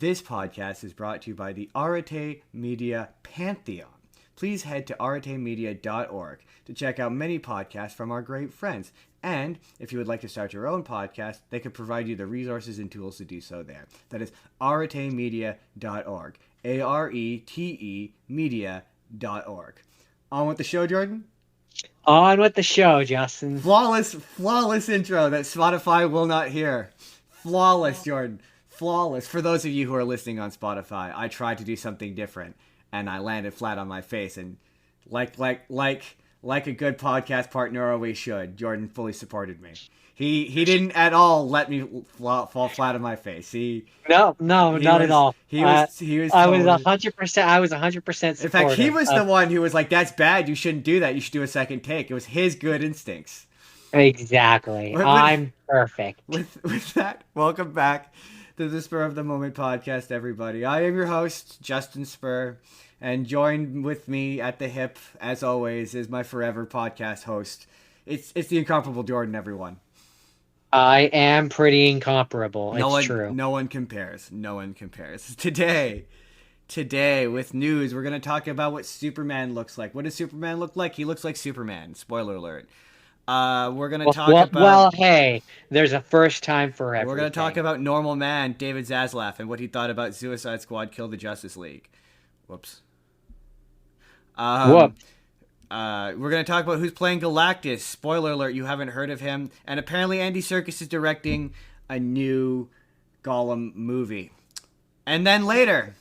This podcast is brought to you by the Arete Media Pantheon. Please head to aretemedia.org to check out many podcasts from our great friends. And if you would like to start your own podcast, they can provide you the resources and tools to do so there. That is aretemedia.org. A-R-E-T-E media.org. On with the show, Jordan? On with the show, Justin. Flawless intro that Spotify will not hear. Flawless, Jordan. Flawless. For those of you who are listening on Spotify, I tried to do something different, and I landed flat on my face. And like a good podcast partner always should, Jordan fully supported me. He didn't at all let me fall flat on my face. No, not at all. He was. I was 100%. I was 100% supportive. In fact, he was the one who was like, "That's bad. You shouldn't do that. You should do a second take." It was his good instincts. Exactly. I'm perfect. With that, welcome back to the Spur of the Moment podcast, everybody. I am your host, Justin Spurr, and joined with me at the hip, as always, is my forever podcast host. It's the incomparable Jordan, everyone. I am pretty incomparable. It's true. No one compares. No one compares. Today, with news, we're going to talk about what Superman looks like. What does Superman look like? He looks like Superman. Spoiler alert. We're going to talk about... Well, hey, there's a first time for everything. We're going to talk about normal man David Zaslav and what he thought about Suicide Squad Kill the Justice League. Whoops. We're going to talk about who's playing Galactus. Spoiler alert, you haven't heard of him. And apparently Andy Serkis is directing a new Golum movie. And then later,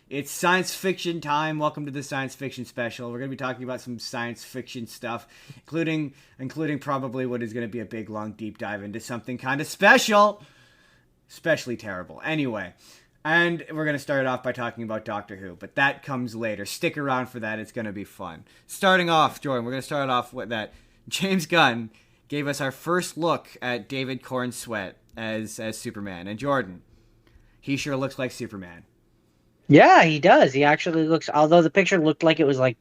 it's science fiction time. Welcome to the science fiction special. We're going to be talking about some science fiction stuff, including probably what is going to be a big, long, deep dive into something kind of special. Especially terrible. Anyway, and we're going to start off by talking about Doctor Who, but that comes later. Stick around for that. It's going to be fun. Starting off, Jordan, we're going to start off with that. James Gunn gave us our first look at David Corn Sweat as Superman. And Jordan, he sure looks like Superman. Yeah, he does. He actually looks, although the picture looked like it was like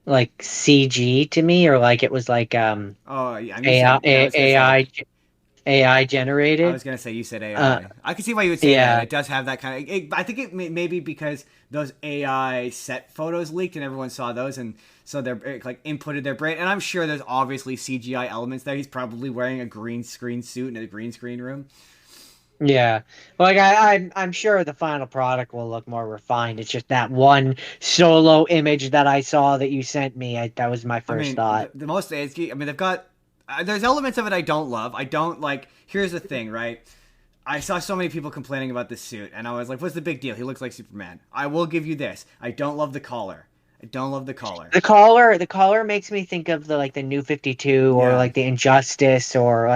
CG to me, or like it was like AI generated. I was gonna say, you said AI. I can see why you would say that. It does have that kind of. I think it may be because those AI set photos leaked and everyone saw those, and so they're like inputted their brain. And I'm sure there's obviously CGI elements there. He's probably wearing a green screen suit in a green screen room. Yeah, like I'm sure the final product will look more refined. It's just that one solo image that I saw that you sent me. That was my first thought. The most, they've got. There's elements of it I don't love. I don't like. Here's the thing, right? I saw so many people complaining about this suit, and I was like, "What's the big deal? He looks like Superman." I will give you this. I don't love the collar. The collar makes me think of the New 52 or like the Injustice or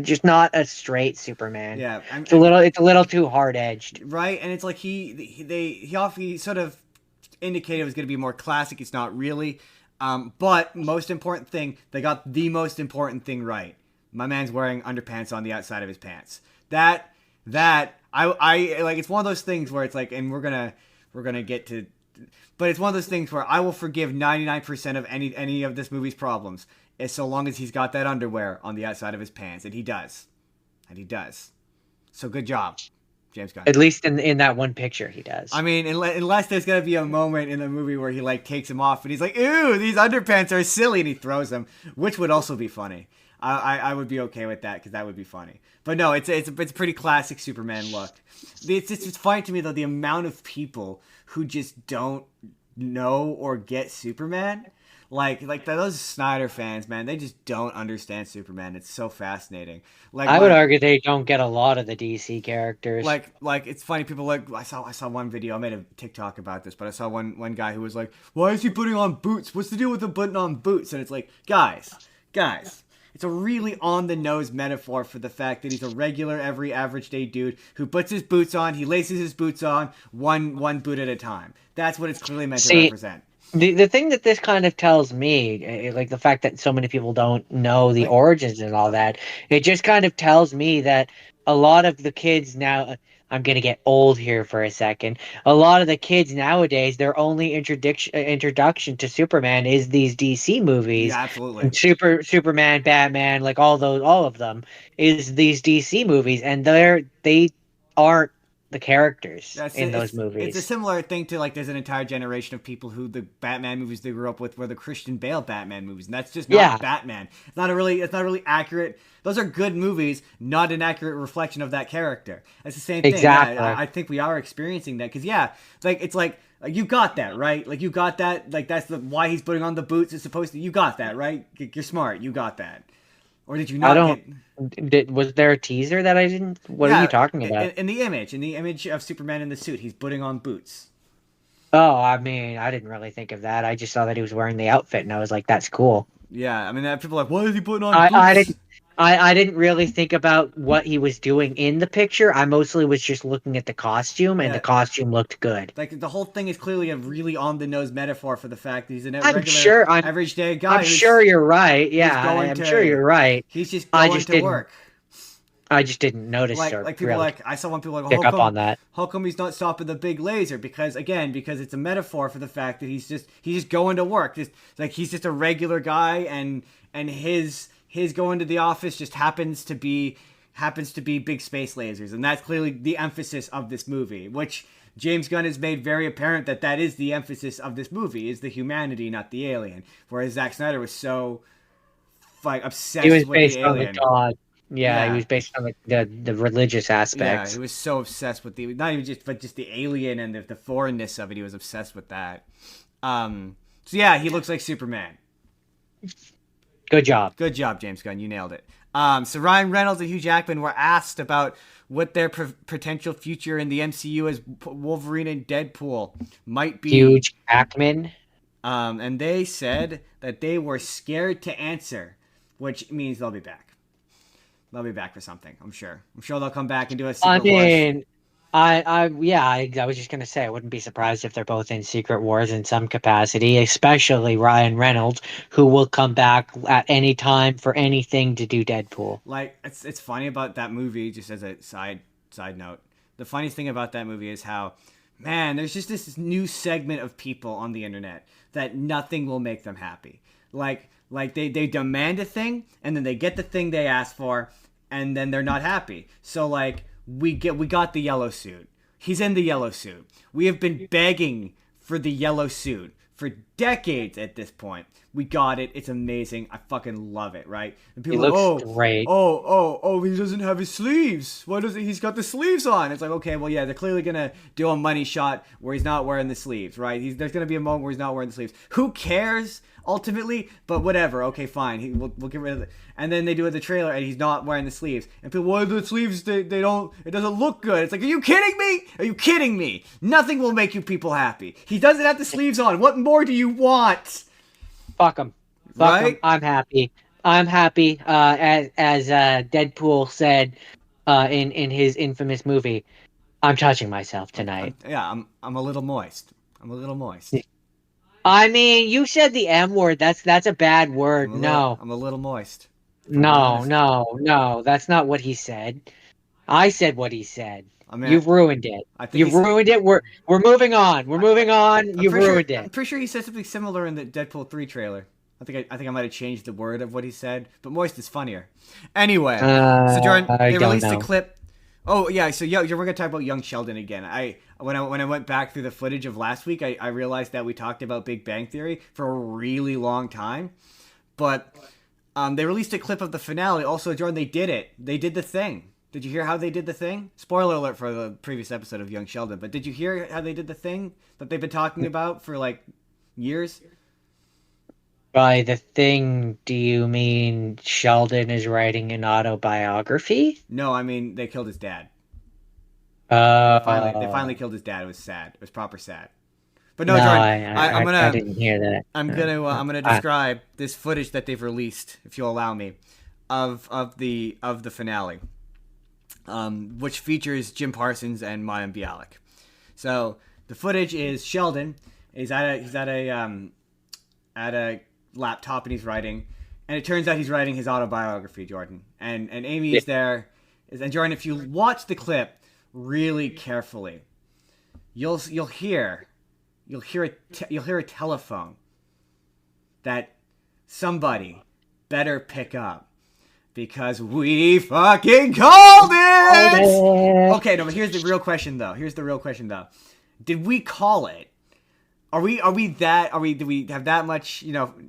just not a straight Superman. Yeah, it's a little too hard edged. Right, and it's like he sort of indicated it was going to be more classic. It's not really. But most important thing, they got the most important thing right. My man's wearing underpants on the outside of his pants. That I like. It's one of those things where it's like, and we're gonna get to. But it's one of those things where I will forgive 99% of any of this movie's problems, as so long as he's got that underwear on the outside of his pants, and he does. So good job, James Gunn. At least in that one picture, he does. I mean, unless there's gonna be a moment in the movie where he takes them off, and he's like, "Ew, these underpants are silly," and he throws them, which would also be funny. I would be okay with that because that would be funny. But no, it's a pretty classic Superman look. It's funny to me though, the amount of people who just don't know or get Superman. Like those Snyder fans, man, they just don't understand Superman. It's so fascinating. I would argue they don't get a lot of the DC characters. Like it's funny. People I saw one video. I made a TikTok about this, but I saw one guy who was like, "Why is he putting on boots? What's the deal with him putting on boots?" And it's like, guys. It's a really on-the-nose metaphor for the fact that he's a regular, every average day dude who puts his boots on, he laces his boots on, one boot at a time. That's what it's clearly meant to represent. The thing that this kind of tells me, like the fact that so many people don't know the origins and all that, it just kind of tells me that a lot of the kids now... I'm going to get old here for a second. A lot of the kids nowadays, their only introduction to Superman is these DC movies. Yeah, absolutely. Superman, Batman, like all of them is these DC movies, and they aren't the characters That's in it. those It's a movies. similar thing to like there's an entire generation of people who the Batman movies they grew up with were the Christian Bale Batman movies, and that's just not Yeah, Batman. It's not really accurate. Those are good movies, not an accurate reflection of that character. It's the same thing. Yeah, exactly. I think we are experiencing that because yeah, like it's like you got that right. Like you got that. Like that's why he's putting on the boots. Is supposed to. You got that right. You're smart. You got that. Or did you I not don't. get? Was there a teaser that I didn't? What are you Yeah, talking about? in the image of Superman in the suit, he's putting on boots. Oh, I mean, I didn't really think of that. I just saw that he was wearing the outfit, and I was like, "That's cool." Yeah, I mean, people are like, why is he putting on I boots? didn't. I didn't really think about what he was doing in the picture. I mostly was just looking at the costume, and the Yeah, costume looked good. like the whole thing is clearly a really on the nose metaphor for the fact that he's a I'm regular, sure. average day I'm guy sure you're right. who's Yeah, going I'm sure to you're right. he's just I going just to didn't. work. I just didn't notice or Like people really like I saw one people like pick up on that. how come he's not stopping the big laser because it's a metaphor for the fact that he's just going to work. Just like he's just a regular guy and his going to the office just happens to be big space lasers, and that's clearly the emphasis of this movie, which James Gunn has made very apparent that is the emphasis of this movie is the humanity, not the alien. Whereas Zack Snyder was so like He was obsessed with the based on the alien. god. Yeah, he Yeah. was based on the religious Yeah, aspects. he was so obsessed with the not even just but just the alien and the foreignness of it. He was obsessed with that. So yeah, he looks like Superman. Good job. Good job, James Gunn. You nailed it. So Ryan Reynolds and Hugh Jackman were asked about what their potential future in the MCU as Wolverine and Deadpool might be. Huge Ackman. And they said that they were scared to answer, which means they'll be back. They'll be back for something, I'm sure. I'm sure they'll come back and do a Secret I Wars. mean, I was just gonna say I wouldn't be surprised if they're both in Secret Wars in some capacity, especially Ryan Reynolds, who will come back at any time for anything to do Deadpool. Like it's funny about that movie. Just as a side note, the funniest thing about that movie is how, man, there's just this new segment of people on the internet that nothing will make them happy. Like they demand a thing and then they get the thing they asked for and then they're not happy. So like we got the yellow suit. He's in the yellow suit. We have been begging for the yellow suit for decades at this point. We got it. It's amazing. I fucking love it, right? And He people are looks like, great. he doesn't have his sleeves. Why doesn't he's got the sleeves on? It's like, okay, well, yeah, they're clearly gonna do a money shot where he's not wearing the sleeves, right? There's gonna be a moment where he's not wearing the sleeves. Who cares ultimately? But whatever. Okay, fine. We'll get rid of it. And then they do it in the trailer, and he's not wearing the sleeves. And people, why the sleeves? They don't. It doesn't look good. It's like, are you kidding me? Are you kidding me? Nothing will make you people happy. He doesn't have the sleeves on. What more do you want? Fuck him. Fuck him. Right? I'm happy. I'm happy. As Deadpool said in his infamous movie, I'm touching myself tonight. I'm a little moist. I'm a little moist. I mean, you said the M word. That's a bad word. No. I'm a little moist. No. That's not what he said. I said what he said. I mean, You've ruined it. You've ruined it. We're moving on. We're moving on. You've ruined it. I'm pretty sure he said something similar in the Deadpool 3 trailer. I think I might have changed the word of what he said, but moist is funnier. Anyway, so Jordan, they released a clip. Oh yeah, so we're gonna talk about young Sheldon again. When I went back through the footage of last week, I realized that we talked about Big Bang Theory for a really long time, but they released a clip of the finale. Also, Jordan, they did it. They did the thing. Did you hear how they did the thing? Spoiler alert for the previous episode of Young Sheldon, but did you hear how they did the thing that they've been talking about for like years? By the thing, do you mean Sheldon is writing an autobiography? No, I mean they killed his dad. They finally killed his dad. It was sad. It was proper sad. But no, Jordan, I didn't hear that. I'm gonna describe this footage that they've released, if you'll allow me, of the finale, which features Jim Parsons and Mayim Bialik. So the footage is Sheldon is at a laptop and he's writing, and it turns out he's writing his autobiography, Jordan, and Amy is there. And Jordan, if you watch the clip really carefully, you'll hear a telephone that somebody better pick up. Because we fucking called it! Okay, no, but here's the real question, though. Did we call it? Do we have that much,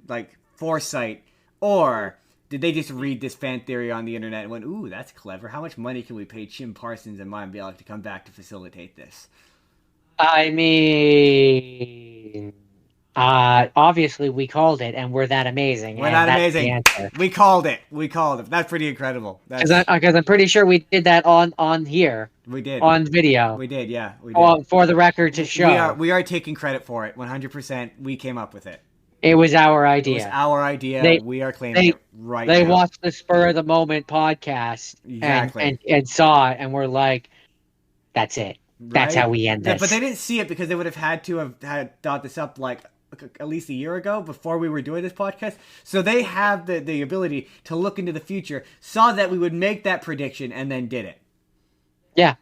like, foresight? Or did they just read this fan theory on the internet and went, ooh, that's clever. How much money can we pay Jim Parsons and Mind Bialik to come back to facilitate this? I mean, obviously we called it, and we're that amazing. We're and not that's amazing. The answer. We called it. That's pretty incredible. Because I'm pretty sure we did that on here. We did. On video. We did, yeah. We did. For the record to show. We are taking credit for it. 100%. We came up with it. It was our idea. We are claiming it right now. They watched the Spur of the Moment podcast and saw it, and we're like, that's it. Right? That's how we end this. But they didn't see it because they would have had to have thought this up like at least a year ago before we were doing this podcast. So they have the ability to look into the future, saw that we would make that prediction, and then did it. Yeah.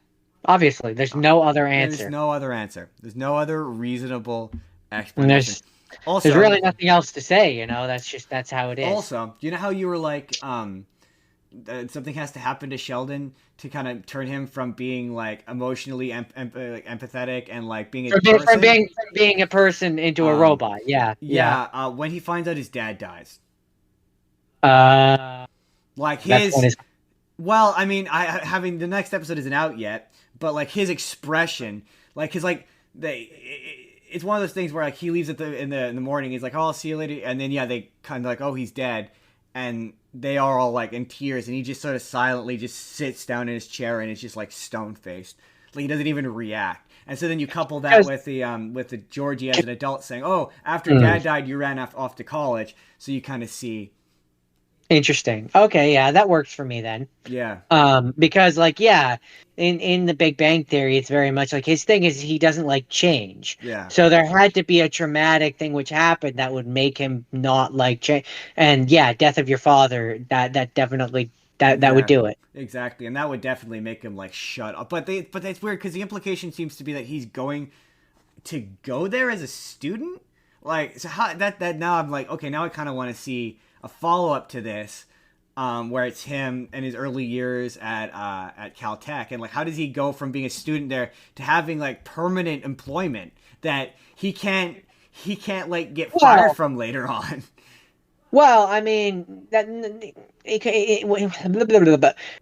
Obviously. There's no other answer. There's no other answer. There's no other reasonable explanation. There's really nothing else to say, that's how it is. Also, you know how you were like, something has to happen to Sheldon to kind of turn him from being like emotionally empathetic and like being from being a person into a robot. Yeah. When he finds out his dad dies. Like his. Well, I mean, having the next episode isn't out yet, but like his expression, like his like it's one of those things where like he leaves in the morning. He's like, "Oh, I'll see you later," and then they kind of like, "Oh, he's dead," and they are all like in tears, and he just sort of silently just sits down in his chair and is just like stone faced, like he doesn't even react. And so then you couple that with the Georgie as an adult saying, "Oh, after Dad died, you ran off to college," so you kind of see. Interesting. Okay, yeah, that works for me then. Yeah. Because in the Big Bang Theory, it's very much like his thing is he doesn't like change. Yeah. So there had to be a traumatic thing which happened that would make him not like change. And death of your father, that definitely that would do it. Exactly, and that would definitely make him like shut up. But that's weird because the implication seems to be that he's going to go there as a student. Like, so how that now I'm like, okay, now I kind of want to see a follow-up to this, where it's him and his early years at Caltech, and like how does he go from being a student there to having like permanent employment that he can't like get fired from later on. Well, I mean,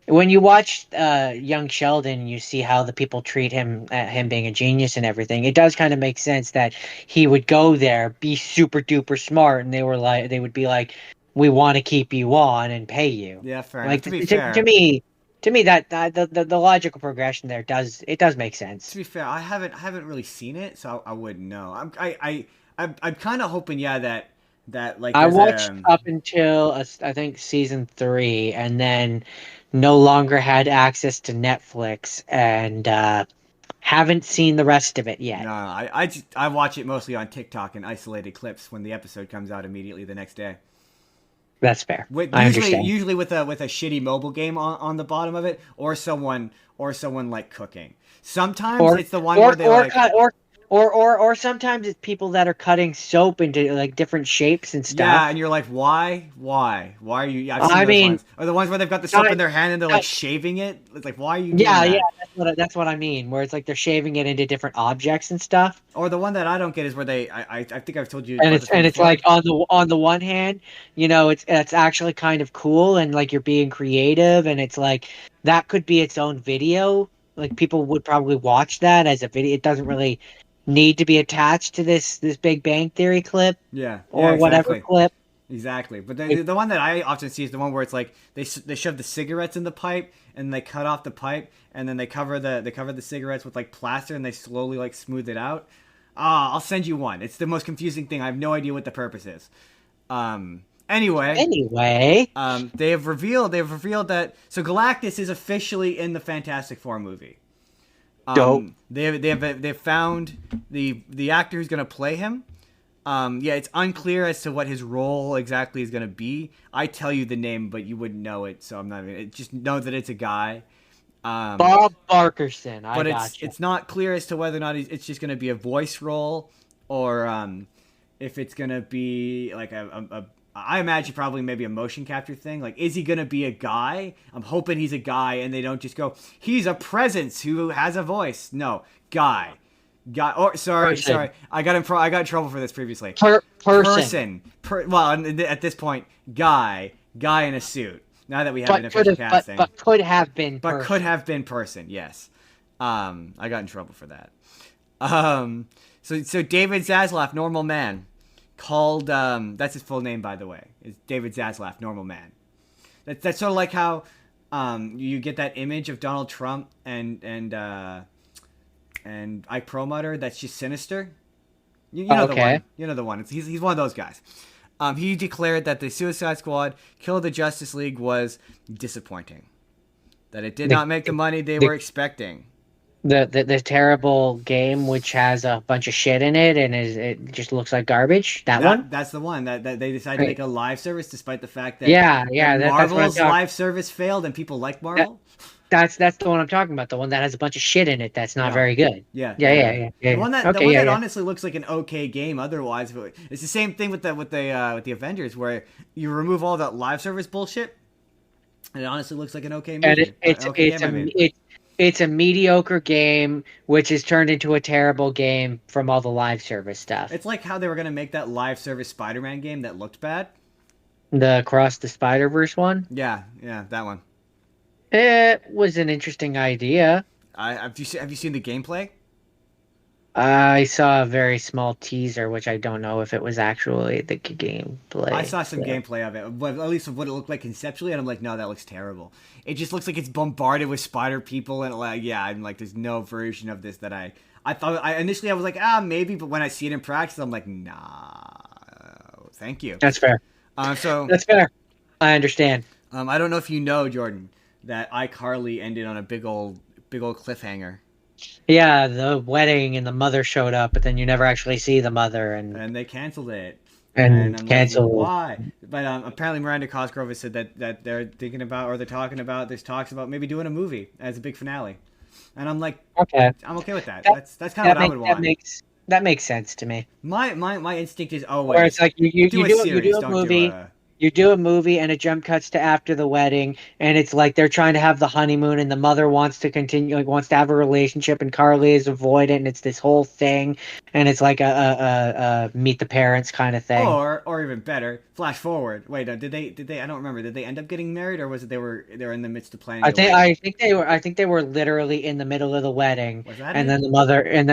when you watch young Sheldon, you see how the people treat him being a genius and everything. It does kind of make sense that he would go there, be super duper smart, and they would be like, we want to keep you on and pay you. Yeah, fair. Like to be fair. To me, that the logical progression there does make sense. To be fair, I haven't really seen it, so I wouldn't know. I'm kind of hoping, that like I watched up until I think season 3, and then no longer had access to Netflix, and haven't seen the rest of it yet. No, I watch it mostly on TikTok in isolated clips when the episode comes out immediately the next day. That's fair. Usually with a shitty mobile game on the bottom of it, or someone like cooking. Sometimes it's the one where they or sometimes it's people that are cutting soap into like different shapes and stuff. Yeah, and you're like, why are you? Yeah, I've seen those ones. Or the ones where they've got the soap in their hand and they're like shaving it. It's like, why are you doing that? Yeah, that's what I mean. Where it's like they're shaving it into different objects and stuff. Or the one that I don't get is where I think I've told you. And it's like on the one hand, it's actually kind of cool and like you're being creative, and it's like that could be its own video. Like people would probably watch that as a video. It doesn't really need to be attached to this Big Bang Theory clip, or whatever clip. Exactly, but the one that I often see is the one where it's like they shove the cigarettes in the pipe and they cut off the pipe and then they cover the cigarettes with like plaster and they slowly like smooth it out. I'll send you one. It's the most confusing thing. I have no idea what the purpose is. Anyway, they have revealed that Galactus is officially in the Fantastic Four movie. Dope. They've found the actor who's going to play him. It's unclear as to what his role exactly is going to be. I tell you the name, but you wouldn't know it, so I'm not even. Just know that it's a guy. Bob Barkerson. But it's not clear as to whether or not it's just going to be a voice role, or if it's going to be like I imagine probably maybe a motion capture thing. Like, is he gonna be a guy? I'm hoping he's a guy, and they don't just go, he's a presence who has a voice. No, guy. Or sorry, I got in trouble for this previously. Person. At this point, guy in a suit. Now that we have an official casting, but could have been. But could have been person. Yes. I got in trouble for that. So David Zaslav, normal man, called. That's his full name, by the way. Is David Zaslav, normal man. That's sort of like how you get that image of Donald Trump and Ike Perlmutter. That's just sinister. You know the one. You know the one. He's one of those guys. He declared that the Suicide Squad Kill of the Justice League was disappointing. That it did not make the money they were expecting. The terrible game, which has a bunch of shit in it, and it just looks like garbage. That one? That's the one that they decided to make a live service, despite the fact that Marvel's live service failed, and people like Marvel. That's the one I'm talking about. The one that has a bunch of shit in it. That's not very good. Yeah. The one that honestly looks like an okay game. Otherwise, it's the same thing with the Avengers, where you remove all that live service bullshit, and it honestly looks like an okay movie. And it's a mediocre game, which is turned into a terrible game from all the live service stuff. It's like how they were gonna make that live service Spider-Man game that looked bad. The Across the Spider-Verse one. Yeah, that one. It was an interesting idea. Have you seen the gameplay? I saw a very small teaser, which I don't know if it was actually the gameplay. I saw some gameplay of it, but at least of what it looked like conceptually, and I'm like, no, that looks terrible. It just looks like it's bombarded with spider people, and I'm like, there's no version of this that I thought. Initially I was like, maybe, but when I see it in practice, I'm like, nah, thank you. That's fair. That's fair. I understand. I don't know if you know, Jordan, that iCarly ended on a big old cliffhanger. Yeah, the wedding and the mother showed up, but then you never actually see the mother, and they canceled it. And I'm canceled. Like, why? But apparently Miranda Cosgrove has said that they're thinking about, or they're talking about, there's talks about maybe doing a movie as a big finale. And I'm like, okay, I'm okay with that. That's kind of what I would want. That makes sense to me. My instinct is always, where it's like you do a movie. You do a movie and it jump cuts to after the wedding, and it's like they're trying to have the honeymoon, and the mother wants to continue, like wants to have a relationship, and Carly is avoidant, and it's this whole thing, and it's like a meet the parents kind of thing. Or even better, flash forward. Wait, did they? I don't remember. Did they end up getting married, or was it they were in the midst of planning? I think they were literally in the middle of the wedding, and then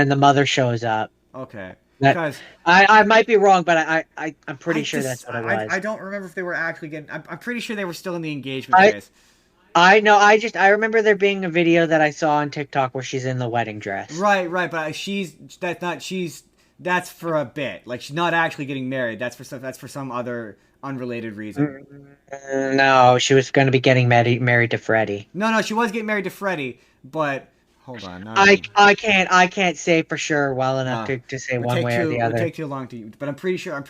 the mother shows up. Okay. Because I might be wrong, but I'm pretty sure that's what it was. I don't remember if they were actually getting. I'm pretty sure they were still in the engagement phase. I know. I remember there being a video that I saw on TikTok where she's in the wedding dress. Right. But that's for a bit. Like, she's not actually getting married. That's for some other unrelated reason. No, she was going to be getting married to Freddie. No, she was getting married to Freddie, but. Hold on. I can't say for sure well enough to say one way or the other. It would take too long to, but I'm pretty sure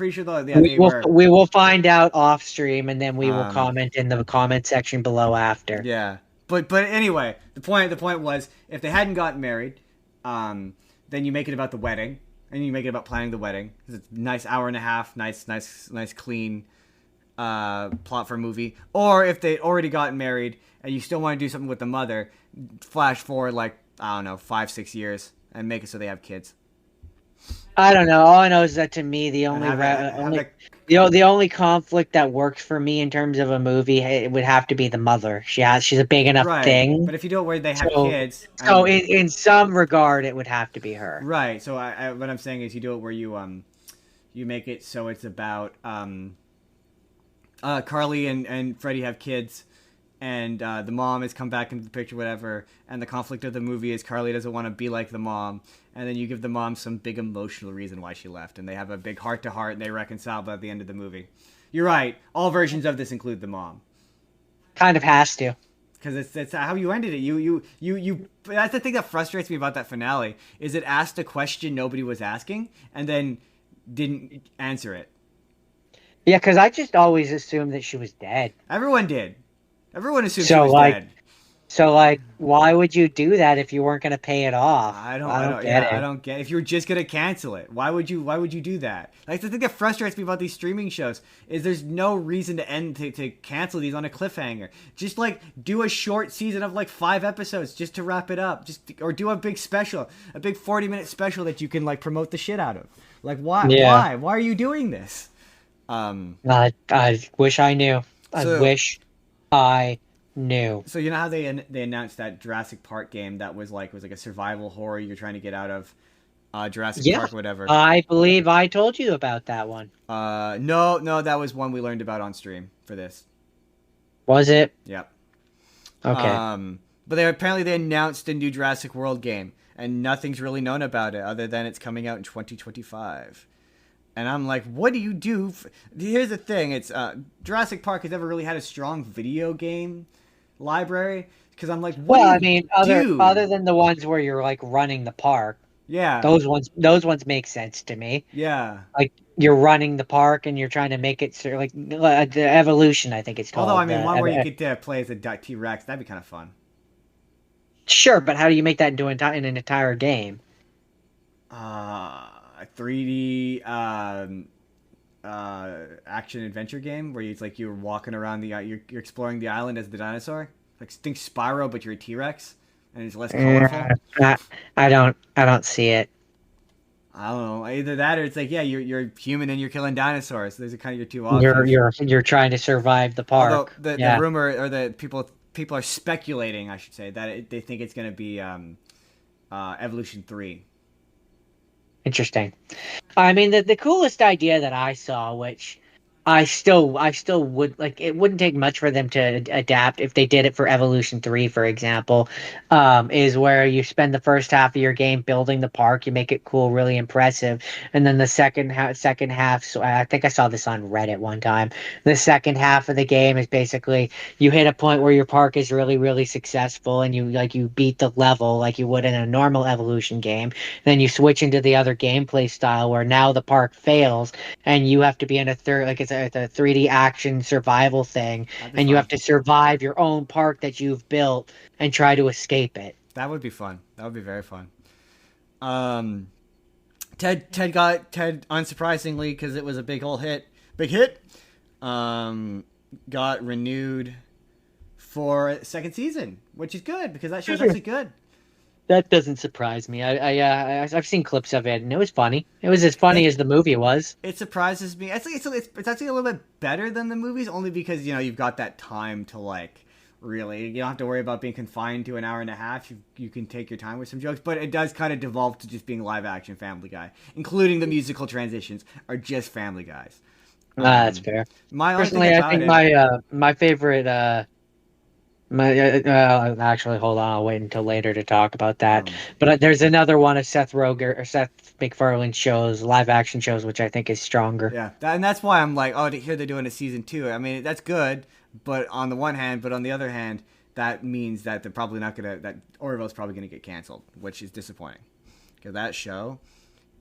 we will find out off stream, and then we will comment in the comment section below after. Yeah, but anyway, the point was, if they hadn't gotten married, then you make it about the wedding, and you make it about planning the wedding. It's a nice hour and a half, nice clean plot for a movie. Or if they already gotten married and you still want to do something with the mother, flash forward like, I don't know, 5-6 years, and make it so they have kids. I don't know. All I know is that to me, the only conflict that works for me in terms of a movie, it would have to be the mother. She's a big enough thing. But if you do it where they have kids, in some regard, it would have to be her. Right. So what I'm saying is, you do it where you make it so it's about Carly and Freddie have kids. And the mom has come back into the picture, whatever, and the conflict of the movie is Carly doesn't want to be like the mom, and then you give the mom some big emotional reason why she left, and they have a big heart-to-heart, and they reconcile at the end of the movie. You're right. All versions of this include the mom. Kind of has to. Because it's how you ended it. You. That's the thing that frustrates me about that finale, is it asked a question nobody was asking, and then didn't answer it. Yeah, because I just always assumed that she was dead. Everyone did. Everyone assumed she was dead. So like, why would you do that if you weren't going to pay it off? I don't get I it. don't get. If you were just gonna cancel it, why would you do that? Like the thing that frustrates me about these streaming shows is there's no reason to cancel these on a cliffhanger. Just like do a short season of like 5 episodes just to wrap it up. Or do a big special, a big 40-minute special that you can like promote the shit out of. Like Yeah. why are you doing this? I wish I knew. I So wish I knew. so you know how they announced that Jurassic Park game that was like a survival horror you're trying to get out of Jurassic Yeah, Park whatever. I believe I told you about that one. No, that was one we learned about on stream for this. Was it? Yep. Okay. But they announced a new Jurassic World game, and nothing's really known about it other than it's coming out in 2025. And I'm like, what do you do? Here's the thing: it's Jurassic Park has never really had a strong video game library because I'm like, what Well, do I you mean, do? other than the ones where you're like running the park, Yeah, those ones make sense to me. yeah. Like you're running the park and you're trying to make it like the evolution, I think it's Although I called. mean, one where you get to play as a T Rex, that'd be kind of fun. Sure, but how do you make that into in an entire game? A 3D action adventure game where it's like you're walking around you're exploring the island as the dinosaur. Like think Spyro, but you're a T Rex, and it's less colorful. I, I don't see it. I don't know. Either that or it's like, yeah, you're human and you're killing dinosaurs. Those are kind of your two options. You're trying to survive the Although park. the Yeah, rumor or the people are speculating, I should say, that they think it's going to be Evolution 3. interesting. I mean, the coolest idea that I saw, which I still would like, it wouldn't take much for them to adapt if they did it for Evolution 3, for example, is where you spend the first half of your game building the park, you make it cool, really impressive, and then the second half. So I think I saw this on Reddit one time. The second half of the game is basically you hit a point where your park is really, really successful, and you beat the level like you would in a normal Evolution game. Then you switch into the other gameplay style where now the park fails and you have to be in a third, like it's a 3D action survival thing, That'd be and you fun. have to survive your own park that you've built and try to escape it. That would be fun. That would be very fun. Um, Ted unsurprisingly because it was a big hit. Um, got renewed for a second season, which is good because that show's actually good. That doesn't surprise me. I've seen clips of it, and it was funny. It was as funny It as the movie was. it surprises me. I think it's actually a little bit better than the movies, only because you've got that time to like really. You don't have to worry about being confined to an hour and a half. You can take your time with some jokes, but it does kind of devolve to just being live action Family Guy, including the musical transitions are just Family Guys. That's fair. My only thing Personally, I about think it, my favorite actually, hold on. I'll wait until later to talk about that. um, But there's another one of Seth Rogen or Seth MacFarlane shows, live action shows, which I think is stronger. yeah, and that's why I'm like, oh, to hear they're doing a season 2. I mean, that's good, but on the one hand, but on the other hand, that means that they're probably not gonna that Orville's probably gonna get canceled, which is disappointing because that show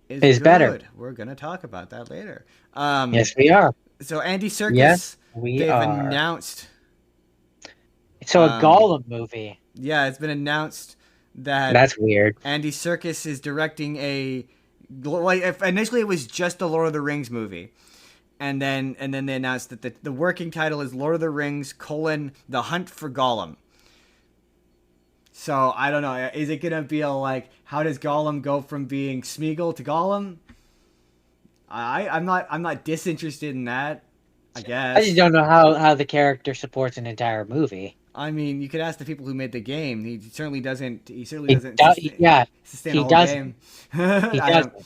is Is better. good. We're gonna talk about that later. Yes, we are. So Andy Yes, Serkis, we they've are. announced. So a Um, Golem movie. yeah, it's been announced that That's weird. Andy Serkis is directing a. Well, initially it was just a Lord of the Rings movie, and then they announced that the working title is Lord of the Rings: The Hunt for Gollum. So I don't know. Is it gonna be like how does Gollum go from being Smeagol to Gollum? I'm not disinterested in that. I I just guess. don't know how the character supports an entire movie. I mean, you could ask the people who made the game. He certainly doesn't. He certainly He doesn't does, yeah, sustain a he whole doesn't. game. He I don't. doesn't.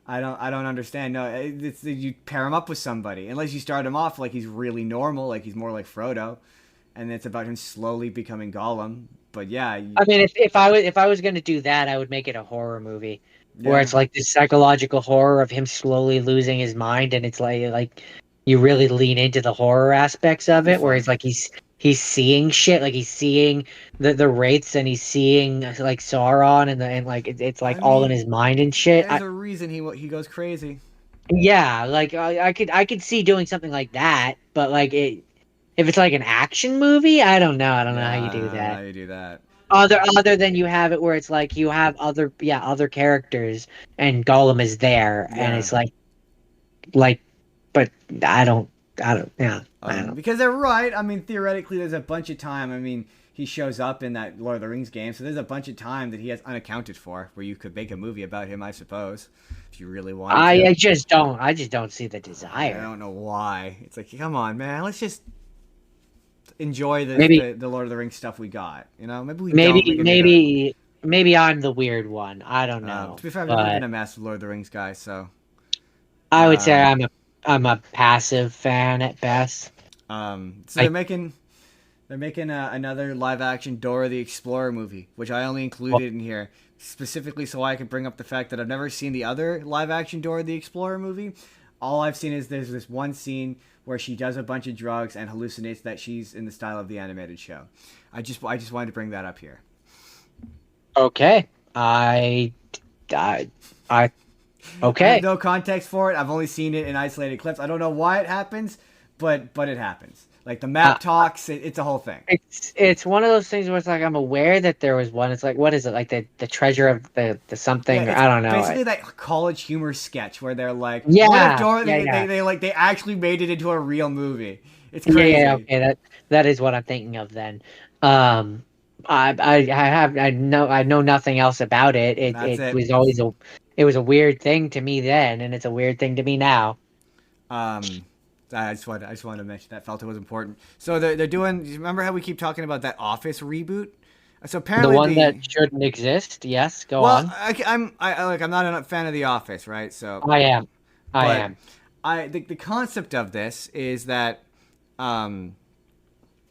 I don't understand. No, it's you pair him up with somebody unless you start him off like he's really normal, like he's more like Frodo, and it's about him slowly becoming Gollum. But yeah, I mean, if I was going to do that, I would make it a horror movie where yeah, it's like this psychological horror of him slowly losing his mind, and it's like you really lean into the horror aspects that'd of be it, where fun. it's like he's seeing shit, like he's seeing the wraiths, and he's seeing like Sauron, and like it's like I all in mean, his mind and shit. there's a reason he goes crazy. Yeah, like I could see doing something like that, but like If it's like an action movie, I don't know. I don't know how you Yeah, do I don't know that. how you do that. Other than you have it where it's like you have other characters and Gollum is there and Yeah. it's like but I don't yeah, I don't. Because they're right. I mean, theoretically, there's a bunch of time. I mean, he shows up in that Lord of the Rings game, so there's a bunch of time that he has unaccounted for, where you could make a movie about him, I suppose, if you really wanted to. I just don't see the I desire. don't know why. It's like, come on, man. Let's just enjoy Maybe the Lord of the Rings stuff we got. You know, maybe we don't. We maybe can do that. maybe maybe I'm the weird one. I don't To know. be fair, I've never been But a massive Lord of the Rings guy, so I would say um, I'm a passive fan at best. so I they're making another live action Dora the Explorer movie, which I only included in here specifically so I could bring up the fact that I've never seen the other live action Dora the Explorer movie. All I've seen is there's this one scene where she does a bunch of drugs and hallucinates that she's in the style of the animated show. I just wanted to bring that up here. okay. I I I have okay. no context for it. I've only seen it in isolated clips. I don't know why it happens, but it happens. Like the Uh, map talks, it's a whole thing. it's one of those things where it's like I'm aware that there was one. It's like what is it like the treasure of the Yeah, something or it's I don't know. basically that college humor sketch where they're like, "What if Yeah, Dora?" yeah, yeah, They actually made it into a real movie. It's yeah, yeah. crazy. Okay, that is what I'm thinking of then. Um, I know nothing else about it. That's It it. was always a weird thing to me then, and it's a weird thing to me now. Um, I just wanted to mention that. Felt it was important. So they're doing. Remember how we keep talking about that Office reboot? So The apparently one that the shouldn't exist. Yes, go well, on. I'm not a fan of The Office, right? So, I am. I but am. the concept of this is that um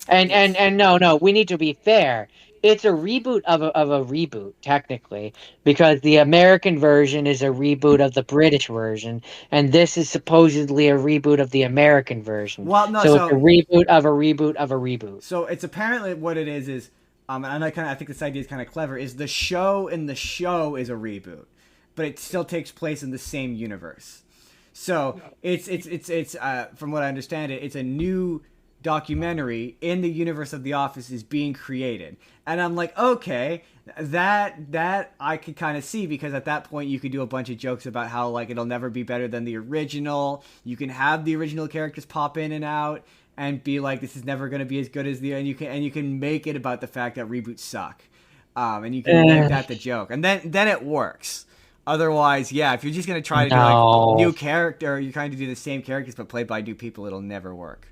And it's no, we need to be fair. It's a reboot of a reboot, technically, because the American version is a reboot of the British version, and this is supposedly a reboot of the American version. well no So it's a so reboot of a reboot of a reboot. so it's apparently what it is and I think this idea is kind of clever is the show in the show is a reboot, but it still takes place in the same universe. So it's from what I understand it's a new documentary in the universe of The Office is being created, and I'm like, okay, that I could kind of see because at that point you could do a bunch of jokes about how like it'll never be better than the original. You can have the original characters pop in and out and be like, this is never going to be as good as the and you can make it about the fact that reboots suck, and you can make Uh, that the joke, and then it works. Otherwise, yeah, if you're just gonna try to do like no, new character, you're trying to do the same characters but played by new people, it'll never work.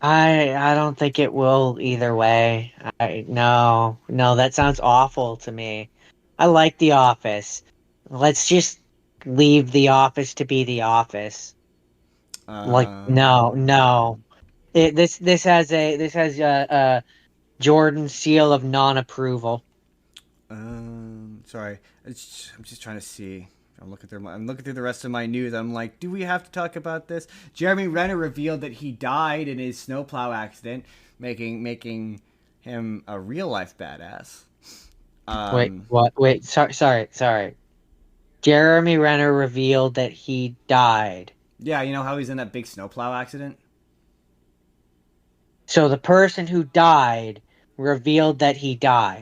I don't think it will either way. I no, that sounds awful to me. I like The Office. Let's just leave The Office to be The Office. Like no, Um, no. This has a Jordan seal of non-approval. sorry, I'm just trying to see. I'm looking through the rest of my news. I'm like, do we have to talk about this? Jeremy Renner revealed that he died in his snowplow accident, making him a real life badass. Wait, Um, what? Wait, sorry. Jeremy Renner revealed that he died. yeah, you know how he's in that big snowplow accident? So the person who died revealed that he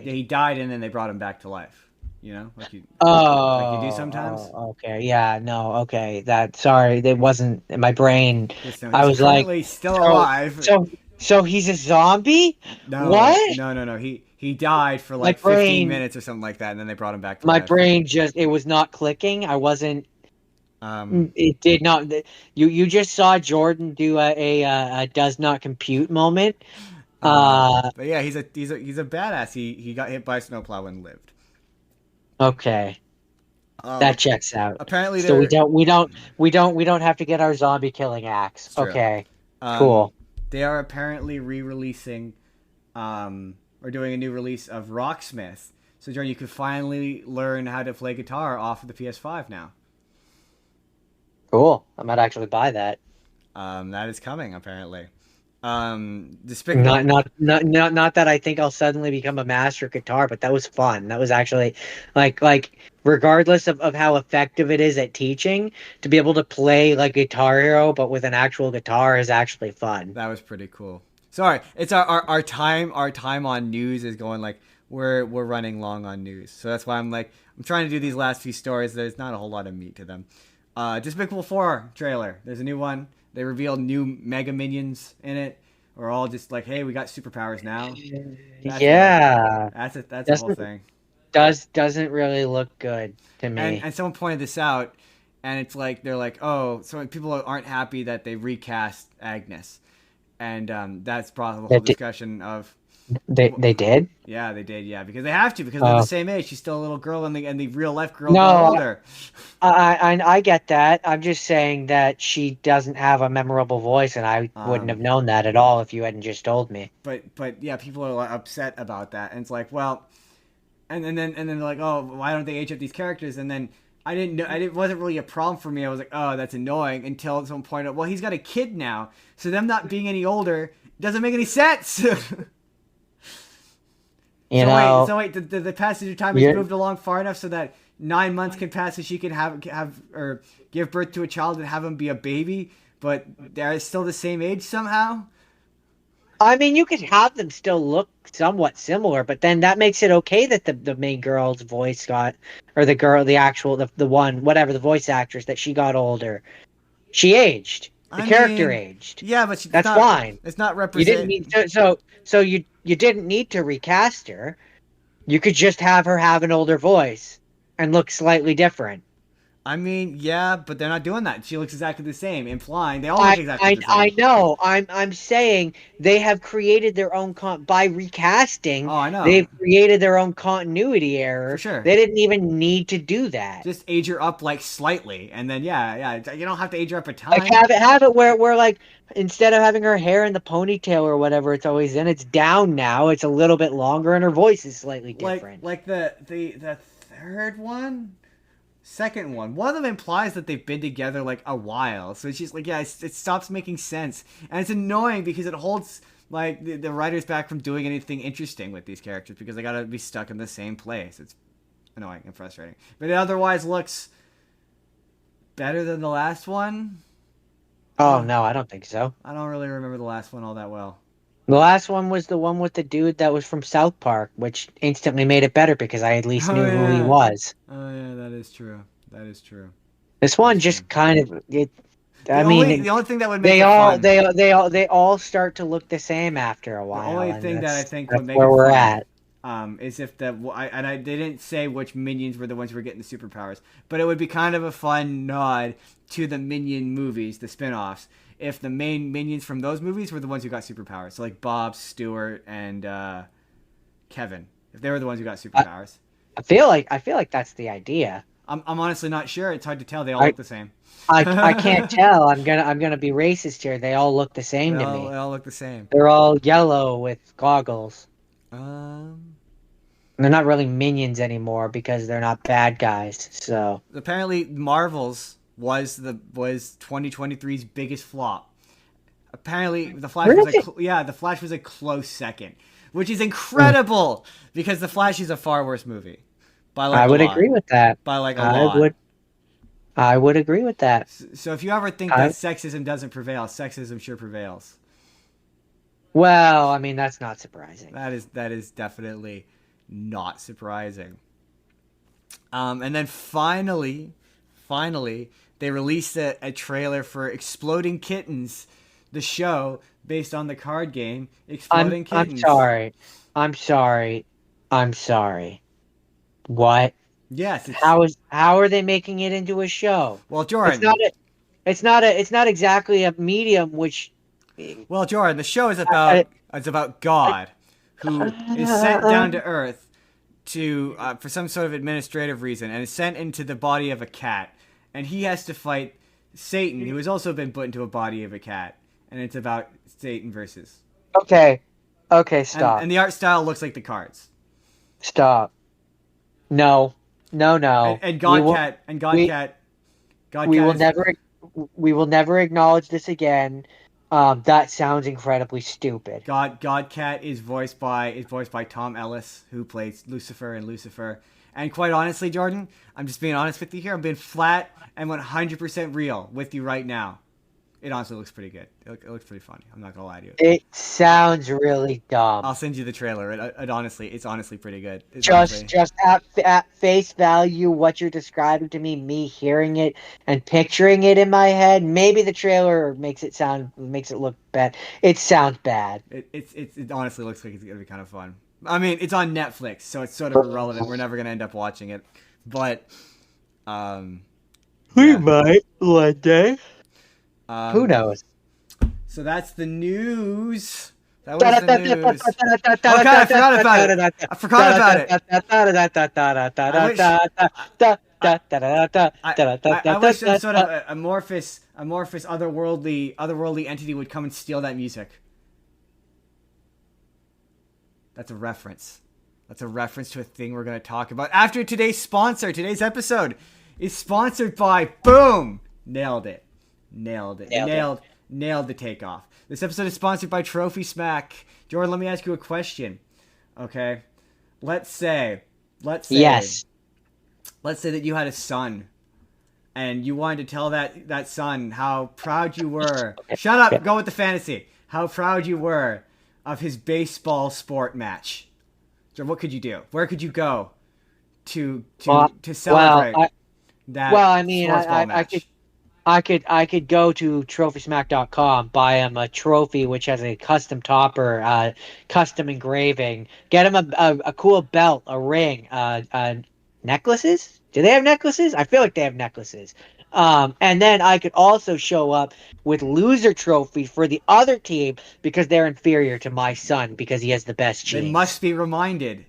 Yeah, died. he died and then they brought him back to life. You know, like you do sometimes. Okay, yeah, no, okay. Sorry, that wasn't my brain. Yes, no, I he's was like, currently still so, alive. so, so he's a zombie? What? No. He died for My like 15 brain, minutes or something like that, and then they brought him back to my life. brain just, it was not clicking. I wasn't, Um, it did not, you just saw Jordan do a does not compute moment. but yeah, he's a badass. He got hit by a snowplow and lived. Okay, Um, that checks out. apparently So they're we don't have to get our zombie killing axe. it's true. Okay, Um, cool. they are apparently re-releasing, or doing a new release of Rocksmith. So Jordan, you could finally learn how to play guitar off of the PS5 now. Cool. I might actually buy that. That is coming apparently. Despicable. Not that I think I'll suddenly become a master guitar, but that was fun. That was actually like regardless of how effective it is at teaching, to be able to play like Guitar Hero but with an actual guitar is actually fun. That was pretty cool. Sorry, it's our time on news is going like we're running long on news, so that's why I'm trying to do these last few stories. There's not a whole lot of meat to them. Despicable 4 trailer. There's a new one. They revealed new Mega Minions in it. We're all just like, hey, we got superpowers now. Yeah, That's a whole doesn't thing. doesn't really look good to me. And someone pointed this out, and it's like they're like, oh, so people aren't happy that they recast Agnes, and that's brought the They whole did. discussion of, They did. yeah, they did, yeah, because they have to because they're the same age. She's still a little girl, and the real life girl got No, older. I get that. I'm just saying that she doesn't have a memorable voice, and I wouldn't have Um, known that at all if you hadn't just told me. but yeah, people are like, upset about that, and it's like, well, and then they're like, oh, why don't they age up these characters? And then I didn't know, it wasn't really a problem for me. I was like, oh, that's annoying, until someone pointed out, well, he's got a kid now, so them not being any older doesn't make any sense. You know, So wait, the passage of time has moved along far enough so that 9 months can pass and she can have or give birth to a child and have him be a baby, but they're still the same age somehow. I mean, you could have them still look somewhat similar, but then that makes it okay that the main girl's voice got, or the girl, the actual, the one, whatever, the voice actress, that she got older. She aged. The I character mean, aged. yeah, but That's fine. it's not You didn't represent. need so you didn't need to recast her. You could just have her have an older voice and look slightly different. I mean, yeah, but they're not doing that. She looks exactly the same, implying they all look exactly the I same. know. I'm saying they have created their own by recasting. Oh, I know. They've created their own continuity For error. sure. They didn't even need to do that. Just age her up like slightly, and then yeah, you don't have to age her up a Like ton. have it where like instead of having her hair in the ponytail or whatever it's always in, it's down now. It's a little bit longer and her voice is slightly different. Like the third one. Second one of them implies that they've been together like a while, so she's like, yeah, it stops making sense, and it's annoying because it holds like the writers back from doing anything interesting with these characters because they gotta be stuck in the same place. It's annoying and frustrating, but it otherwise looks better than the last one. Oh no, I don't think so. I don't really remember the last one all that well. The last one was the one with the dude that was from South Park, which instantly made it better because I at least Oh knew who he yeah, was. oh yeah, that is true. That is true. This one That's true. just kind of it. The I only mean, the only thing that would make it fun. they all start to look the same after a The while, only and thing that I think that's would make where it we're fun, at. is if they didn't say which minions were the ones who were getting the superpowers, but it would be kind of a fun nod to the Minion movies, the spin-offs, if the main minions from those movies were the ones who got superpowers. So like Bob, Stewart, and Kevin, if they were the ones who got superpowers. I feel like that's the idea. I'm honestly not sure. It's hard to tell. They all look the same. I can't tell. I'm gonna be racist here. They all look the same to me. They all look the same. They're all yellow with goggles. Um, They're not really minions anymore because they're not bad guys. So Apparently Marvel's was 2023's biggest flop. Apparently the Flash was the Flash was a close second, which is incredible because the Flash is a far worse movie by like I would a lot. agree with that. By like a lot. I would agree with that. So if you ever think that sexism doesn't prevail, sexism sure prevails. Well, I mean that's not surprising. That is definitely not surprising. And then finally, they released a trailer for Exploding Kittens, the show based on the card game Exploding Kittens. I'm sorry. What? Yes. How are they making it into a show? Well, Jordan. It's not exactly a medium which. Well, Jordan, the show is about God, who is sent down to Earth to for some sort of administrative reason, and is sent into the body of a cat, and he has to fight Satan, who has also been put into a body of a cat, and it's about Satan versus. Okay, stop. And the art style looks like the cards. Stop. No. And Godcat We will never acknowledge this again. That sounds incredibly stupid. Godcat is voiced by Tom Ellis, who plays Lucifer in Lucifer. And quite honestly, Jordan, I'm just being honest with you here. I'm being flat and 100% real with you right now. It honestly looks pretty good. It looks pretty funny. I'm not gonna lie to you. It sounds really dumb. I'll send you the trailer. It's honestly pretty good. Just at face value, what you're describing to me hearing it and picturing it in my head. Maybe the trailer makes it look bad. It sounds bad. It honestly looks like it's gonna be kind of fun. I mean, it's on Netflix, so it's sort of irrelevant. We're never gonna end up watching it, but we might one day. Who knows? So that's the news. That was the news. Okay, I forgot about it. I wish some sort of amorphous, otherworldly entity would come and steal that music. That's a reference. That's a reference to a thing we're going to talk about after today's sponsor. Today's episode is sponsored by Boom. Nailed it. Nailed the takeoff. This episode is sponsored by Trophy Smack. Jordan, let me ask you a question. Okay. Let's say yes. Let's say that you had a son and you wanted to tell that son how proud you were. Shut up. Go with the fantasy. How proud you were of his baseball sport match. So what could you do? Where could you go to celebrate that? Well, I mean, match? I could go to TrophySmack.com, buy him a trophy which has a custom topper, custom engraving, get him a cool belt, a ring, necklaces. Do they have necklaces? I feel like they have necklaces. And then I could also show up with loser trophy for the other team because they're inferior to my son because he has the best genes. They must be reminded.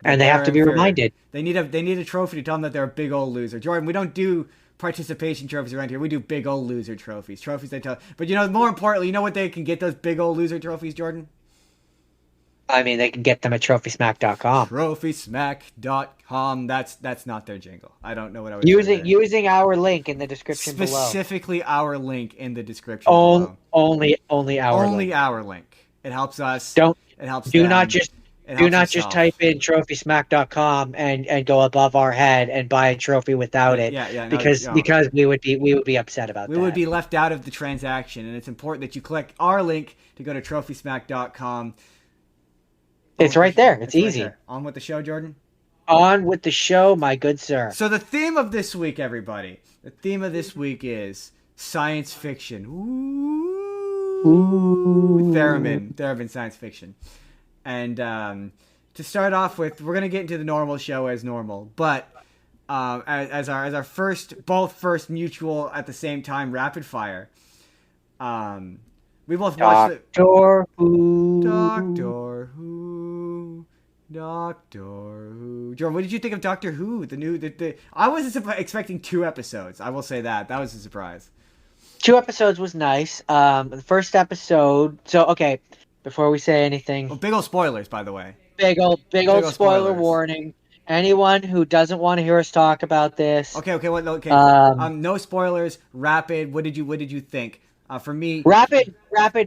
And they have to be reminded. They need a trophy to tell them that they're a big old loser. Jordan, we don't do participation trophies around here. We do big old loser trophies. Trophies they tell. But more importantly, you know what they can get those big old loser trophies, Jordan? I mean, they can get them at TrophySmack.com. TrophySmack.com. That's not their jingle. I don't know what I was using our link in the description below. Specifically our link in the description below. Only our link. It helps us. Do them. not just type in TrophySmack.com and go above our head and buy a trophy without it. Because we would be upset about that. We would be left out of the transaction, and it's important that you click our link to go to TrophySmack.com. It's right there. It's easy. Right there. On with the show, Jordan. On with the show, my good sir. So the theme of this week, everybody. The theme of this week is science fiction. Ooh. Theremin science fiction. And to start off with, we're gonna get into the normal show as normal, but as our first mutual at the same time rapid fire. We both watched Doctor Who. Jordan, what did you think of Doctor Who? I wasn't expecting 2 episodes. I will say that was a surprise. 2 episodes was nice. The first episode. So okay, before we say anything, big old spoilers, by the way. Big old spoiler warning. Anyone who doesn't want to hear us talk about this. Okay. No spoilers. Rapid. What did you think? For me, rapid,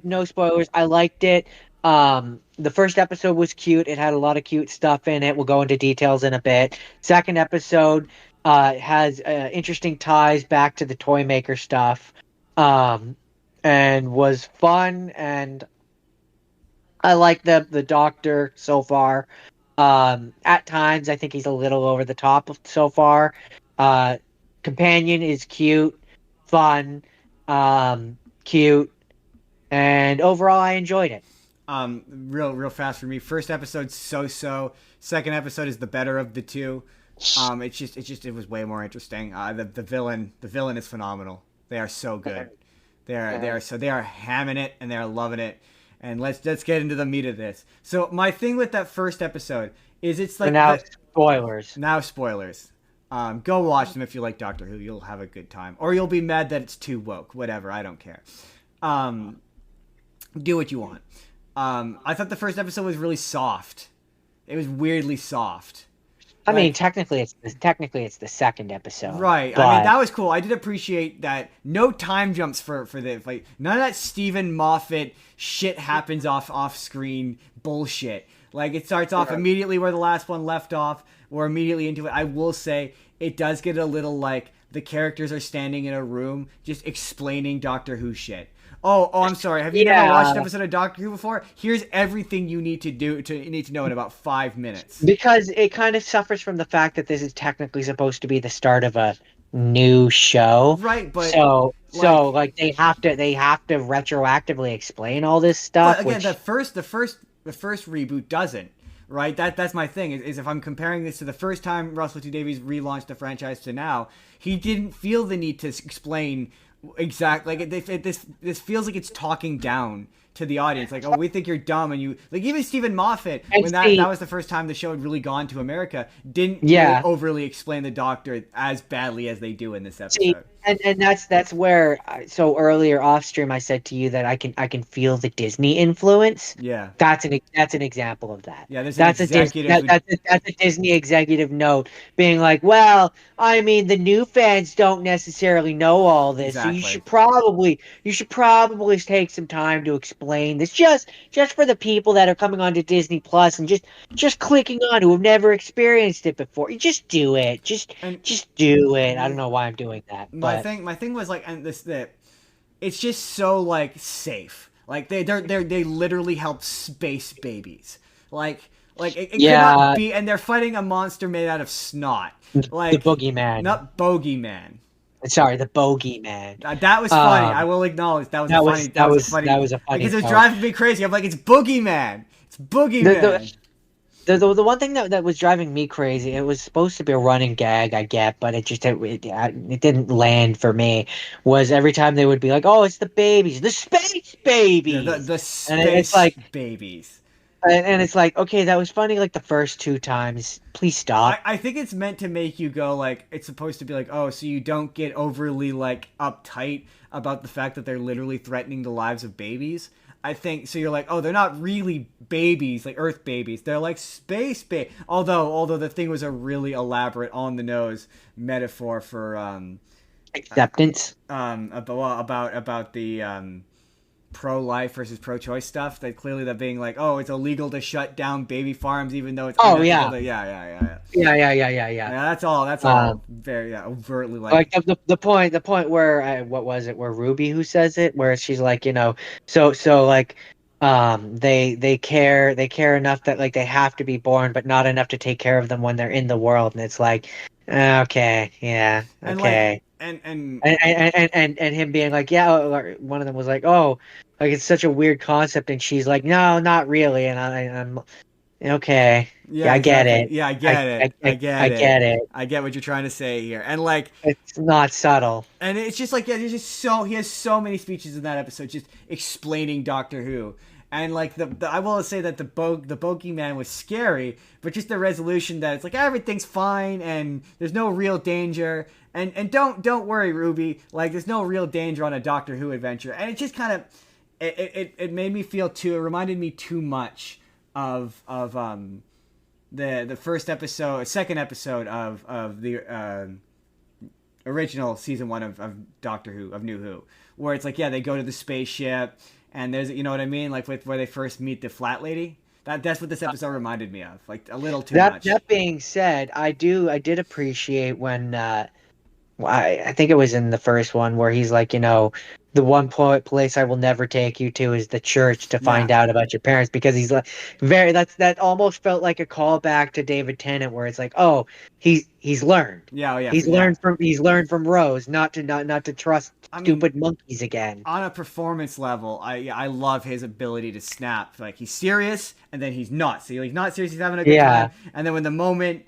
no spoilers. I liked it. The first episode was cute. It had a lot of cute stuff in it. We'll go into details in a bit. Second episode has interesting ties back to the toy maker stuff, and was fun. And I like the Doctor so far. At times, I think he's a little over the top so far. Companion is cute, fun. Cute, and overall I enjoyed it. Real fast for me. First episode so. Second episode is the better of the two. It was way more interesting. The villain is phenomenal. They are so good. They are hamming it and they are loving it. And let's get into the meat of this. So my thing with that first episode is it's like spoilers. Now spoilers. Go watch them if you like Doctor Who. You'll have a good time. Or you'll be mad that it's too woke. Whatever. I don't care. Do what you want. I thought the first episode was really soft. It was weirdly soft. I mean, technically it's the second episode. Right. But... I mean, that was cool. I did appreciate that. No time jumps for this. Like, none of that Stephen Moffat shit happens off screen bullshit. Like, it starts off immediately where the last one left off. Or immediately into it. I will say it does get a little like the characters are standing in a room just explaining Doctor Who shit. Oh, I'm sorry. Have you never watched an episode of Doctor Who before? Here's everything you need to know in about 5 minutes. Because it kind of suffers from the fact that this is technically supposed to be the start of a new show. Right, but like they have to retroactively explain all this stuff. But again, which... the first reboot doesn't. Right, that's my thing. Is if I'm comparing this to the first time Russell T Davies relaunched the franchise to now, he didn't feel the need to explain exactly. Like this feels like it's talking down to the audience. Like, oh, we think you're dumb, and you like even Stephen Moffat when that was the first time the show had really gone to America, didn't really overly explain the Doctor as badly as they do in this episode. And that's where so earlier off stream I said to you that I can feel the Disney influence. Yeah, that's an example of that. Yeah, that's a Disney executive note being like, well, I mean, the new fans don't necessarily know all this, so you should probably take some time to explain this just for the people that are coming onto Disney Plus and just clicking on who have never experienced it before. You just do it, just do it. I don't know why I'm doing that. My thing was like, and it's just so like safe. Like they literally help space babies. Like it cannot be, and they're fighting a monster made out of snot. Like the boogeyman, not bogeyman. Sorry, the bogeyman. That was funny. I will acknowledge that was funny. That was funny because it was driving me crazy. I'm like, it's boogeyman. It's boogeyman. The one thing that was driving me crazy, it was supposed to be a running gag, I get, but it didn't land for me, was every time they would be like, oh, it's the babies, the space babies! Yeah, the space babies. And it's like, okay, that was funny like the first 2 times. Please stop. I think it's meant to make you go like, it's supposed to be like, oh, so you don't get overly like uptight about the fact that they're literally threatening the lives of babies. I think so. You're like, oh, they're not really babies, like Earth babies. They're like space babies. Although the thing was a really elaborate, on the nose metaphor for acceptance. About the pro-life versus pro-choice stuff. That clearly they're being like, oh, it's illegal to shut down baby farms, even though it's yeah. That's all very overtly like the point where what was it? Where Ruby who says it, where she's like, so like they care enough that like they have to be born, but not enough to take care of them when they're in the world, and it's like, okay, yeah, okay. And him being like, yeah, one of them was like, oh, like it's such a weird concept, and she's like, no, not really, and I'm okay, I get it, I get it, I get what you're trying to say here, and like it's not subtle, and it's just like, there's just he has so many speeches in that episode just explaining Doctor Who. And like I will say that the bogeyman was scary, but just the resolution that it's like everything's fine and there's no real danger, and don't worry, Ruby, like there's no real danger on a Doctor Who adventure, and it just kind of it made me feel it reminded me too much of the first episode, second episode of the original season 1 of Doctor Who, of New Who, where it's like, yeah, they go to the spaceship. And there's, you know what I mean? Like where they first meet the flat lady. That's what this episode reminded me of. Like a little too much. That being said, I did appreciate when I think it was in the first one where he's like, the one place I will never take you to is the church to find out about your parents, because he's like that almost felt like a callback to David Tennant, where it's like, oh, he's learned. He's learned from Rose not to trust stupid monkeys again. On a performance level, I love his ability to snap. Like he's serious and then he's not. So he's not serious, he's having a good time, and then when the moment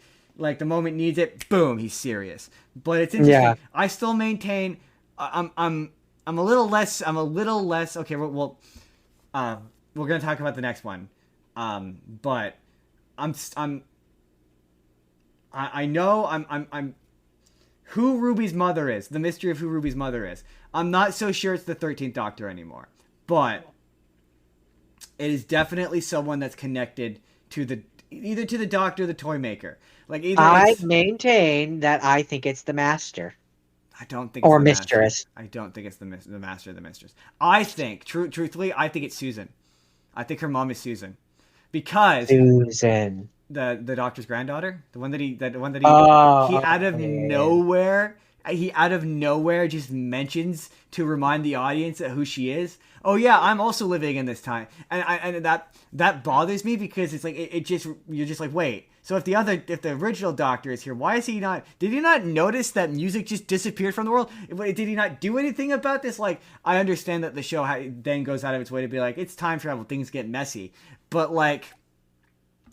needs it, boom, he's serious. But it's interesting. Yeah. I still maintain I'm a little less. Okay, well, we're gonna talk about the next one, but I know I'm who Ruby's mother is. The mystery of who Ruby's mother is. I'm not so sure it's the 13th Doctor anymore, but it is definitely someone that's connected to either to the Doctor or the toy maker. Like I maintain that I think it's the Master. I don't think or it's the mistress. Master. I don't think it's the master or the mistress. I think, truthfully, I think it's Susan. I think her mom is Susan, because Susan, the Doctor's granddaughter, the one that he out of nowhere he out of nowhere just mentions to remind the audience of who she is. Oh yeah, I'm also living in this time, and that bothers me because it's like it just you're just like, wait. So if the original Doctor is here, why is he not? Did he not notice that music just disappeared from the world? Did he not do anything about this? Like, I understand that the show then goes out of its way to be like, it's time travel, things get messy, but like,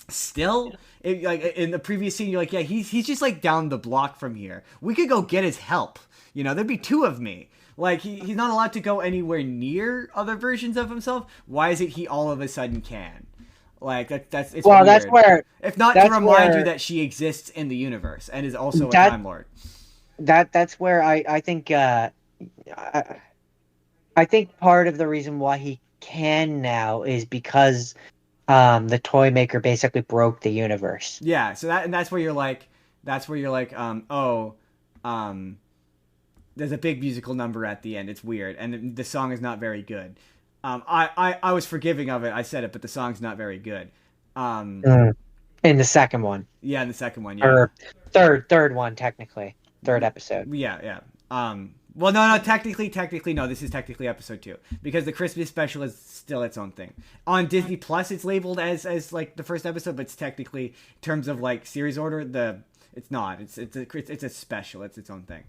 still, like in the previous scene, you're like, yeah, he's just like down the block from here. We could go get his help. You know, there'd be two of me. Like, he's not allowed to go anywhere near other versions of himself. Why is it he all of a sudden can? Like, it's well, weird. that's where If not to remind you that she exists in the universe and is also a Time Lord. That's where I think I think part of the reason why he can now is because the toy maker basically broke the universe. Yeah, so that's where you're like, there's a big musical number at the end. It's weird, and the song is not very good. I was forgiving of it. I said it, but the song's not very good. In the second one. Yeah, in the second one. Yeah. Or third one, technically. Third episode. Yeah. Well, no. Technically, no. This is technically episode 2 because the Christmas special is still its own thing. On Disney Plus, it's labeled as like the first episode, but it's technically, in terms of like series order, it's not. It's a special. It's its own thing.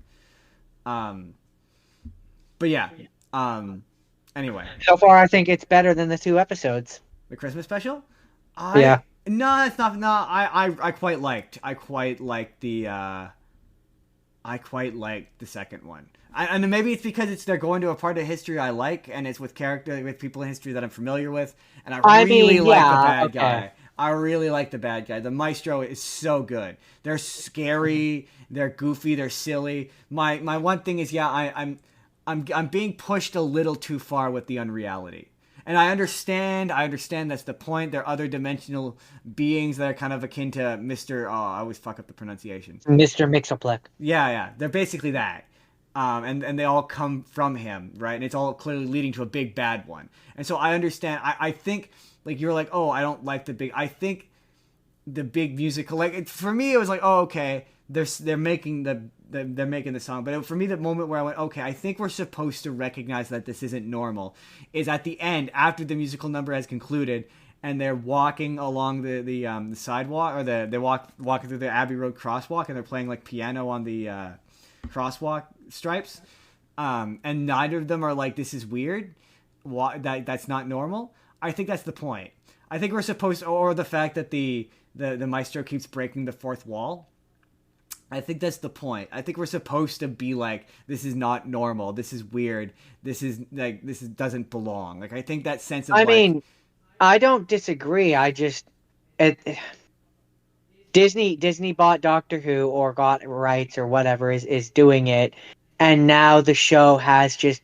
But yeah. Anyway. So far, I think it's better than the 2 episodes. The Christmas special? Yeah. No, it's not. No, I quite liked the second one. And maybe it's because they're going to a part of history I like, and it's with people in history that I'm familiar with, and I really like the bad guy. I really like the bad guy. The Maestro is so good. They're scary, they're goofy, they're silly. My one thing is, I'm being pushed a little too far with the unreality. And I understand that's the point. There are other dimensional beings that are kind of akin to Mr. Oh, I always fuck up the pronunciation. Mr. Mixoplek. Yeah. They're basically that. And they all come from him, right? And it's all clearly leading to a big bad one. And so I understand. I think, like, you're like, oh, I don't like I think the big musical, like, for me, it was like, oh, okay, they're making they're making the song. But for me, the moment where I went, okay, I think we're supposed to recognize that this isn't normal, is at the end, after the musical number has concluded, and they're walking along the sidewalk, or they're walking through the Abbey Road crosswalk, and they're playing like piano on the crosswalk stripes, and neither of them are like, this is weird, that's not normal. I think that's the point. I think we're supposed to, or the fact that the Maestro keeps breaking the fourth wall. I think that's the point. I think we're supposed to be like, this is not normal. This is weird. This doesn't belong. Like, I think that sense of, I mean, I don't disagree. I just, Disney bought Doctor Who or got rights or whatever is doing it, and now the show has just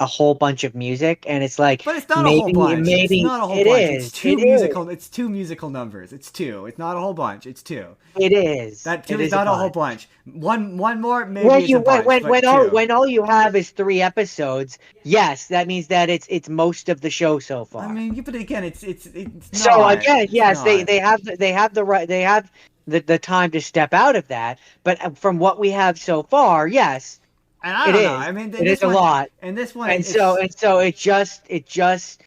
a whole bunch of music, and it's like, but it's not a whole bunch. It's not a whole bunch. It's two musical numbers. It's 2. It's not a whole bunch. It's 2. It is. That 2 is not a whole bunch. One more maybe. When all you have is 3 episodes, yes, that means that it's most of the show so far. I mean, but again, it's not. So again, yes, they have the right, they have the time to step out of that, but from what we have so far, yes. And I don't know. I mean, it is a lot. And this one, and so it just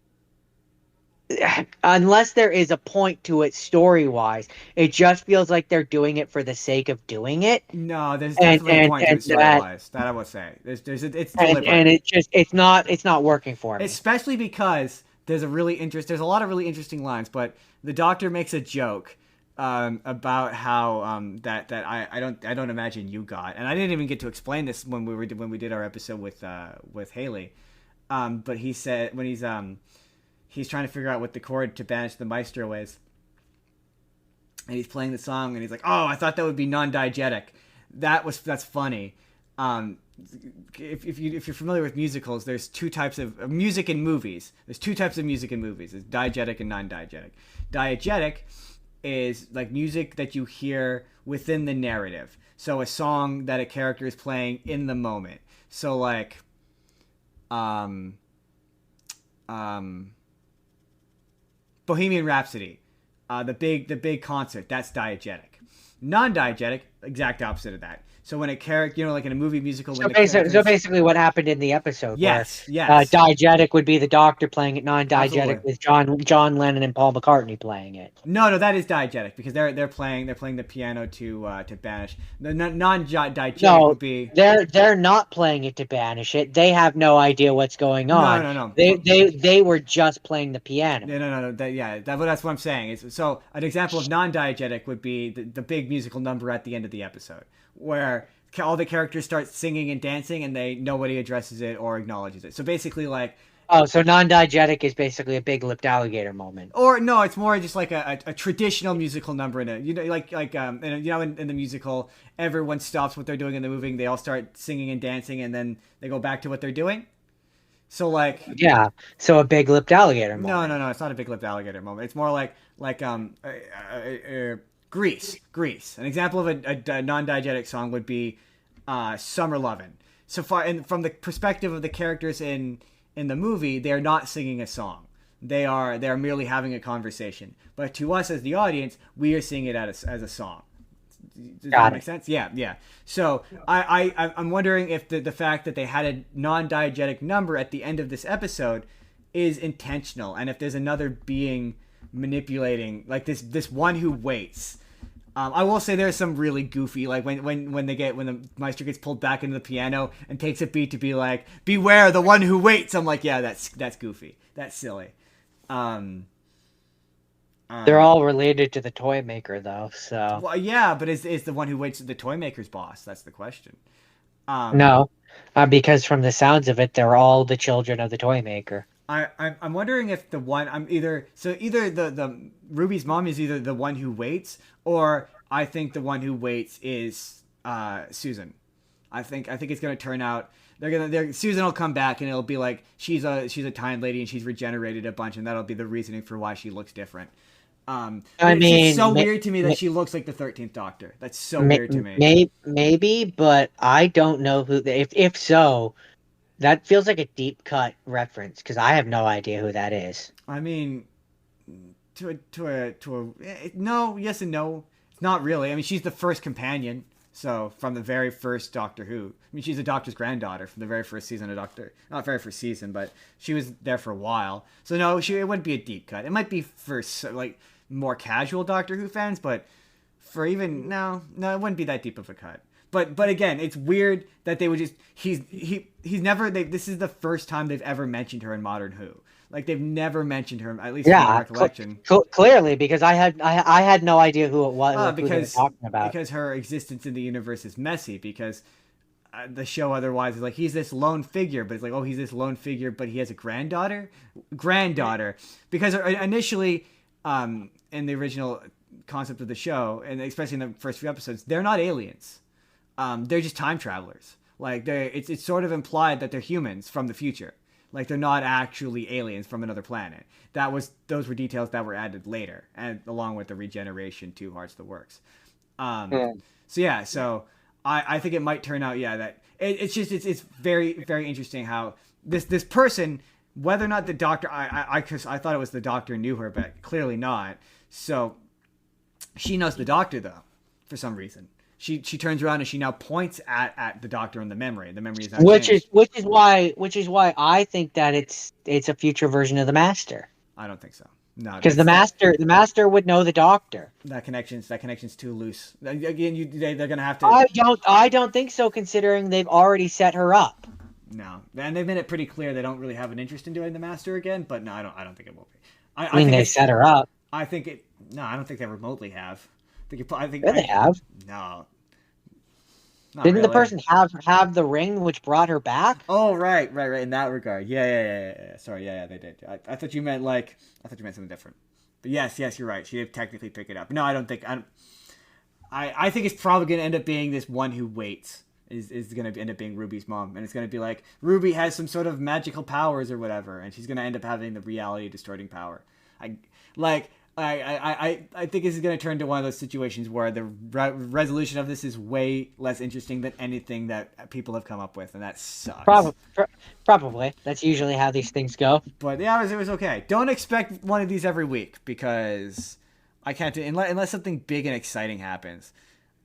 unless there is a point to it story wise, it just feels like they're doing it for the sake of doing it. No, there's definitely a point to it story wise. That I will say. It's deliberate. And it's not working for me. Especially because there's a lot of really interesting lines, but the Doctor makes a joke about how that I don't imagine you got, and I didn't even get to explain this when we did our episode with Haley, but he said when he's trying to figure out what the chord to banish the Maestro is, and he's playing the song, and he's like, oh, I thought that would be non-diegetic. That's funny. If you're familiar with musicals, there's 2 types of music in movies. There's 2 types of music in movies. There's diegetic and non-diegetic. Diegetic is like music that you hear within the narrative. So a song that a character is playing in the moment. So like Bohemian Rhapsody, the big concert, that's diegetic. Non-diegetic, exact opposite of that. So when a character, like in a movie musical, when So the basically, characters, what happened in the episode, where yes, diegetic would be the Doctor playing it, non-diegetic absolutely. with John Lennon and Paul McCartney playing it. No, that is diegetic because they're playing the piano to banish. The non-diegetic No, would be they're not playing it to banish it. They have no idea what's going no, on. no, no. They were just playing the piano. Yeah, no. That's what I'm saying. So an example of non-diegetic would be the big musical number at the end of the episode, where all the characters start singing and dancing, and nobody addresses it or acknowledges it. So basically, like, Oh, so non-diegetic is basically a big-lipped alligator moment. or no, it's more just like a traditional musical number in it. In the musical, everyone stops what they're doing in the movie. They all start singing and dancing, and then they go back to what they're doing. So like, Yeah, so a big-lipped alligator moment. no, it's not a big lipped alligator moment. It's more like Grease. An example of a non-diegetic song would be Summer Lovin'. So far, and from the perspective of the characters in the movie, they are not singing a song. They are merely having a conversation. But to us as the audience, we are seeing it as a song. Does that make sense? Yeah. So I'm wondering if the fact that they had a non-diegetic number at the end of this episode is intentional, and if there's another being manipulating, like this one who waits. I will say there's some really goofy, like when the Meister gets pulled back into the piano and takes a beat to be like, "Beware the one who waits." I'm like, yeah, that's goofy. That's silly. They're all related to the toy maker, though. So Well, yeah, but is the one who waits the toy maker's boss? That's the question. no, because from the sounds of it, they're all the children of the toy maker. I'm wondering if the one either the Ruby's mom is either the one who waits, or I think the one who waits is Susan. I think it's gonna turn out Susan will come back and it'll be like she's a time lady and she's regenerated a bunch, and that'll be the reasoning for why she looks different. It's so weird to me that she looks like the 13th Doctor. That's so weird to me. Maybe, but I don't know who. If so, that feels like a deep cut reference because I have no idea who that is. I mean, no, yes and no. It's not really. I mean, she's the first companion. So from the very first Doctor Who. I mean, she's the Doctor's granddaughter from the very first season of Doctor. Not very first season, but she was there for a while. So no, it wouldn't be a deep cut. It might be for like more casual Doctor Who fans, but for even no, it wouldn't be that deep of a cut. But again, it's weird that they would just he's never this is the first time they've ever mentioned her in Modern Who. Like they've never mentioned her, at least in my recollection. Clearly, because I had no idea who it was. Who they were talking about. Because her existence in the universe is messy. Because the show otherwise is like he's this lone figure, but it's like, oh, he's this lone figure, but he has a granddaughter. Because initially, in the original concept of the show, and especially in the first few episodes, they're not aliens. They're just time travelers. Like it's sort of implied that they're humans from the future. Like they're not actually aliens from another planet. Those were details that were added later, and along with the regeneration to Hearts the Works. So I think it might turn out that it's very, very interesting how this person, whether or not the Doctor, I thought it was the Doctor knew her, but clearly not. So she knows the Doctor though, for some reason. She turns around and she now points at the Doctor in the memory. The memory is not changed. which is why I think that it's a future version of the Master. I don't think so. No, because the Master would know the Doctor. That connection's too loose. Again, they're gonna have to. I don't think so, considering they've already set her up. No, and they've made it pretty clear they don't really have an interest in doing the Master again. But no, I don't think it will be. I mean, they set her up. I think it. No, I don't think they remotely have. I think they have. No. Didn't really. The person have the ring which brought her back? Oh, right. In that regard, yeah. Sorry, yeah, they did. I thought you meant something different. But yes, you're right. She did technically pick it up. No, I don't think. I think it's probably going to end up being this one who waits is going to end up being Ruby's mom, and it's going to be like Ruby has some sort of magical powers or whatever, and she's going to end up having the reality distorting power. I think this is going to turn to one of those situations where the resolution of this is way less interesting than anything that people have come up with, and that sucks. Probably. That's usually how these things go. But yeah, it was okay. Don't expect one of these every week, because I can't do unless something big and exciting happens.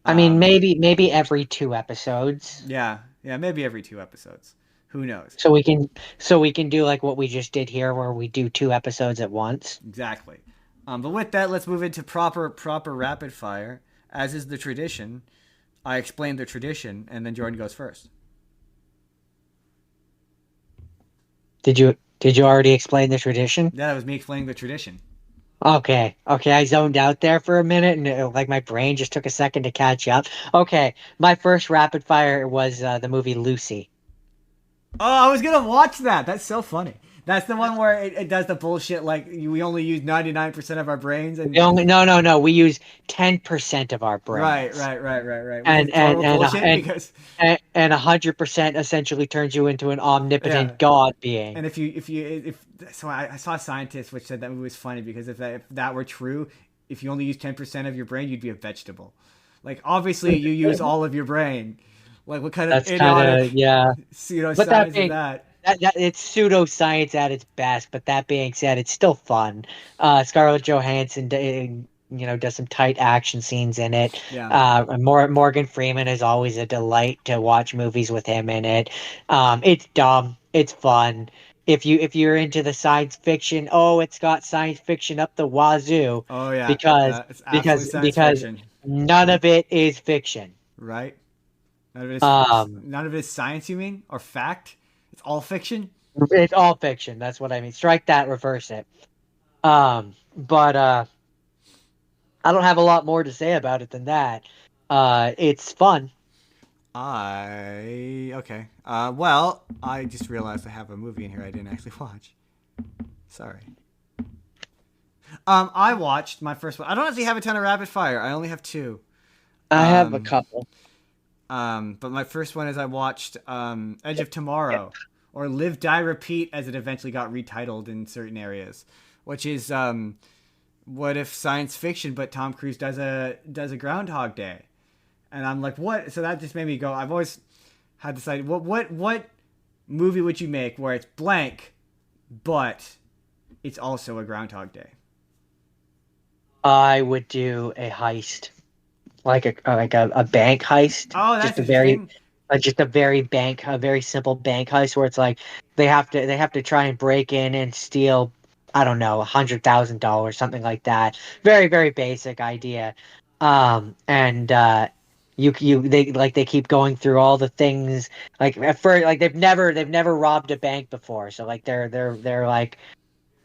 I mean, Um, maybe every 2 episodes, yeah, yeah, maybe every 2 episodes. Who knows? so we can so we can do like what we just did here, where we do 2 episodes at once. Exactly. But with that, let's move into proper rapid fire. As is the tradition, I explain the tradition, and then Jordan goes first. Did you already explain the tradition? Yeah, that was me explaining the tradition. Okay, I zoned out there for a minute, and like my brain just took a second to catch up. Okay, my first rapid fire was the movie Lucy. Oh, I was gonna watch that. That's so funny. That's the one where it does the bullshit like we only use 99% of our brains and No. We use 10% of our right, brains, right, right, right, right. Which is and total bullshit and because 100% essentially turns you into an yeah. omnipotent god being. And if so, I saw a scientist which said that movie was funny because if that were true, if you only use 10% of your brain, you'd be a vegetable. Like obviously you use all of your brain. Like what kind of That's kind of, idiotic yeah. But that pseudoscience is being that? it's pseudoscience at its best. But that being said, it's still fun. Scarlett Johansson, does some tight action scenes in it. Yeah. Morgan Freeman is always a delight to watch movies with him in it. It's dumb. It's fun. If you're into the science fiction, oh, it's got science fiction up the wazoo, Oh yeah. because It's absolutely science because fiction. none of it is fiction. Right? None of it is Um, none of it is science, you mean, or fact? It's all fiction. it's all fiction. That's what I mean. Strike that, reverse it. But I don't have a lot more to say about it than that. It's fun. I okay. Well, I just realized I have a movie in here I didn't actually watch. Sorry. I watched my first one. I don't actually have a ton of rapid fire. I only have two. I have a Um, couple. but my first one is I watched Edge of Tomorrow, or Live Die Repeat as it eventually got retitled in certain areas, which is what if science fiction but Tom Cruise does a Groundhog Day, and I'm like, what? So that just made me go. I've always had this idea. What movie would you make where it's blank, but it's also a Groundhog Day? I would do a heist, like a bank heist, Oh, that's just a very interesting. a very simple bank heist where it's like they have to try and break in and steal, I don't know, $100,000, something like that. Very very basic idea. And they keep going through all the things, like at first, like they've never robbed a bank before, so like they're like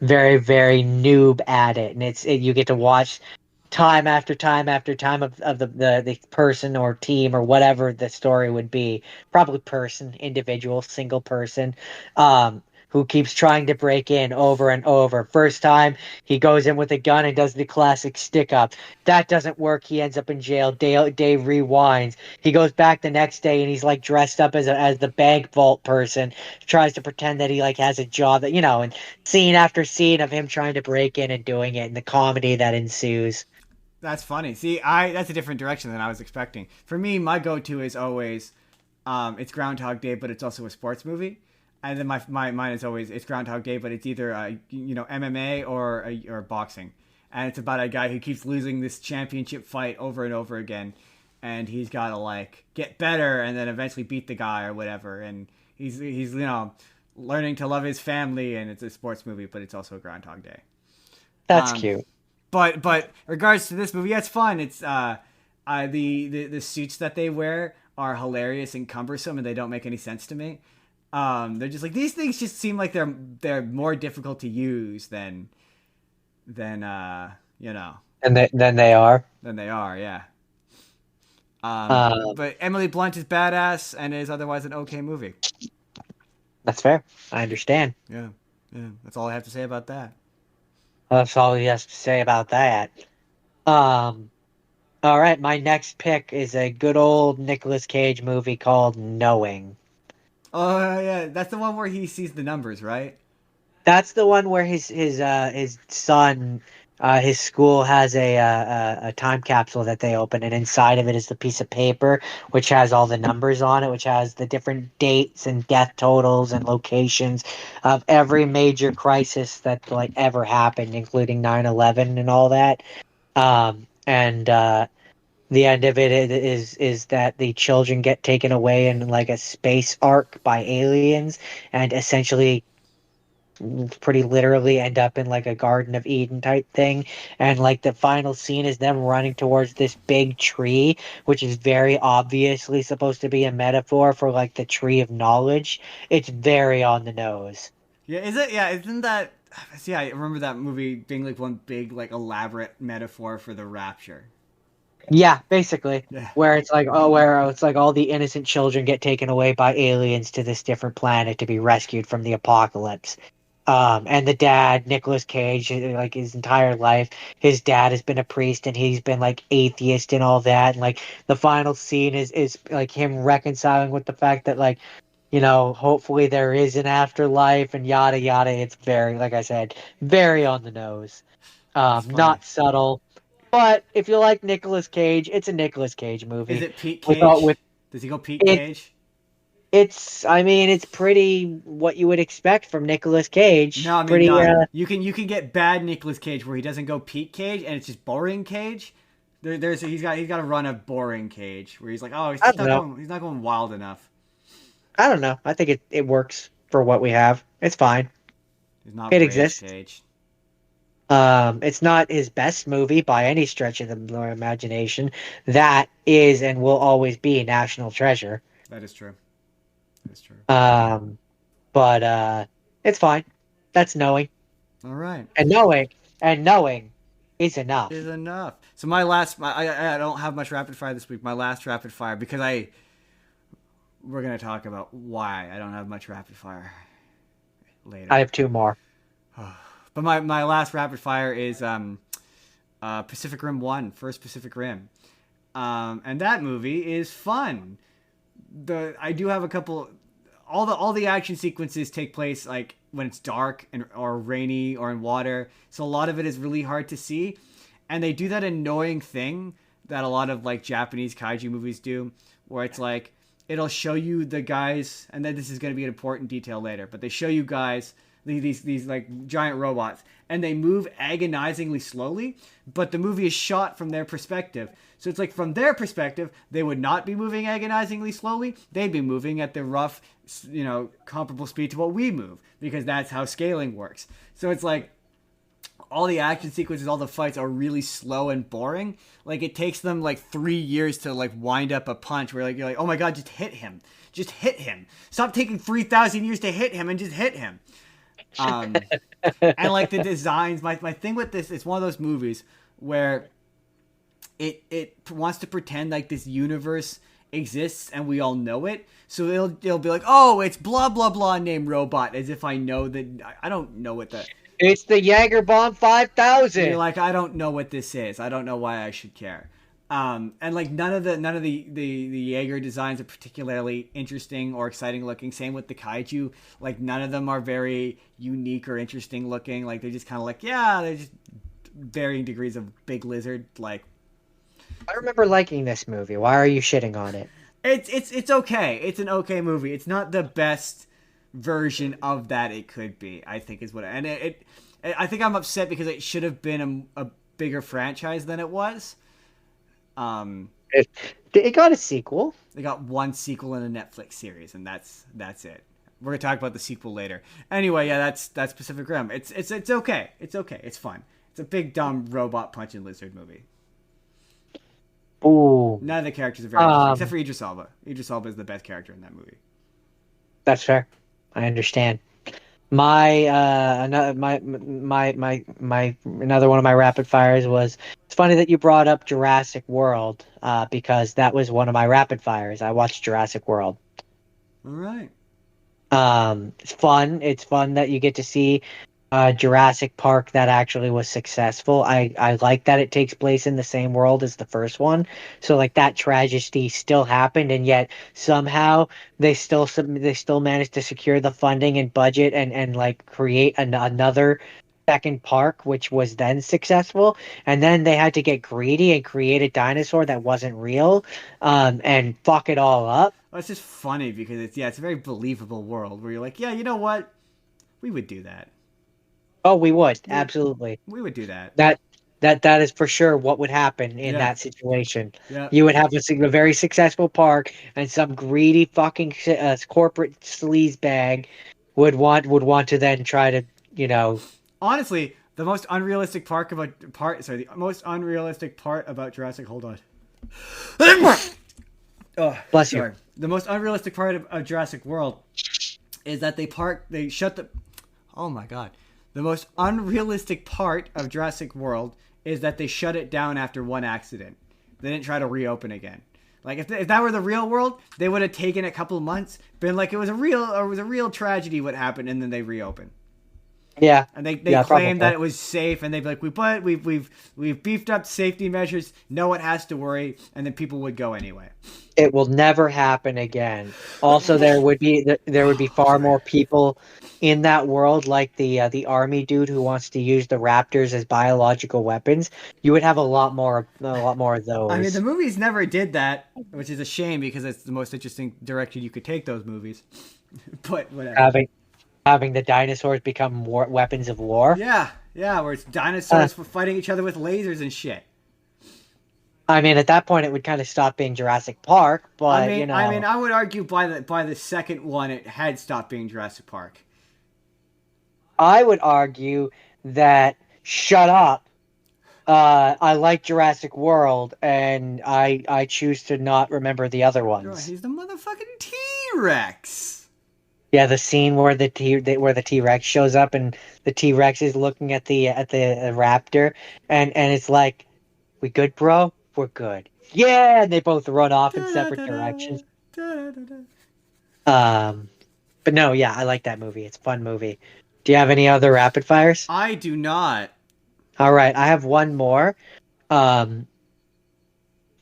very very noob at it, and you get to watch time after time after time of the person or team or whatever the story would be, probably person, individual, single person, who keeps trying to break in over and over. First time he goes in with a gun and does the classic stick up. That doesn't work. He ends up in jail. Day rewinds. He goes back the next day and he's like dressed up as the bank vault person, tries to pretend that he like has a job, and scene after scene of him trying to break in and doing it, and the comedy that ensues. That's funny. See, that's a different direction than I was expecting. For me, my go-to is always, it's Groundhog Day, but it's also a sports movie. And then my mine is always it's Groundhog Day, but it's either MMA or boxing, and it's about a guy who keeps losing this championship fight over and over again, and he's got to like get better and then eventually beat the guy or whatever, and he's learning to love his family, and it's a sports movie, but it's also a Groundhog Day. That's Um, cute. but regards to this movie, yeah, it's fun. It's the suits that they wear are hilarious and cumbersome, and they don't make any sense to me. They're just like these things just seem like they're more difficult to use than And then they are. than they are. Yeah. Um, But Emily Blunt is badass and is otherwise an okay movie. that's fair. I understand. Yeah, yeah. That's all I have to say about that. That's all he has to say about that. Um, all right, my next pick is a good old Nicolas Cage movie called Knowing. Oh yeah, that's the one where he sees the numbers, right? That's the one where his son, his school has a time capsule that they open, and inside of it is the piece of paper which has all the numbers on it, which has the different dates and death totals and locations of every major crisis that like ever happened, including 9/11 and all that. And The end of is that the children get taken away in like a space arc by aliens and essentially pretty literally end up in like a Garden of Eden type thing. And like the final scene is them running towards this big tree, which is very obviously supposed to be a metaphor for like the tree of knowledge. It's very on the nose. Yeah, is it? Yeah, isn't that? See, I remember that movie being like one big, like elaborate metaphor for the rapture. Yeah, basically. Yeah, Where it's like, oh, where it's like all the innocent children get taken away by aliens to this different planet to be rescued from the apocalypse. And the dad, Nicolas Cage, like his entire life, his dad has been a priest and he's been like atheist and all that. And like the final scene is like him reconciling with the fact that like, hopefully there is an afterlife and yada yada. It's very, like I said, very on the nose. that's funny. Not subtle. But if you like Nicolas Cage, it's a Nicolas Cage Is movie. it Pete With Cage? Does he go Pete it, Cage? I mean, it's pretty what you would expect from Nicolas No, Cage. I mean Pretty, not. You can get bad Nicolas Cage where he doesn't go Pete Cage and it's just boring Cage. He's got to run a boring Cage where he's like, oh, I don't know. he's not going wild enough. I don't know. I think it works for what we have. It's fine. He's not It Rage exists. Cage. It's not his best movie by any stretch of the imagination. That is and will always be National Treasure. That is true. That is true. Um, but it's fine. That's knowing. All right. And knowing is enough. Is enough. So my last, I don't have much rapid fire this week. My last rapid fire because we're gonna talk about why I don't have much rapid fire I later. have two more. But my last rapid fire is Pacific Rim 1, first Pacific Rim. And that movie is fun. I do have a couple. All the action sequences take place like when it's dark or rainy or in water, so a lot of it is really hard to see, and they do that annoying thing that a lot of like Japanese kaiju movies do, where it's like it'll show you the guys, and then this is going to be an important detail later, but they show you guys these like giant robots and they move agonizingly slowly, but the movie is shot from their perspective, so it's like from their perspective they would not be moving agonizingly slowly, they'd be moving at the rough, comparable speed to what we move, because that's how scaling works. So it's like all the action sequences, all the fights are really slow and boring. Like it takes them like 3 years to like wind up a punch where like you're like, oh my god, just hit him, just hit him. Stop taking 3,000 years to hit him and just hit him. Um, and like the designs, my thing with this, it's one of those movies where it wants to pretend like this universe exists and we all know it. So it'll be like, oh, it's blah blah blah named robot, as if I know that. I don't know what that. It's the Jaeger Bomb You're 5000. like, I don't know what this is. I don't know why I should care. And like none of the Jaeger designs are particularly interesting or exciting looking. Same with the kaiju. Like none of them are very unique or interesting looking. Like they're just kind of like, yeah, they're just varying degrees of big lizard. Like I remember liking this movie. Why are you shitting on it? it's okay. It's an okay movie. It's not the best version of that it could be, I think is what. And I think I'm upset because it should have been a bigger franchise than it was. Um, It, it got a sequel. they got one sequel in a Netflix series, and that's it. We're gonna talk about the sequel later. Anyway, yeah, that's Pacific Rim. It's okay. It's okay. It's fun. It's a big dumb robot punching lizard movie. Ooh, None of the characters are very interesting, except um, for Idris Elba. Idris Elba is the best character in that movie. that's fair. I understand. My another my another one of my rapid fires was it's funny that you brought up Jurassic World because that was one of my rapid fires. I watched Jurassic World. All right. It's fun. It's fun that you get to see Jurassic Park that actually was successful. I like that it takes place in the same world as the first one. So like that tragedy still happened, and yet somehow they still managed to secure the funding and budget and like create another second park, which was then successful. And then they had to get greedy and create a dinosaur that wasn't real, and fuck it all up. Well, it's just funny because it's a very believable world where you're like, yeah, you know what, we would do that. Oh, we would We absolutely. we would do that. That That is for sure what would happen in Yeah. that situation. Yeah. You would have a very successful park, and some greedy fucking corporate sleaze bag would want to then try to, you know. Honestly, the most unrealistic the most unrealistic part about Jurassic. Hold on. Oh, Bless you. sorry. The most unrealistic part of Jurassic World is that they shut the. Oh my god. The most unrealistic part of Jurassic World is that they shut it down after one accident. They didn't try to reopen again. Like if that were the real world, they would have taken a couple of months, been like it was a real tragedy what happened, and then they reopen. Yeah. And they Yeah, claimed that probably. it was safe, and they'd be like, we've beefed up safety measures. No one has to worry, and then people would go anyway. It will never happen again. Also, there would be far Sorry. more people in that world, like the army dude who wants to use the raptors as biological weapons. You would have a lot more of I mean, the those. movies never did that, which is a shame because it's the most interesting direction you could take those movies. But whatever. Having the dinosaurs become weapons of war. Yeah, yeah, where it's dinosaurs fighting each other with lasers and shit. I mean, at that point, it would kind of stop being Jurassic Park, I but mean, I would argue by the second one, it had stopped being Jurassic Park. I would argue that shut up. I like Jurassic World, and I choose to not remember the other ones. He's the motherfucking T Rex. Yeah, the scene where the T Rex shows up and the T Rex is looking at the raptor, and it's like, we good, bro? We're good. Yeah, and they both run off in separate directions. Um, but no, yeah, I like that movie. It's a fun movie. Do you have any other rapid fires? I do not. All right, I have one more. Um,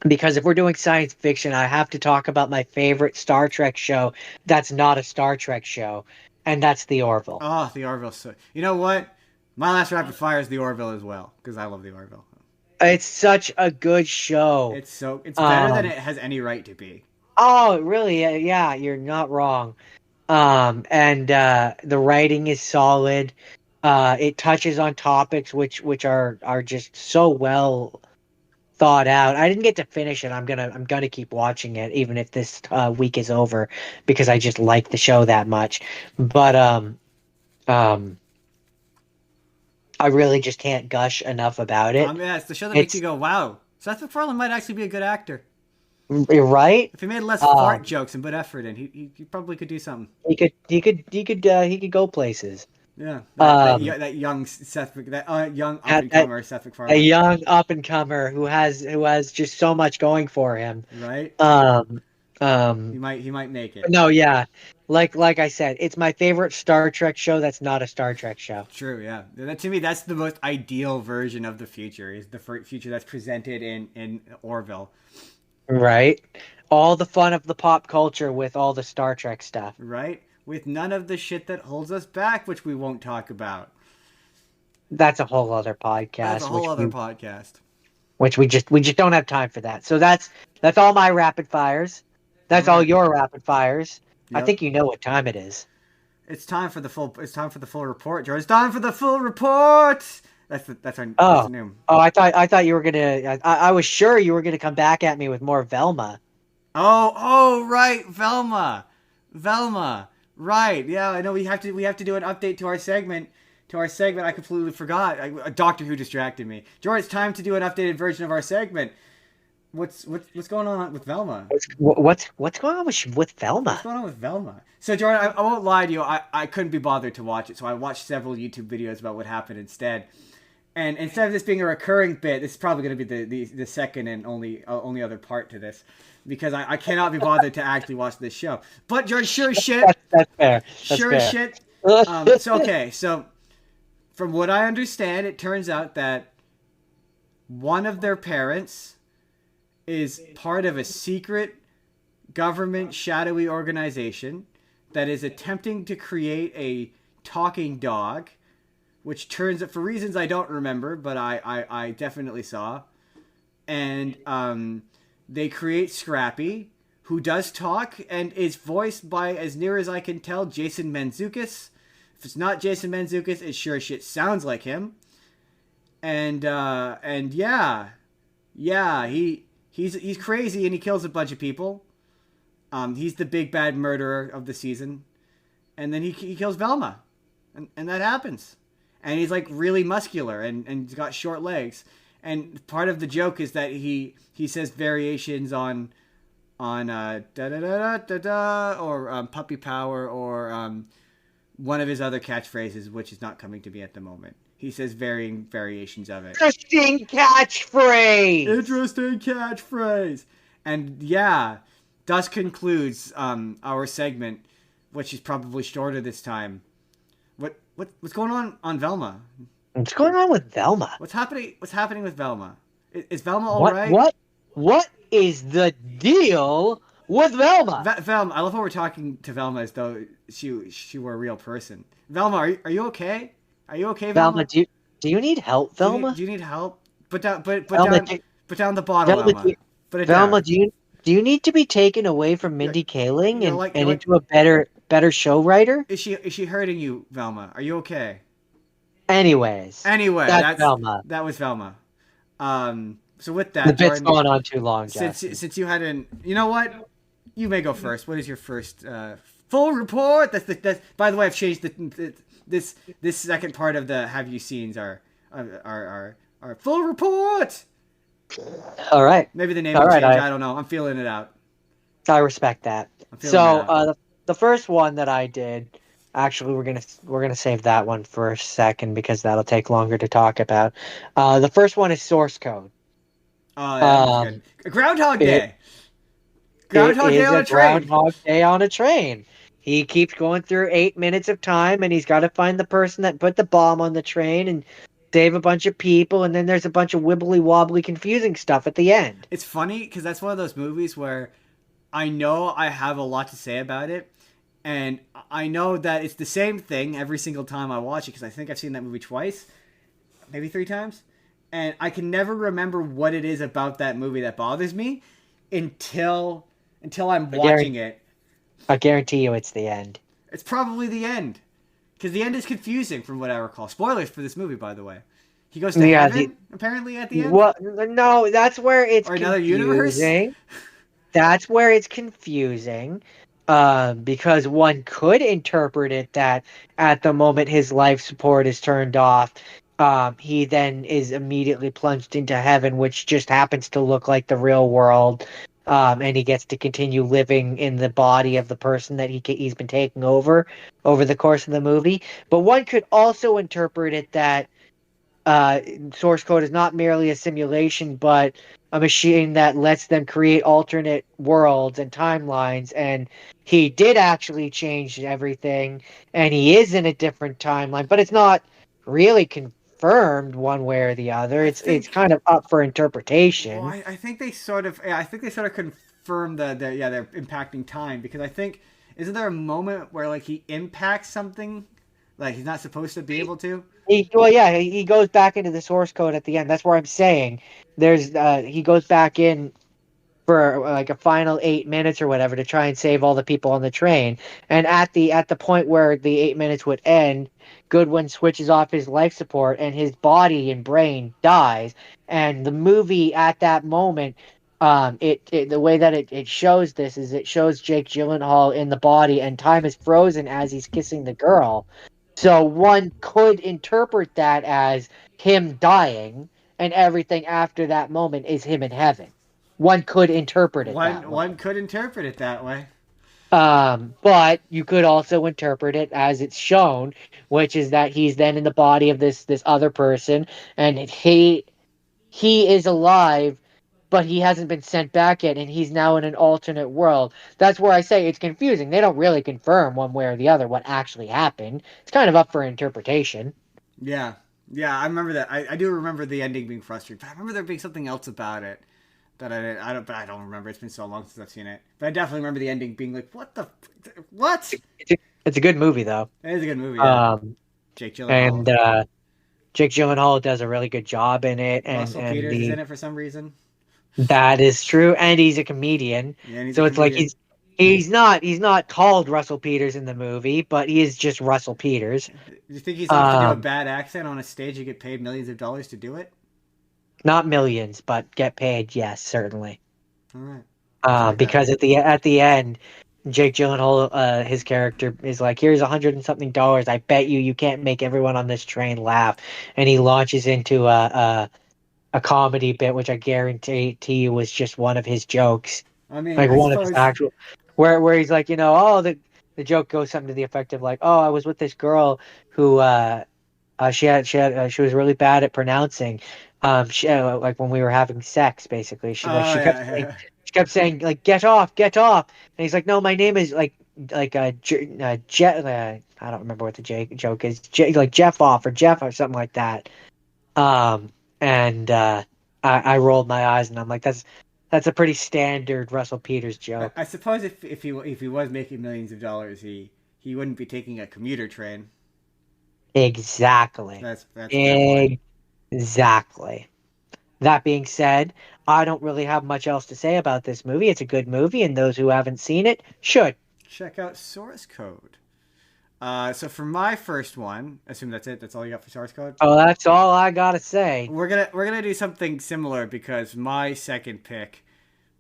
because if we're doing science fiction, I have to talk about my favorite Star Trek show that's not a Star Trek show, and that's The Orville. Oh, the Orville. You know what? My last rapid fire is the Orville as well because I love the Orville. It's such a good show. It's better than it has any right to be. Oh, really? Yeah, you're not wrong. And the writing is solid. It touches on topics which are just so well thought out. I didn't get to finish it. I'm gonna keep watching it even if this week is over because I just like the show that much. But um, I really just can't gush enough about it. Yeah, it's the show that makes you go, "Wow, Seth MacFarlane might actually be a good actor." You're right. If he made less fart jokes and put effort in, he probably could do something. He could go places. Yeah, that young young up and comer Seth MacFarlane. A young up and comer who has just so much going for him. Right. He might make it. No, yeah. Like I said, it's my favorite Star Trek show that's not a Star Trek show. True, yeah. To me, that's the most ideal version of the future, is the future that's presented in Orville. Right? All the fun of the pop culture with all the Star Trek stuff. Right? With none of the shit that holds us back, which we won't talk about. That's a whole other podcast. That's a whole other podcast. Which we just don't have time for that. So that's all my rapid fires. That's all your rapid fires. Yep. I think you know what time it is. It's time for the full report, George. It's time for the full report. That's our name. Oh, I thought you were gonna. I was sure you were gonna come back at me with more Velma. Oh, right, Velma. Right. Yeah, I know we have to do an update to our segment. I completely forgot. A Doctor Who distracted me. George, it's time to do an updated version of our segment. What's going on with Velma? What's going on with Velma? What's going on with Velma? So, Jordan, I won't lie to you. I couldn't be bothered to watch it, so I watched several YouTube videos about what happened instead. And instead of this being a recurring bit, this is probably going to be the second and only other part to this, because I cannot be bothered to actually watch this show. But George, sure as shit. That's fair. Shit. So from what I understand, it turns out that one of their parents is part of a secret government shadowy organization that is attempting to create a talking dog, which turns out, for reasons I don't remember, but I definitely saw. And they create Scrappy, who does talk and is voiced by, as near as I can tell, Jason Mantzoukas. If it's not Jason Mantzoukas, it sure as shit sounds like him. and yeah, he's crazy and he kills a bunch of people. He's the big bad murderer of the season, and then he kills Velma, and that happens, and he's like really muscular and he's got short legs, and part of the joke is that he says variations on da da da da da or puppy power or one of his other catchphrases, which is not coming to me at the moment. He says varying variations of it. Interesting catchphrase. Interesting catchphrase. And yeah, thus concludes our segment, which is probably shorter this time. What's going on Velma? What's going on with Velma? What's happening with Velma? Is Velma all right? What is the deal with Velma? Velma, I love how we're talking to Velma as though she were a real person. Velma, are you okay? Are you okay, Velma? Velma, do you need help, Velma? Do you need help? Put down the bottle, Velma. Velma. Put it Velma, down. do you need to be taken away from Mindy Kaling and like, into a better show writer? Is she hurting you, Velma? Are you okay? Anyway, that's Velma. That was Velma. So with that, The bit's Jordan, gone on too long, Justin. since you hadn't, you know what? You may go first. What is your first full report? That's by the way, I've changed this second part of the have you seens are full report. All right. Maybe the name will change. I don't know. I'm feeling it out. I respect that. So the first one that I did, actually, we're gonna save that one for a second because that'll take longer to talk about. The first one is source code. Oh, that's good. Groundhog Day. Groundhog Day on a train. Groundhog Day on a train. He keeps going through 8 minutes of time, and he's got to find the person that put the bomb on the train and save a bunch of people, and then there's a bunch of wibbly wobbly confusing stuff at the end. It's funny because that's one of those movies where I know I have a lot to say about it, and I know that it's the same thing every single time I watch it because I think I've seen that movie twice, maybe 3 times, and I can never remember what it is about that movie that bothers me until I'm watching it. I guarantee you it's the end. It's probably the end. Because the end is confusing from what I recall. Spoilers for this movie, by the way. He goes to heaven, apparently, at the end? What? No, that's where it's confusing. Another universe? That's where it's confusing. Because one could interpret it that at the moment his life support is turned off, he then is immediately plunged into heaven, which just happens to look like the real world. And he gets to continue living in the body of the person that he's been taking over the course of the movie. But one could also interpret it that source code is not merely a simulation, but a machine that lets them create alternate worlds and timelines. And he did actually change everything, and he is in a different timeline, but it's not really confirmed one way or the other. It's kind of up for interpretation. Well, I think they sort of confirmed they're impacting time, because I think, isn't there a moment where like he impacts something like he's not supposed to be able to? He goes back into the source code at the end. That's where I'm saying he goes back in for like a final 8 minutes or whatever to try and save all the people on the train. And at the point where the 8 minutes would end, Goodwin switches off his life support and his body and brain dies. And the movie at that moment, the way that it shows this is it shows Jake Gyllenhaal in the body, and time is frozen as he's kissing the girl. So one could interpret that as him dying, and everything after that moment is him in heaven. One could interpret it that way. One could interpret it that way. But you could also interpret it as it's shown, which is that he's then in the body of this other person, and he is alive, but he hasn't been sent back yet, and he's now in an alternate world. That's where I say it's confusing. They don't really confirm one way or the other what actually happened. It's kind of up for interpretation. Yeah, I remember that. I do remember the ending being frustrating, but I remember there being something else about it that I don't remember. It's been so long since I've seen it, but I definitely remember the ending being like, what? It's a good movie, though. It is a good movie. Yeah. Jake Gyllenhaal. And Jake Gyllenhaal does a really good job in it. Russell Peters is in it for some reason. That is true, and he's a comedian. Yeah, so it's like He's not called Russell Peters in the movie, but he is just Russell Peters. Do you think he's off to do a Um, bad accent on a stage and get paid millions of dollars to do it? Not millions, but get paid. Yes, certainly. All right, that's like that. Because at the end, Jake Gyllenhaal, his character is like, "Here's 100 and something dollars. I bet you can't make everyone on this train laugh," and he launches into a comedy bit, which I guarantee to you was just one of his jokes, I mean, like I one of his suppose. actual, where he's like, oh, the joke goes something to the effect of like, "Oh, I was with this girl who she was really bad at pronouncing. Like when we were having sex, basically, Oh she kept yeah, saying, yeah. like, get off, get off. And he's like, no, my name is I don't remember what the joke is, like Jeff off or Jeff or something like that. And I rolled my eyes and I'm like, that's a pretty standard Russell Peters joke. I suppose if he was making millions of dollars, he wouldn't be taking a commuter train. Exactly. That's a fair point. Exactly. That being said, I don't really have much else to say about this movie. It's a good movie, and those who haven't seen it should. Check out source code. So for my first one, assume that's it. That's all you got for source code. Oh, that's all I gotta say. We're gonna do something similar because my second pick,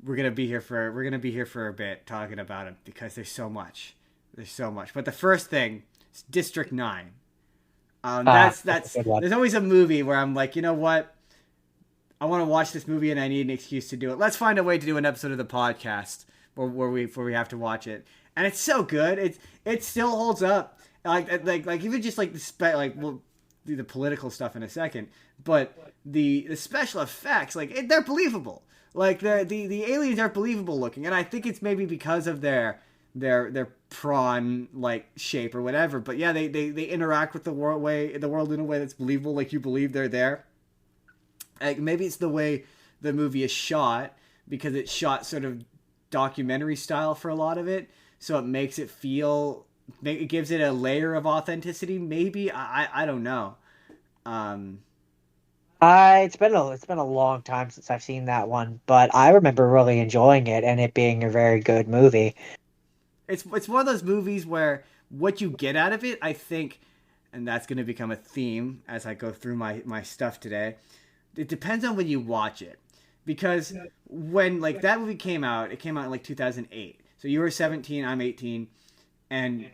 we're gonna be here for a bit talking about it because there's so much. There's so much. But the first thing is District 9. That's a That's good one. there's always a movie where I'm like, you know what? I want to watch this movie and I need an excuse to do it. Let's find a way to do an episode of the podcast where we have to watch it. And it's so good. It still holds up. Like even just like like we'll do the political stuff in a second, but the special effects they're believable. Like the aliens are believable looking, and I think it's maybe because of their prawn like shape or whatever. But yeah, they interact with the world in a way that's believable. Like you believe they're there. Like maybe it's the way the movie is shot because it's shot sort of documentary style for a lot of it, so it makes it feel it gives it a layer of authenticity. Maybe I don't know. Um, It's been a long time since I've seen that one, but I remember really enjoying it and it being a very good movie. it's one of those movies where what you get out of it, I think, and that's going to become a theme as I go through my stuff today. It depends on when you watch it, because when like that movie came out, it came out in like 2008. So you were 17, I'm 18, and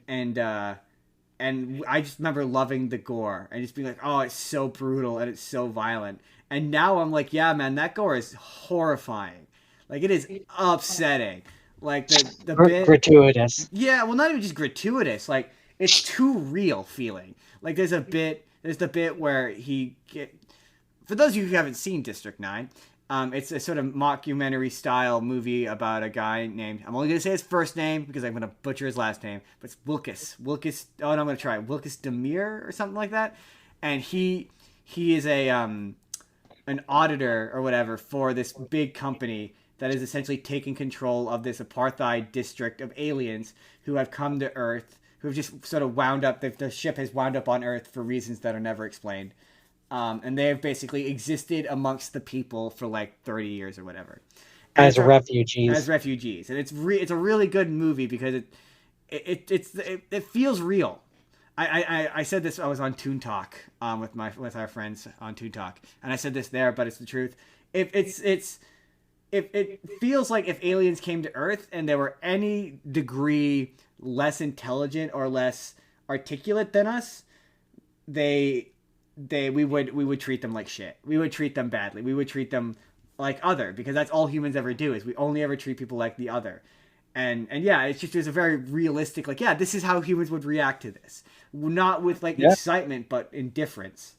I just remember loving the gore and just being like, oh, it's so brutal and it's so violent. And now I'm like, yeah, man, that gore is horrifying. Like it is upsetting. Like the bit, Gratuitous. yeah, well, not even just gratuitous. Like it's too real feeling. Like there's the bit where for those of you who haven't seen District 9, it's a sort of mockumentary style movie about a guy named, I'm only going to say his first name because I'm going to butcher his last name, but it's oh no, I'm going to try Wilkes Demir or something like that. And he is an auditor or whatever for this big company that is essentially taking control of this apartheid district of aliens who have come to Earth, who have just sort of wound up, the ship has wound up on Earth for reasons that are never explained. And they have basically existed amongst the people for like 30 years or whatever, and As refugees. as refugees. And it's a really good movie because it feels real. I said this. I was on Toon Talk with our friends on Toon Talk, and I said this there, but it's the truth. If it feels like if aliens came to Earth and they were any degree less intelligent or less articulate than us, they we would treat them like shit. We would treat them badly. We would treat them like other, because that's all humans ever do, is we only ever treat people like the other. And yeah, it's just there's a very realistic, like, yeah, this is how humans would react to this. Not with like Yeah, excitement, but indifference.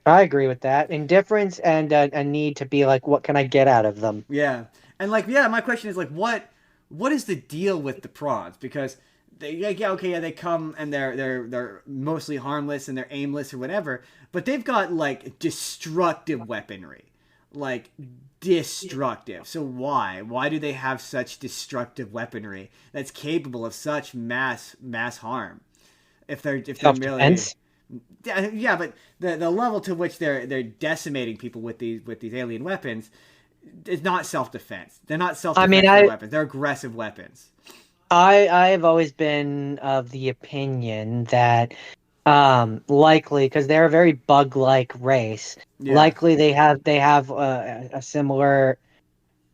I agree with that. Indifference and a need to be like, what can I get out of them? Yeah. And like, yeah, my question is like, what is the deal with the prawns? Because they, yeah, okay, yeah, they come and they're mostly harmless and they're aimless or whatever, but they've got like destructive weaponry, like destructive. So why do they have such destructive weaponry that's capable of such mass harm? If they're Self merely, defense. yeah, but the level to which they're decimating people with these alien weapons, it's not self-defense. They're not I mean, self-defense with their weapons. They're aggressive weapons. I've always been of the opinion that likely because they're a very bug-like race. Yeah. Likely they have a similar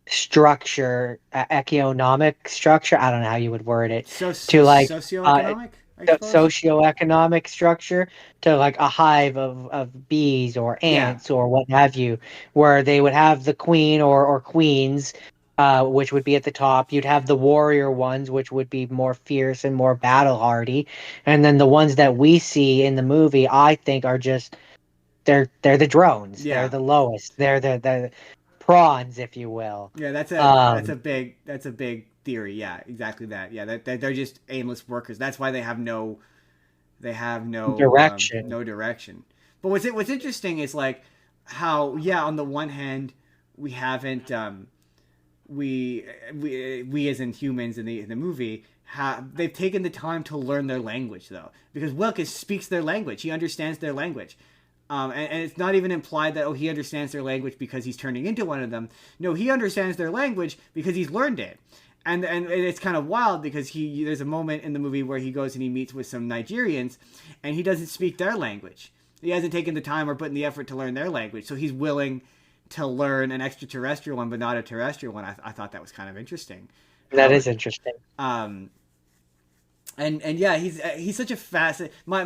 structure, economic structure. I don't know how you would word it to like Socioeconomic, I suppose. socioeconomic structure to like a hive of bees or Yeah. ants or what have you, where they would have the queen or queens, which would be at the top. You'd have the warrior ones, which would be more fierce and more battle hardy, and then the ones that we see in the movie, I think, are just they're the drones. They're Yeah. the lowest. They're the prawns, if you will. Yeah, Um, that's a big theory. Yeah, exactly that. Yeah, that they're just aimless workers. That's why they have direction. no direction. But what's interesting is like how, yeah, on the one hand we haven't we as in humans in the movie have they've taken the time to learn their language though, because Wilkes speaks their language. He understands their language. And it's not even implied that, oh, he understands their language because he's turning into one of them. No, he understands their language because he's learned it. And it's kind of wild because there's a moment in the movie where he goes and he meets with some Nigerians, and he doesn't speak their language. He hasn't taken the time or put in the effort to learn their language, so he's willing to learn an extraterrestrial one, but not a terrestrial one. I thought that was kind of interesting. That How is it, interesting. um, and yeah, he's such a fascinating. My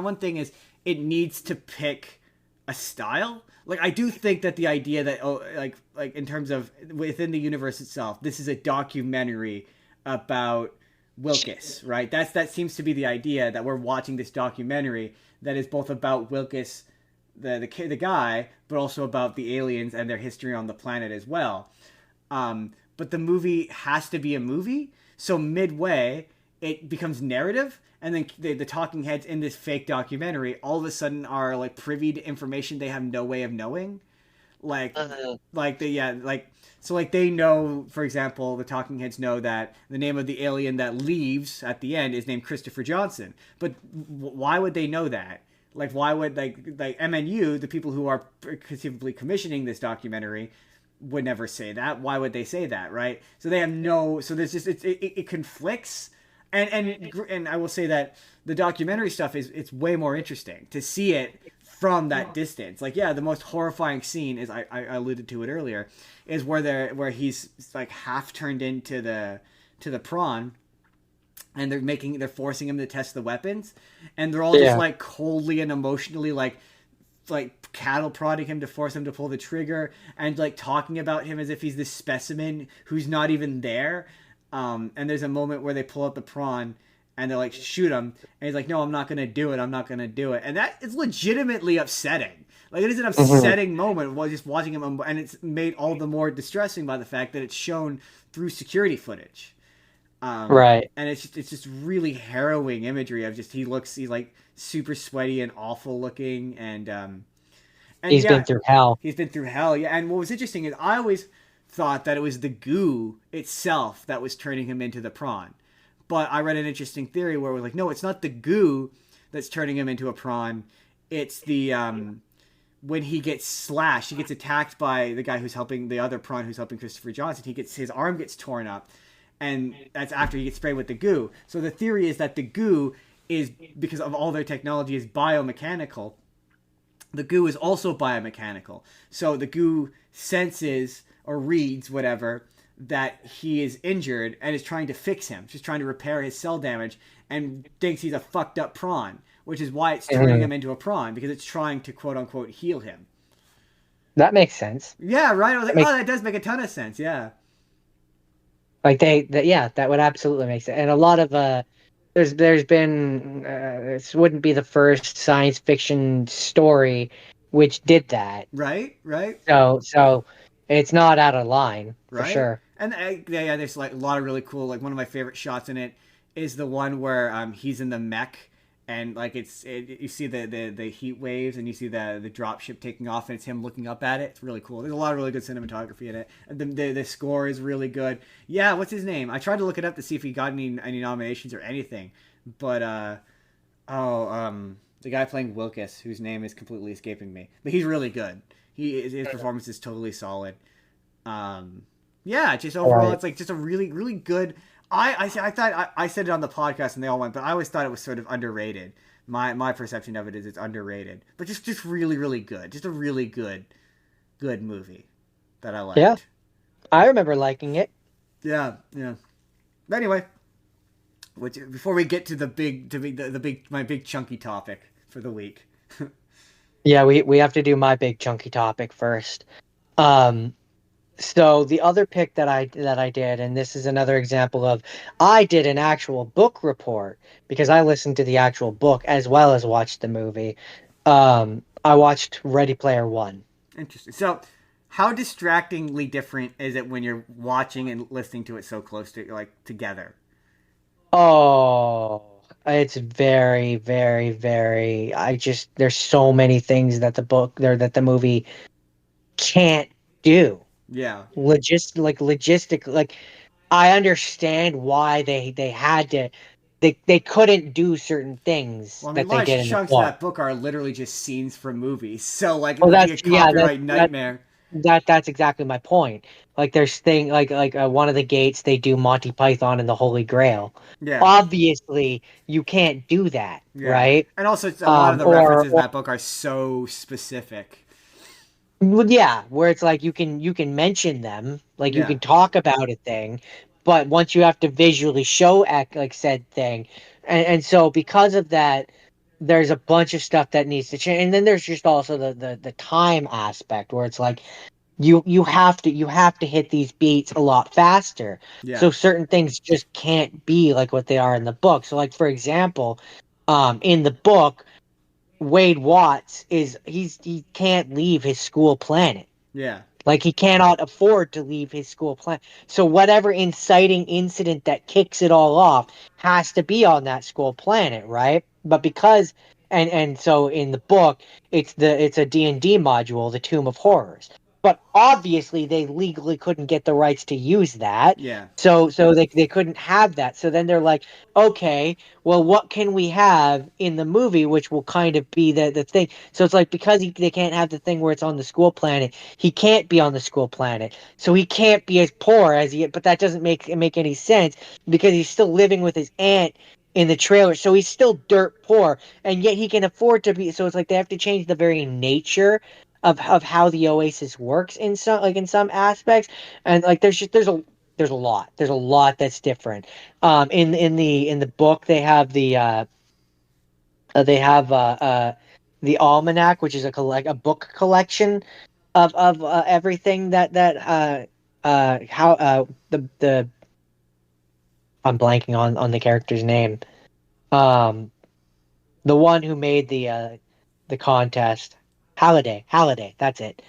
one thing is it needs to pick a style. Like I do think that the idea that, oh, like in terms of within the universe itself, this is a documentary about Wilkes, right? That seems to be the idea, that we're watching this documentary that is both about Wilkes, the guy, but also about the aliens and their history on the planet as well. But the movie has to be a movie, so midway it becomes narrative, and then the talking heads in this fake documentary all of a sudden are like privy to information they have no way of knowing, like Uh, like they yeah like so like they know, for example, the talking heads know that the name of the alien that leaves at the end is named Christopher Johnson, but why would they know that? Like why would like MNU, the people who are conceivably commissioning this documentary, would never say that? Why would they say that, right? So they have no, so there's just it conflicts. And I will say that the documentary stuff is, it's way more interesting to see it from that distance. Like, yeah, the most horrifying scene is, I alluded to it earlier, is where he's like half turned into the prawn, and they're forcing him to test the weapons, and they're all just yeah. like coldly and emotionally like cattle prodding him to force him to pull the trigger, and like talking about him as if he's this specimen who's not even there. And there's a moment where they pull out the prawn and they're like, shoot him, and he's like, no, I'm not gonna do it, I'm not gonna do it. And that is legitimately upsetting. Like, it is an Mhm. upsetting moment while just watching him, and it's made all the more distressing by the fact that it's shown through security footage. Right. And it's just really harrowing imagery of just, he's like super sweaty and awful looking, and He's been yeah, through hell. he's been through hell. Yeah, and what was interesting is I always thought that it was the goo itself that was turning him into the prawn, but I read an interesting theory where it was like, no, it's not the goo that's turning him into a prawn. It's the when he gets slashed, he gets attacked by the guy who's helping, the other prawn who's helping Christopher Johnson. His arm gets torn up, and that's after he gets sprayed with the goo. So the theory is that the goo is, because of all their technology, is biomechanical. The goo is also biomechanical. So the goo senses or reads whatever that he is injured and is trying to fix him, just trying to repair his cell damage, and thinks he's a fucked up prawn, which is why it's turning Mhm. him into a prawn, because it's trying to quote unquote heal him. That makes sense. Yeah, right. I was That like, makes oh, that does make a ton of sense. Yeah. like yeah, that would absolutely make sense. And a lot of there's been this wouldn't be the first science fiction story which did that. Right. Right. So it's not out of line for Right. sure. And yeah, there's like a lot of really cool. Like, one of my favorite shots in it is the one where he's in the mech, and like you see the heat waves, and you see the drop ship taking off, and it's him looking up at it. It's really cool. There's a lot of really good cinematography in it. And the score is really good. Yeah, what's his name? I tried to look it up to see if he got any nominations or anything, but the guy playing Wilkes, whose name is completely escaping me, but he's really good. His performance is totally solid. Um, yeah, just overall, Right. it's like just a really really good. I thought I said it on the podcast and they all went, but I always thought it was sort of underrated. My perception of it is it's underrated, but just really really good. Just a really good movie that I Yeah, liked. I remember liking it. Yeah, yeah. But anyway, before we get to the big my big chunky topic for the week. Yeah, we have to do my big chunky topic first. Um, so the other pick that I did, and this is another example of I did an actual book report because I listened to the actual book as well as watched the movie. I watched Ready Player One. Interesting. So, how distractingly different is it when you're watching and listening to it so close to like together? Oh, it's very, very, very. I just there's so many things that the book there that the movie can't do. Yeah. Logistic, like I understand why they had to they couldn't do certain things Well, I mean, that they large did in the chunks of book. that book are literally just scenes from movies. So, like, it Well, would be that's a yeah, copyright nightmare. that's exactly my point. Like there's thing like one of the gates they do Monty Python and the Holy Grail. Yeah. Obviously, you can't do that, Yeah. right? And also, a lot of the Or references in that book are so specific. well, yeah, where it's like you can mention them, like you Yeah. can talk about a thing, but once you have to visually show act like said thing, and so because of that, there's a bunch of stuff that needs to change, and then there's just also the time aspect where it's like you have to hit these beats a lot faster, Yeah. so certain things just can't be like what they are in the book. So like for example, in the book Wade Watts he can't leave his school planet. Yeah. Like he cannot afford to leave his school planet. So whatever inciting incident that kicks it all off has to be on that school planet, right? But because and so in the book it's a D&D module, the Tomb of Horrors. But obviously they legally couldn't get the rights to use that. Yeah. So they couldn't have that. So then they're like, okay, well, what can we have in the movie which will kind of be the thing? So it's like because they can't have the thing where it's on the school planet, he can't be on the school planet. So he can't be as poor as he. But that doesn't make any sense because he's still living with his aunt in the trailer. So he's still dirt poor, and yet he can afford to be. So it's like they have to change the very nature of how the Oasis works in some aspects, and like there's a lot that's different. In the book they have the almanac, which is a book collection of everything how the I'm blanking on the character's name. Um, the one who made the contest, Halliday, that's it.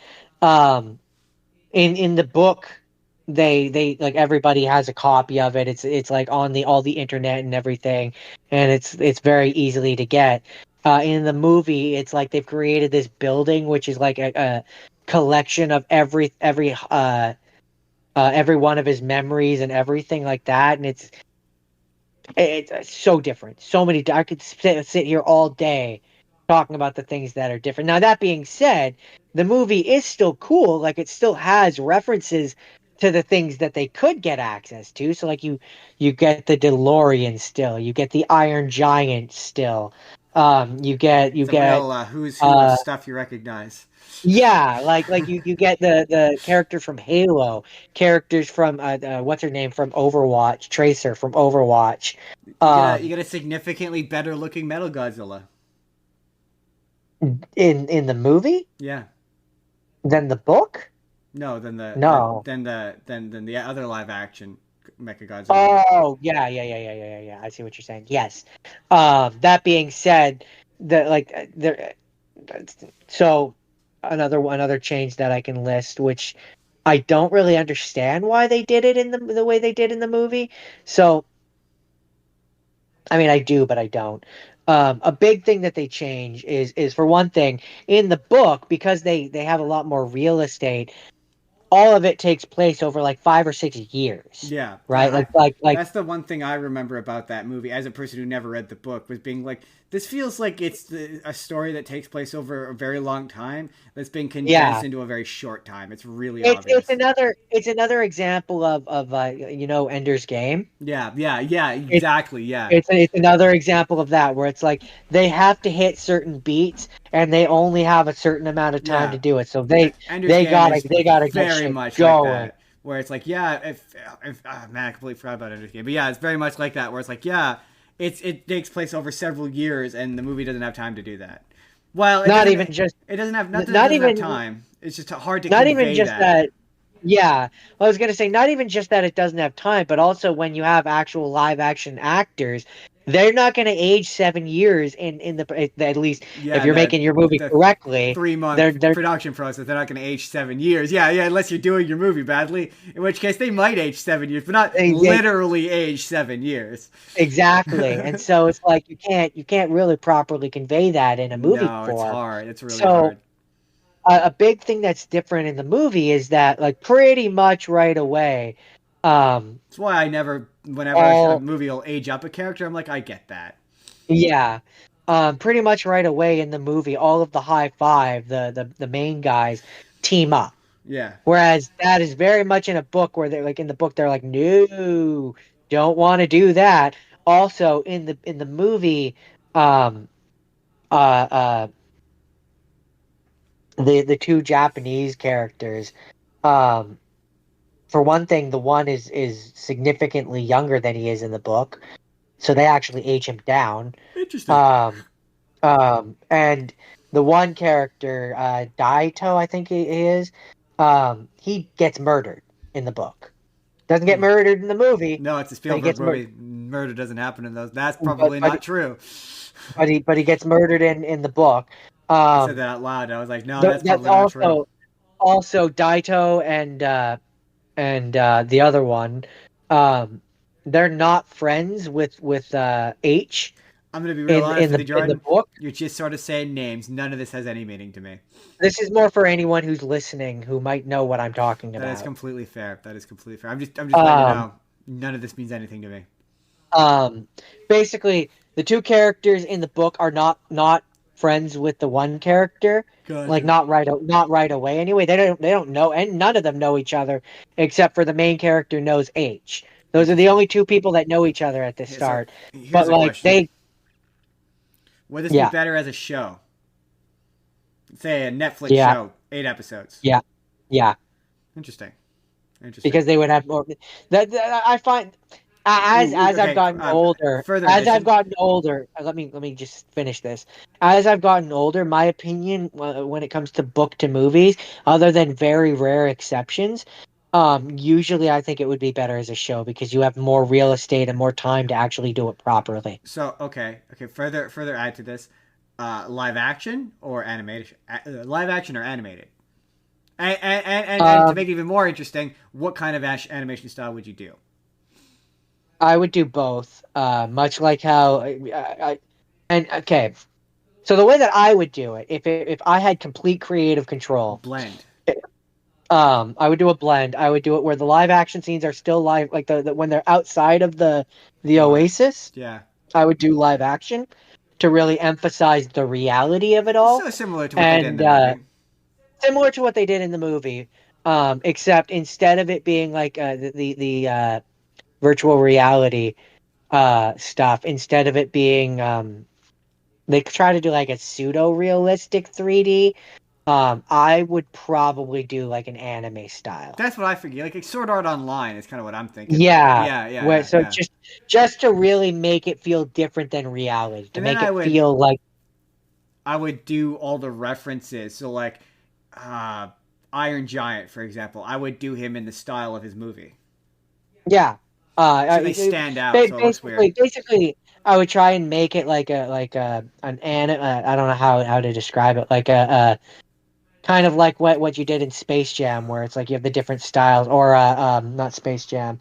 Um, in the book they like everybody has a copy of it. It's like on the all the internet and everything, and it's very easily to get. In the movie it's like they've created this building which is like a collection of every one of his memories and everything like that, and it's so different. So many. I could sit here all day talking about the things that are different. Now, that being said, the movie is still cool. Like, it still has references to the things that they could get access to. So, like, you get the DeLorean still. You get the Iron Giant still. You Some get real who's who of uh stuff you recognize. yeah, you get the character from Halo, characters from what's her name from Overwatch, Tracer from Overwatch. You Um, get a significantly better looking Metal Godzilla. in the movie Yeah. than the book? No, than No. than the other live action Mecha Godzilla. Oh, yeah. I see what you're saying. Yes. That being said, the like there so another change that I can list, which I don't really understand why they did it in the way they did in the movie. So I mean, I do, but I don't. A big thing that they change is for one thing in the book because they have a lot more real estate. all of it takes place over like 5 or 6 years, Yeah, right? Like that's the one thing I remember about that movie as a person who never read the book was being like, this feels like a story that takes place over a very long time that's been condensed yeah. into a very short time. It's really It's obvious. another example of Ender's Game. Yeah, yeah, yeah, It's exactly. Yeah, it's another example of that where it's like they have to hit certain beats and they only have a certain amount of time yeah. to do it. So they Ender's they Game gotta is they gotta get very shit much like going. that, where it's like, yeah, if man, I completely forgot about Ender's Game, but yeah, it's very much like that, where it's like, yeah, it takes place over several years, and the movie doesn't have time to do that. Well, it Not doesn't. even just It doesn't have nothing. It not doesn't have even time. It's just hard to not even convey just that. that. Yeah, well, I was gonna say not even just that it doesn't have time, but also when you have actual live action actors, they're not gonna age 7 years in the at least if Yeah, you're making your movie the correctly. 3 month They're production process. They're not going to age 7 years. Yeah, yeah, unless you're doing your movie badly, in which case they might age 7 years, but not they literally age 7 years. exactly, and so it's like you can't really properly convey that in a movie No, it's form. hard. It's really So hard. a big thing that's different in the movie is that like pretty much right away, um, That's why I never, whenever a all movie will age up a character, I'm like, I get that. yeah, pretty much right away in the movie, all of the high five, the main guys team up. Yeah. Whereas that is very much in a book where they're like in the book they're like no, don't want to do that. Also in the movie, um, uh the two Japanese characters. Um, for one thing, the one is significantly younger than he is in the book, so they actually age him down. Interesting. Um, and the one character, Daito, I think he is, he gets murdered in the book. Doesn't get Hmm. murdered in the movie, No, it's a but he Spielberg gets murdered. movie. Murder doesn't happen in those. That's But probably but not true. but he gets murdered in the book. I said Um, that out loud. I was like, no, that's that's probably not true. also Daito and the other one, um, they're not friends with H I'm gonna be real honest in with you, the Jordan. book. You're just sort of saying names. None of this has any meaning to me. This is more for anyone who's listening who might know what I'm talking That is about. completely fair. That is completely fair. I'm just letting you Um, know. None of this means anything to me. um, basically, the two characters in the book are not friends with the one character. Like Gotcha. not right away. Anyway, they don't know, and none of them know each other except for the main character knows H. Those are the Interesting. only two people that know each other at the So start. here's But a like question: they, would this be yeah, better as a show? Say a Netflix yeah, show, 8 episodes. yeah, yeah. Interesting. Interesting. Because they would have more. That I find as I've Okay. gotten older, Further as I've addition. gotten older. Let me just finish this. As I've gotten older, my opinion when it comes to book to movies, other than very rare exceptions, usually I think it would be better as a show because you have more real estate and more time to actually do it properly. So okay. Further add to this. Live action or animation? Live action or animated? And to Um, make it even more interesting, what kind of animation style would you do? I would do both. Much like how and okay. So the way that I would do it, if I had complete creative control, Blend. I would do a blend. I would do it where the live action scenes are still live, like the when they're outside of the Right. Oasis. Yeah. I would do live action to really emphasize the reality of it all, So similar to what they did in and the movie. similar to what they did in the movie. Except instead of it being like the virtual reality stuff, instead of it being they try to do like a pseudo realistic 3D. I would probably do like an anime style. That's what I figured. Like Sword Art Online is kind of what I'm thinking. Yeah, Yeah, yeah, where yeah, so yeah. just to really make it feel different than reality, to And then make it feel like I would do all the references. So like uh Iron Giant, for example. I would do him in the style of his movie. yeah. So they stand out so it looks weird. Basically, I would try and make it like I don't know how to describe it, like a kind of like what you did in Space Jam, where it's like you have the different styles, or not Space Jam,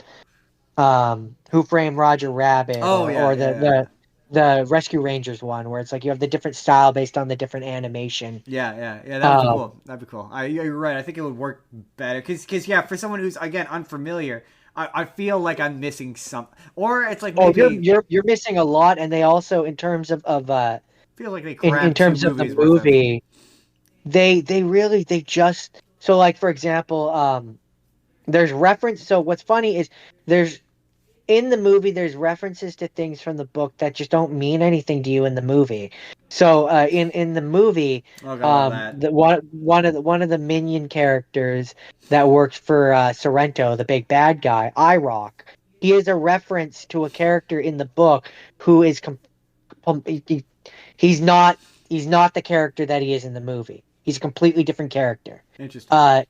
Who Framed Roger Rabbit, Oh or yeah, or yeah, the yeah. the the Rescue Rangers one, where it's like you have the different style based on the different animation. Yeah. That would be Um, cool. That'd be cool. You're right. I think it would work better because yeah, for someone who's again unfamiliar, I feel like I'm missing some, or it's like oh, maybe you're missing a lot, and they also feel like they in crammed two terms of the movies worth of. movie, they just so like for example, there's reference. So what's funny is there's in the movie there's references to things from the book that just don't mean anything to you in the movie. So in the movie, Oh, got all that. the one of the minion characters that works for Sorrento, the big bad guy, IROC, he is a reference to a character in the book who is he- he's not he's not the character that he is in the movie. He's a completely different character. Interesting. Uh,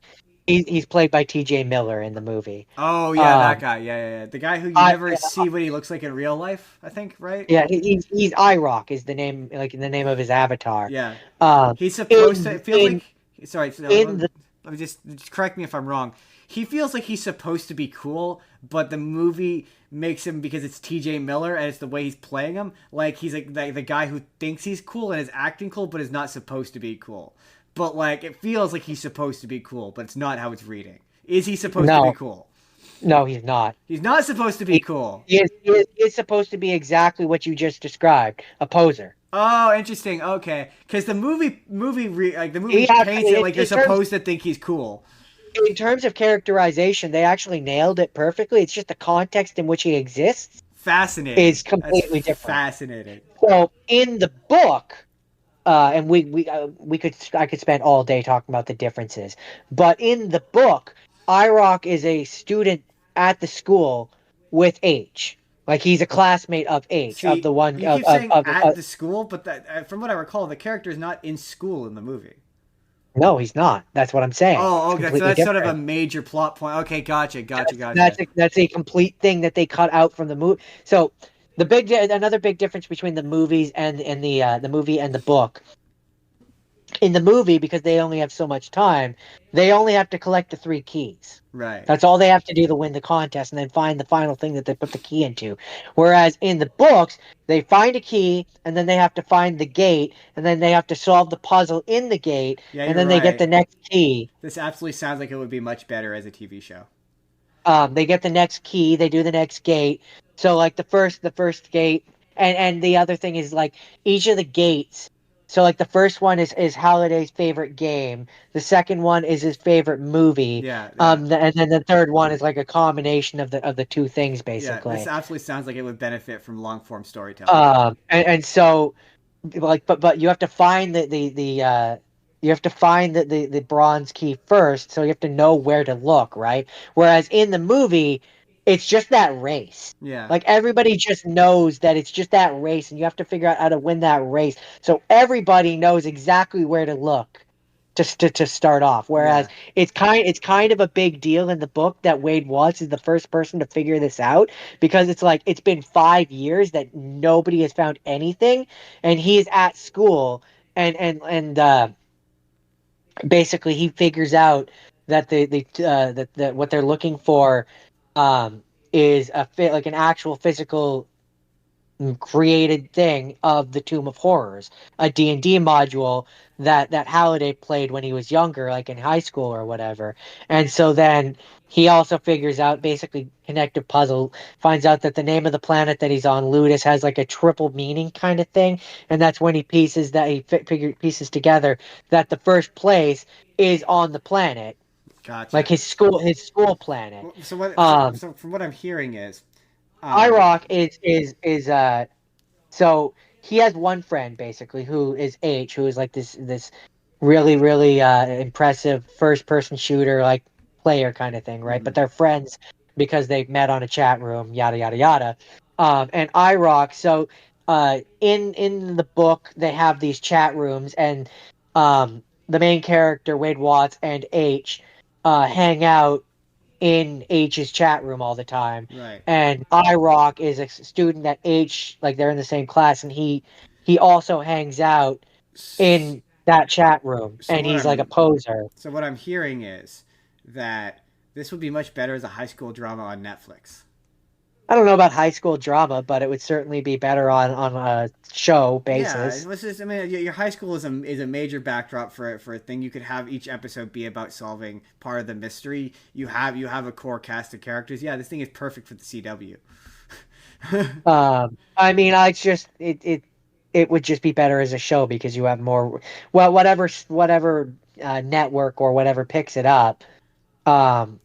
he's played by T.J. Miller in the movie. Oh yeah, that Um, guy. Yeah. The guy who you I never see what he looks like in real life. I think right. Yeah, he's IROC is the name, like the name of his avatar. Yeah, Um, he's supposed to. in It feels in like. Sorry, so in the let me just correct me if I'm wrong. He feels like he's supposed to be cool, but the movie makes him because it's T.J. Miller and it's the way he's playing him. Like he's like the guy who thinks he's cool and is acting cool, but is not supposed to be cool. But like it feels like he's supposed to be cool, but it's not how it's reading. Is he supposed to be no, cool? no, he's not. He's not supposed to be He, cool. he is supposed to be exactly what you just described, a poser. Oh, interesting. Okay, because the movie He paints actually, it like you're supposed to think he's cool. in terms of characterization, they actually nailed it perfectly. It's just the context in which he exists Fascinating. is That's completely different. fascinating. So in the book, and we could I could spend all day talking about the differences, but in the book, IROC is a student at the school with H. Like he's a classmate of H, of the See, one you keep saying at of the school, but that from what I recall, the character is not in school in the movie. no, he's not. That's what I'm saying. It's Oh, okay. So completely that's sort of a different. major plot point. Okay, gotcha. That's a complete thing that they cut out from the movie. So another big difference between the movies and the movie and the book, in the movie, because they only have so much time, they only have to collect the three keys. Right. That's all they have to do to win the contest, and then find the final thing that they put the key into. Whereas in the books, they find a key, and then they have to find the gate, and then they have to solve the puzzle in the gate, Yeah, and you're then they get right. the next key. This absolutely sounds like it would be much better as a TV show. They get the next key, they do the next gate. So like the first gate, and the other thing is like each of the gates. So like the first one is Halliday's favorite game. The second one is his favorite movie. Yeah. And then the third one is like a combination of the two things Yeah, this basically. absolutely sounds like it would benefit from long form storytelling. And so like but you have to find you have to find the bronze key first, so you have to know where to look, right? Whereas in the movie, it's just that race. Yeah. Like everybody just knows that it's just that race, and you have to figure out how to win that race. So everybody knows exactly where to look to start off. Whereas Yeah. it's kind of a big deal in the book that Wade Watts is the first person to figure this out, because it's like it's been 5 years that nobody has found anything, and he is at school, and basically he figures out that that what they're looking for um is like an actual physical created thing of the Tomb of Horrors, a D&D module that Halliday played when he was younger, like in high school or whatever. And so then he also figures out, basically connective puzzle, finds out that the name of the planet that he's on, Ludus, has like a triple meaning kind of thing, and that's when he pieces together that the first place is on the planet, like Gotcha. his school planet. So Um, from what I'm hearing is, um, IROC is so he has one friend basically who is H, who is like this really really impressive first person shooter like player kind of thing, right? But mhm, they're friends because they met on a chat room, yada yada yada. And IROC, so in the book they have these chat rooms, and the main character Wade Watts and H hang out in H's chat room all the time. right. And IROC is a student that H, like they're in the same class, and he also hangs out S- in that chat room, So and what he's like a I'm poser. so what I'm hearing is that this would be much better as a high school drama on Netflix. I don't know about high school drama, but it would certainly be better on a show Yeah, basis. let's just. I mean, your high school is a major backdrop for a thing. You could have each episode be about solving part of the mystery. You have a core cast of characters. Yeah, this thing is perfect for the CW. I mean, I just it would just be better as a show because you have more. Well, whatever network or whatever picks it up, it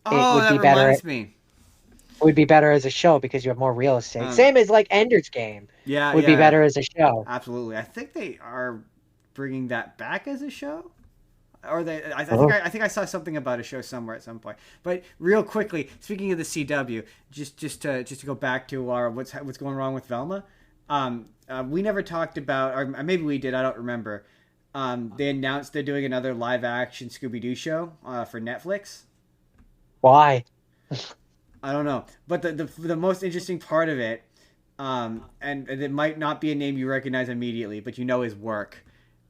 Oh, would that be better. reminds me. Would be better as a show because you have more real estate. Um, Same as like Ender's Game yeah, would be yeah, better as a show. absolutely. I think they are bringing that back as a show. Or they, Oh. I think I saw something about a show somewhere at some point. But real quickly, speaking of the CW, just to go back to our what's going wrong with Velma. We never talked about, or maybe we did. I don't remember. They announced they're doing another live action Scooby Doo show for Netflix. Why? I don't know, but the most interesting part of it, and it might not be a name you recognize immediately, but you know his work,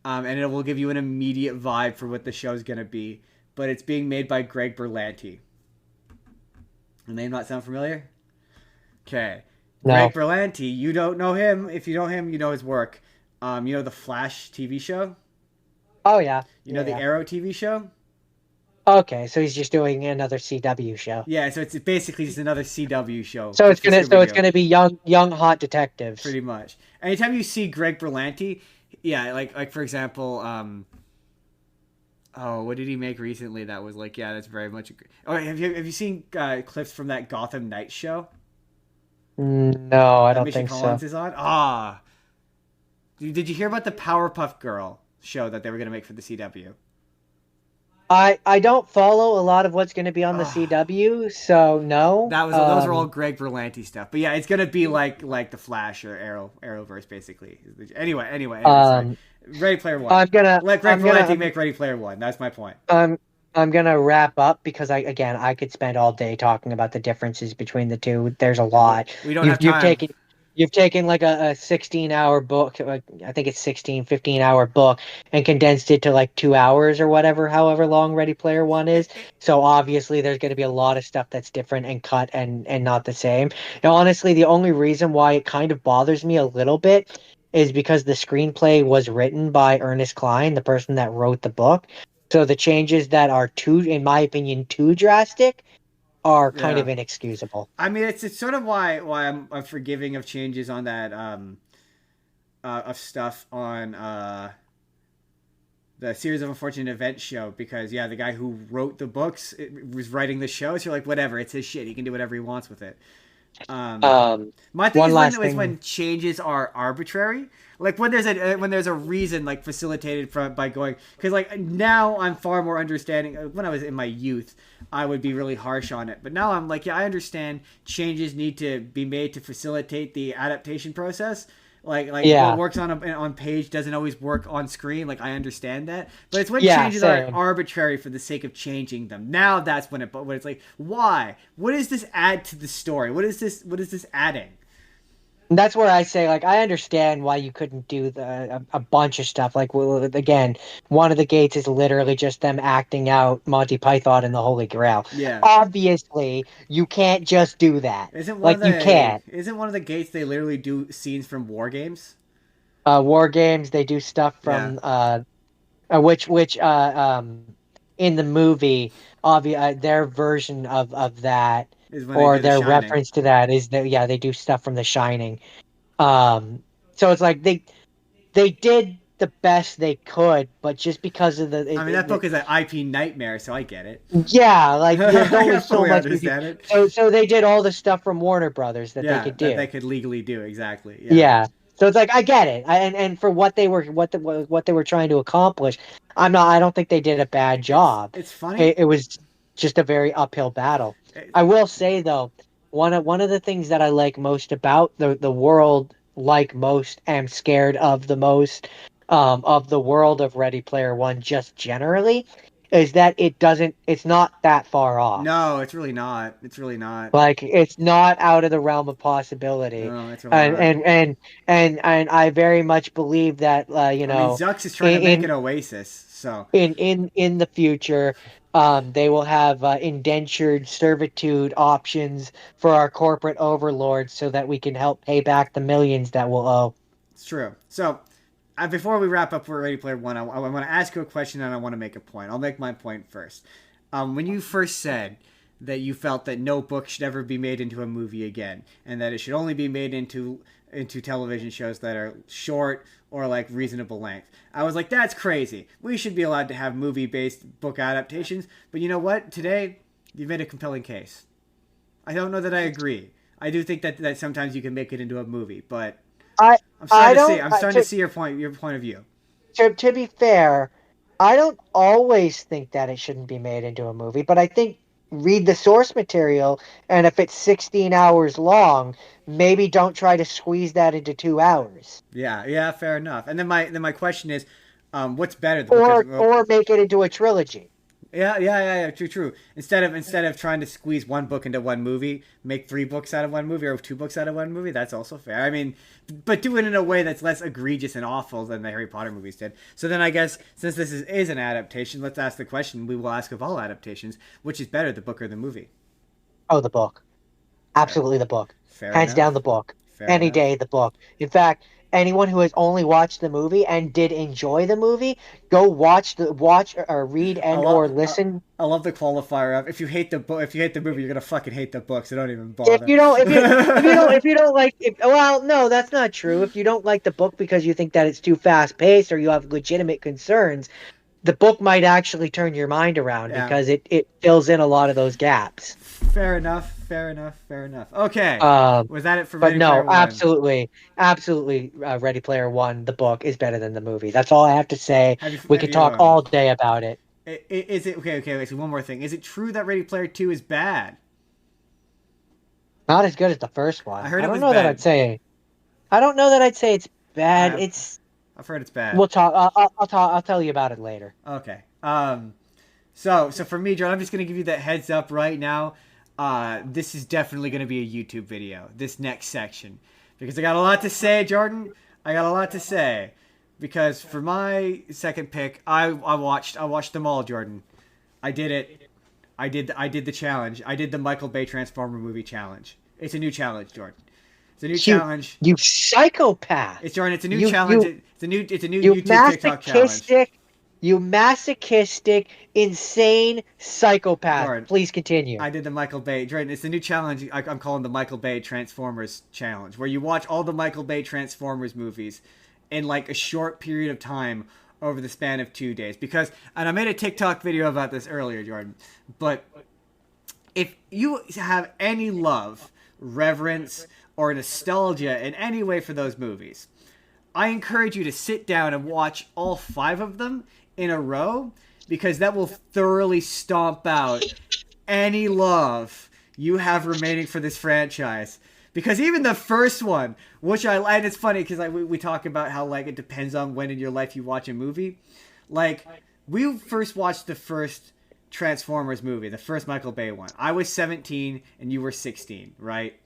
and it will give you an immediate vibe for what the show's gonna be. But it's being made by Greg Berlanti. The name not sound familiar? Okay, No. Greg Berlanti. You don't know him. If you know him, you know his work. You know the Flash TV show. Oh yeah. You know the Yeah. Arrow TV show. Okay, so he's just doing another CW show. Yeah, so it's basically just another CW show, So but it's for gonna Scooby Doo. be young hot detectives. Pretty much. Anytime you see Greg Berlanti, yeah, like for example, oh, what did he make recently that was like, yeah, that's very much. Oh, have you seen clips from that Gotham Knights show No, I that don't Misha think so. Collins is on? Ah, did you hear about the Powerpuff Girl show that they were gonna make for the CW? I don't follow a lot of what's going to be on the Ah, CW, so no. those are all Greg Berlanti stuff, but yeah, it's gonna be like the Flash or Arrowverse basically. Anyway, sorry. Um, Ready Player One. I'm gonna Let Greg I'm gonna Berlanti I'm, make Ready Player One. That's my point. I'm I'm gonna wrap up because I could spend all day talking about the differences between the two. There's a Yeah, but lot. we don't You've have you've time. taken you've taken like a 16-hour book, like, I think it's 15-hour book, and condensed it to like 2 hours or whatever, however long Ready Player One is. So obviously there's going to be a lot of stuff that's different and cut and not the same. Now, honestly, the only reason why it kind of bothers me a little bit is because the screenplay was written by Ernest Cline, the person that wrote the book. So the changes that are too, in my opinion, too drastic are kind Yeah. of inexcusable. I mean, it's sort of why I'm forgiving of changes on that of stuff on the series of unfortunate events show because yeah, the guy who wrote the books was writing the show. So you're like, whatever, it's his shit. He can do whatever he wants with it. Um, Um, my thing one is last when thing. changes are arbitrary, like when there's a reason like facilitated from by going because like now I'm far more understanding. When I was in my youth, I would be really harsh on it, but now I'm like, yeah, I understand changes need to be made to facilitate the adaptation process. Like what Yeah, works on page doesn't always work on screen. Like I understand that, but it's when yeah, changes are same. arbitrary for the sake of changing them. Now that's when it's like, why? What does this add to the story? What is this adding? That's where I say, like, I understand why you couldn't do a bunch of stuff. Like, well, again, one of the gates is literally just them acting out Monty Python and the Holy Grail. Yeah. Obviously, you can't just do that. Like, you can't. Isn't one of the gates they literally do scenes from war games? War games, they do stuff Yeah. from which in the movie, their version of that Is when they or do The their Shining. reference to that is that, yeah, they do stuff from The Shining. So it's like they did the best they could, but just because of I mean that book is an IP nightmare, so I get it. yeah, like there's I only can so fully much we can. understand it. So they did all the stuff from Warner Brothers that they Yeah, could that they do. could legally do exactly. Yeah. Yeah. So it's like I get it, and for what they were what they were trying to accomplish, I don't think they did a bad job. It's funny. It was just a very uphill battle. It, I will say though, one of the things that I like most about the world, like most, am scared of the most, of the world of Ready Player One, just generally, is that it's not that far off. no, it's really not. It's really not. Like it's not out of the realm of possibility, No, it's really and not. and and and I very much believe that I mean, Zucks is trying to make in an Oasis, So In the future, they will have indentured servitude options for our corporate overlords so that we can help pay back the millions that we'll owe. it's true. So before we wrap up for Ready Player One, I want to ask you a question and I want to make a point. I'll make my point first. When you first said that you felt that no book should ever be made into a movie again, and that it should only be made into television shows that are short or like reasonable length, I was like, that's crazy. We should be allowed to have movie-based book adaptations. But you know what? Today, you've made a compelling case. I don't know that I agree. I do think that sometimes you can make it into a movie, but I I'm starting to see your point of view. to be fair, I don't always think that it shouldn't be made into a movie, but I think read the source material, and if it's 16 hours long, maybe don't try to squeeze that into 2 hours. Yeah, fair enough. And then my question is, what's better? Or make it into a trilogy. Yeah. True. Instead of trying to squeeze one book into one movie, make 3 books out of one movie or 2 books out of one movie. That's also fair. I mean, but do it in a way that's less egregious and awful than the Harry Potter movies did. So then I guess since this is an adaptation, let's ask the question we will ask of all adaptations: which is better, the book or the movie? Oh, the book. Absolutely the book. Fair Hands enough. down the book. Fair Any enough. day the book. In fact, anyone who has only watched the movie and did enjoy the movie, go watch or read I and or love listen. I love the qualifier of if you hate the book, if you hate the movie, you're gonna fucking hate the book. So don't even If bother. you don't if you don't like well, no, that's not true. If you don't like the book because you think that it's too fast paced or you have legitimate concerns, the book might actually turn your mind around Yeah. because it fills in a lot of those gaps. Fair enough. Okay. Was that it for But Ready Player no, One? absolutely, Ready Player One, the book is better than the movie. That's all I have to say. We Have could you talk all day about it. is it okay? Wait, so one more thing. Is it true that Ready Player Two is bad? Not as good as the first one. I heard I it don't was know that bad. I'd say. I don't know that I'd say it's bad. I've It's I've heard it's bad. we'll talk. I'll talk. I'll tell you about it later. Okay. So for me, John, I'm just gonna give you that heads up right now. This is definitely gonna be a YouTube video. This next section, because I got a lot to say, Jordan. I got a lot to say, because for my second pick, I watched them all, Jordan. I did it. I did the challenge. I did the Michael Bay Transformer movie challenge. It's a new challenge, Jordan. It's a new challenge. You psychopath. It's Jordan. It's a new You- challenge. you- It's a new You YouTube TikTok challenge. masochistic, insane psychopath. Lord, Please continue. I did the Michael Bay. Jordan, it's the new challenge I'm calling the Michael Bay Transformers challenge, where you watch all the Michael Bay Transformers movies in like a short period of time over the span of 2 days. Because, and I made a TikTok video about this earlier, Jordan, but if you have any love, reverence, or nostalgia in any way for those movies, I encourage you to sit down and watch all 5 of them in a row, because that will thoroughly stomp out any love you have remaining for this franchise. Because even the first one, which and it's funny because like we talk about how like it depends on when in your life you watch a movie. Like we first watched the first Transformers movie, the first Michael Bay one. I was 17 and you were 16, right?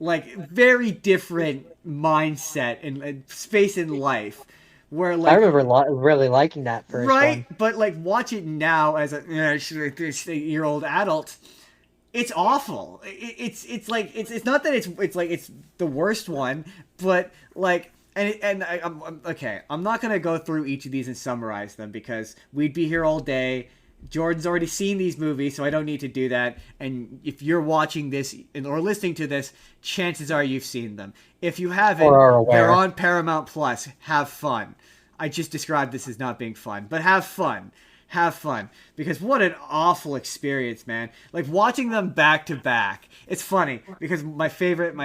Like very different mindset and space in life. Where like I remember really liking that first right, one. but like watch it now as a 30-year-old adult. It's awful. It's like it's not that it's like it's the worst one, but like I'm okay. I'm not gonna go through each of these and summarize them because we'd be here all day. Jordan's already seen these movies, so I don't need to do that. And if you're watching this or listening to this, chances are you've seen them. If you haven't, Or are aware. they're on Paramount Plus. Have fun. I just described this as not being fun, but have fun. Have fun. Because what an awful experience, man. Like watching them back to back. It's funny because my favorite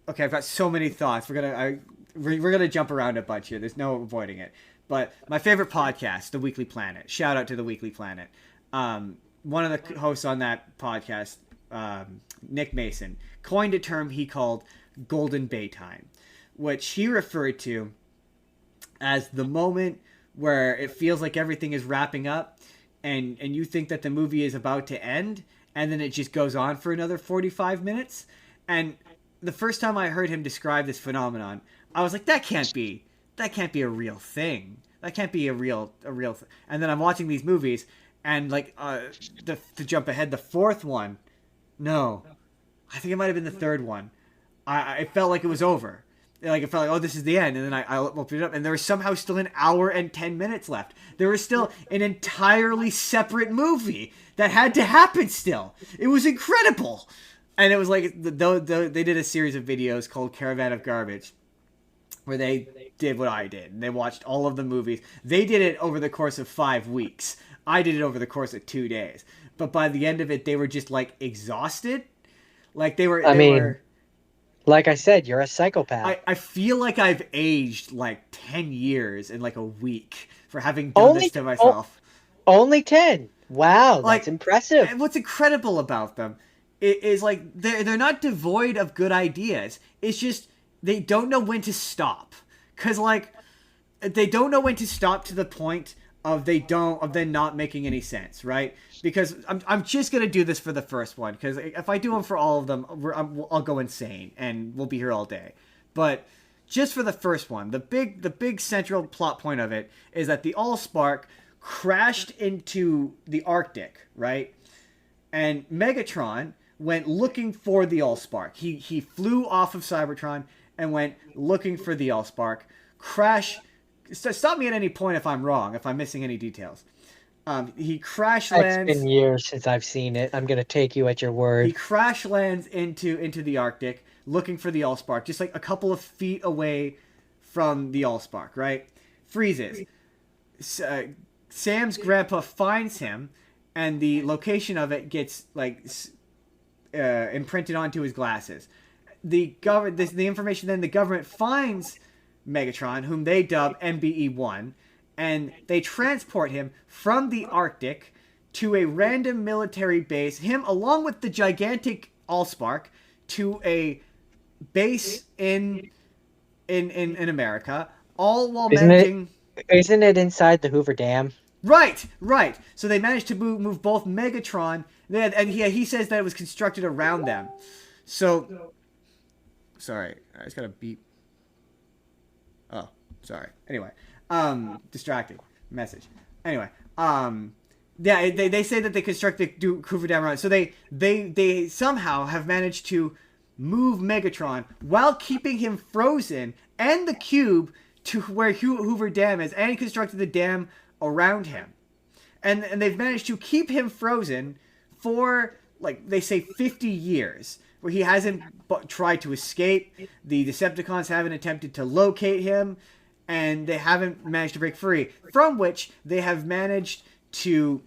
okay, I've got so many thoughts. We're gonna jump around a bunch here. There's no avoiding it. But my favorite podcast, The Weekly Planet. Shout out to The Weekly Planet. One of the hosts on that podcast, Nick Mason, coined a term he called Golden Bay Time, which he referred to as the moment where it feels like everything is wrapping up and you think that the movie is about to end and then it just goes on for another 45 minutes. And the first time I heard him describe this phenomenon, I was like, that can't be a real thing. That can't be a real And then I'm watching these movies, and like to jump ahead, the fourth one, no, I think it might have been the third one. I felt like it was over. Like it felt like, oh, this is the end, and then I opened it up, and there was somehow still an hour and 10 minutes left. There was still an entirely separate movie that had to happen still. It was incredible. And it was like, they did a series of videos called Caravan of Garbage, where they did what I did. And they watched all of the movies. They did it over the course of 5 weeks. I did it over the course of 2 days. But by the end of it, they were just like exhausted. Like they were... Like I said, you're a psychopath. I feel like I've aged like 10 years in like a week for having done this to myself. Only 10? Wow, that's impressive. And what's incredible about them is like they're not devoid of good ideas. It's just they don't know when to stop. Because like they don't know when to stop to the point of them not making any sense, right? Because I'm just gonna do this for the first one, because if I do them for all of them, I'll go insane and we'll be here all day. But just for the first one, the big central plot point of it is that the Allspark crashed into the Arctic, right? And Megatron went looking for the Allspark. He flew off of Cybertron and went looking for the Allspark. Stop me at any point if I'm wrong, if I'm missing any details. He crash lands. It's been years since I've seen it. I'm gonna take you at your word. He crash lands into the Arctic, looking for the Allspark, just like a couple of feet away from the Allspark, right? Freezes. Sam's grandpa finds him, and the location of it gets like imprinted onto his glasses. The information then the government finds Megatron, whom they dub MBE-1, and they transport him from the Arctic to a random military base, him along with the gigantic Allspark, to a base in America, all while managing... Isn't it inside the Hoover Dam? Right. So they managed to move both Megatron, and he says that it was constructed around them. So... Sorry, I just got a beep. Oh, sorry. Anyway, distracting message. Anyway, yeah, they say that they constructed Hoover Dam around. So they somehow have managed to move Megatron while keeping him frozen and the cube to where Hoover Dam is, and constructed the dam around him. And they've managed to keep him frozen for, like, they say 50 years, where he hasn't tried to escape. The Decepticons haven't attempted to locate him, and they haven't managed to break free. From which they have managed to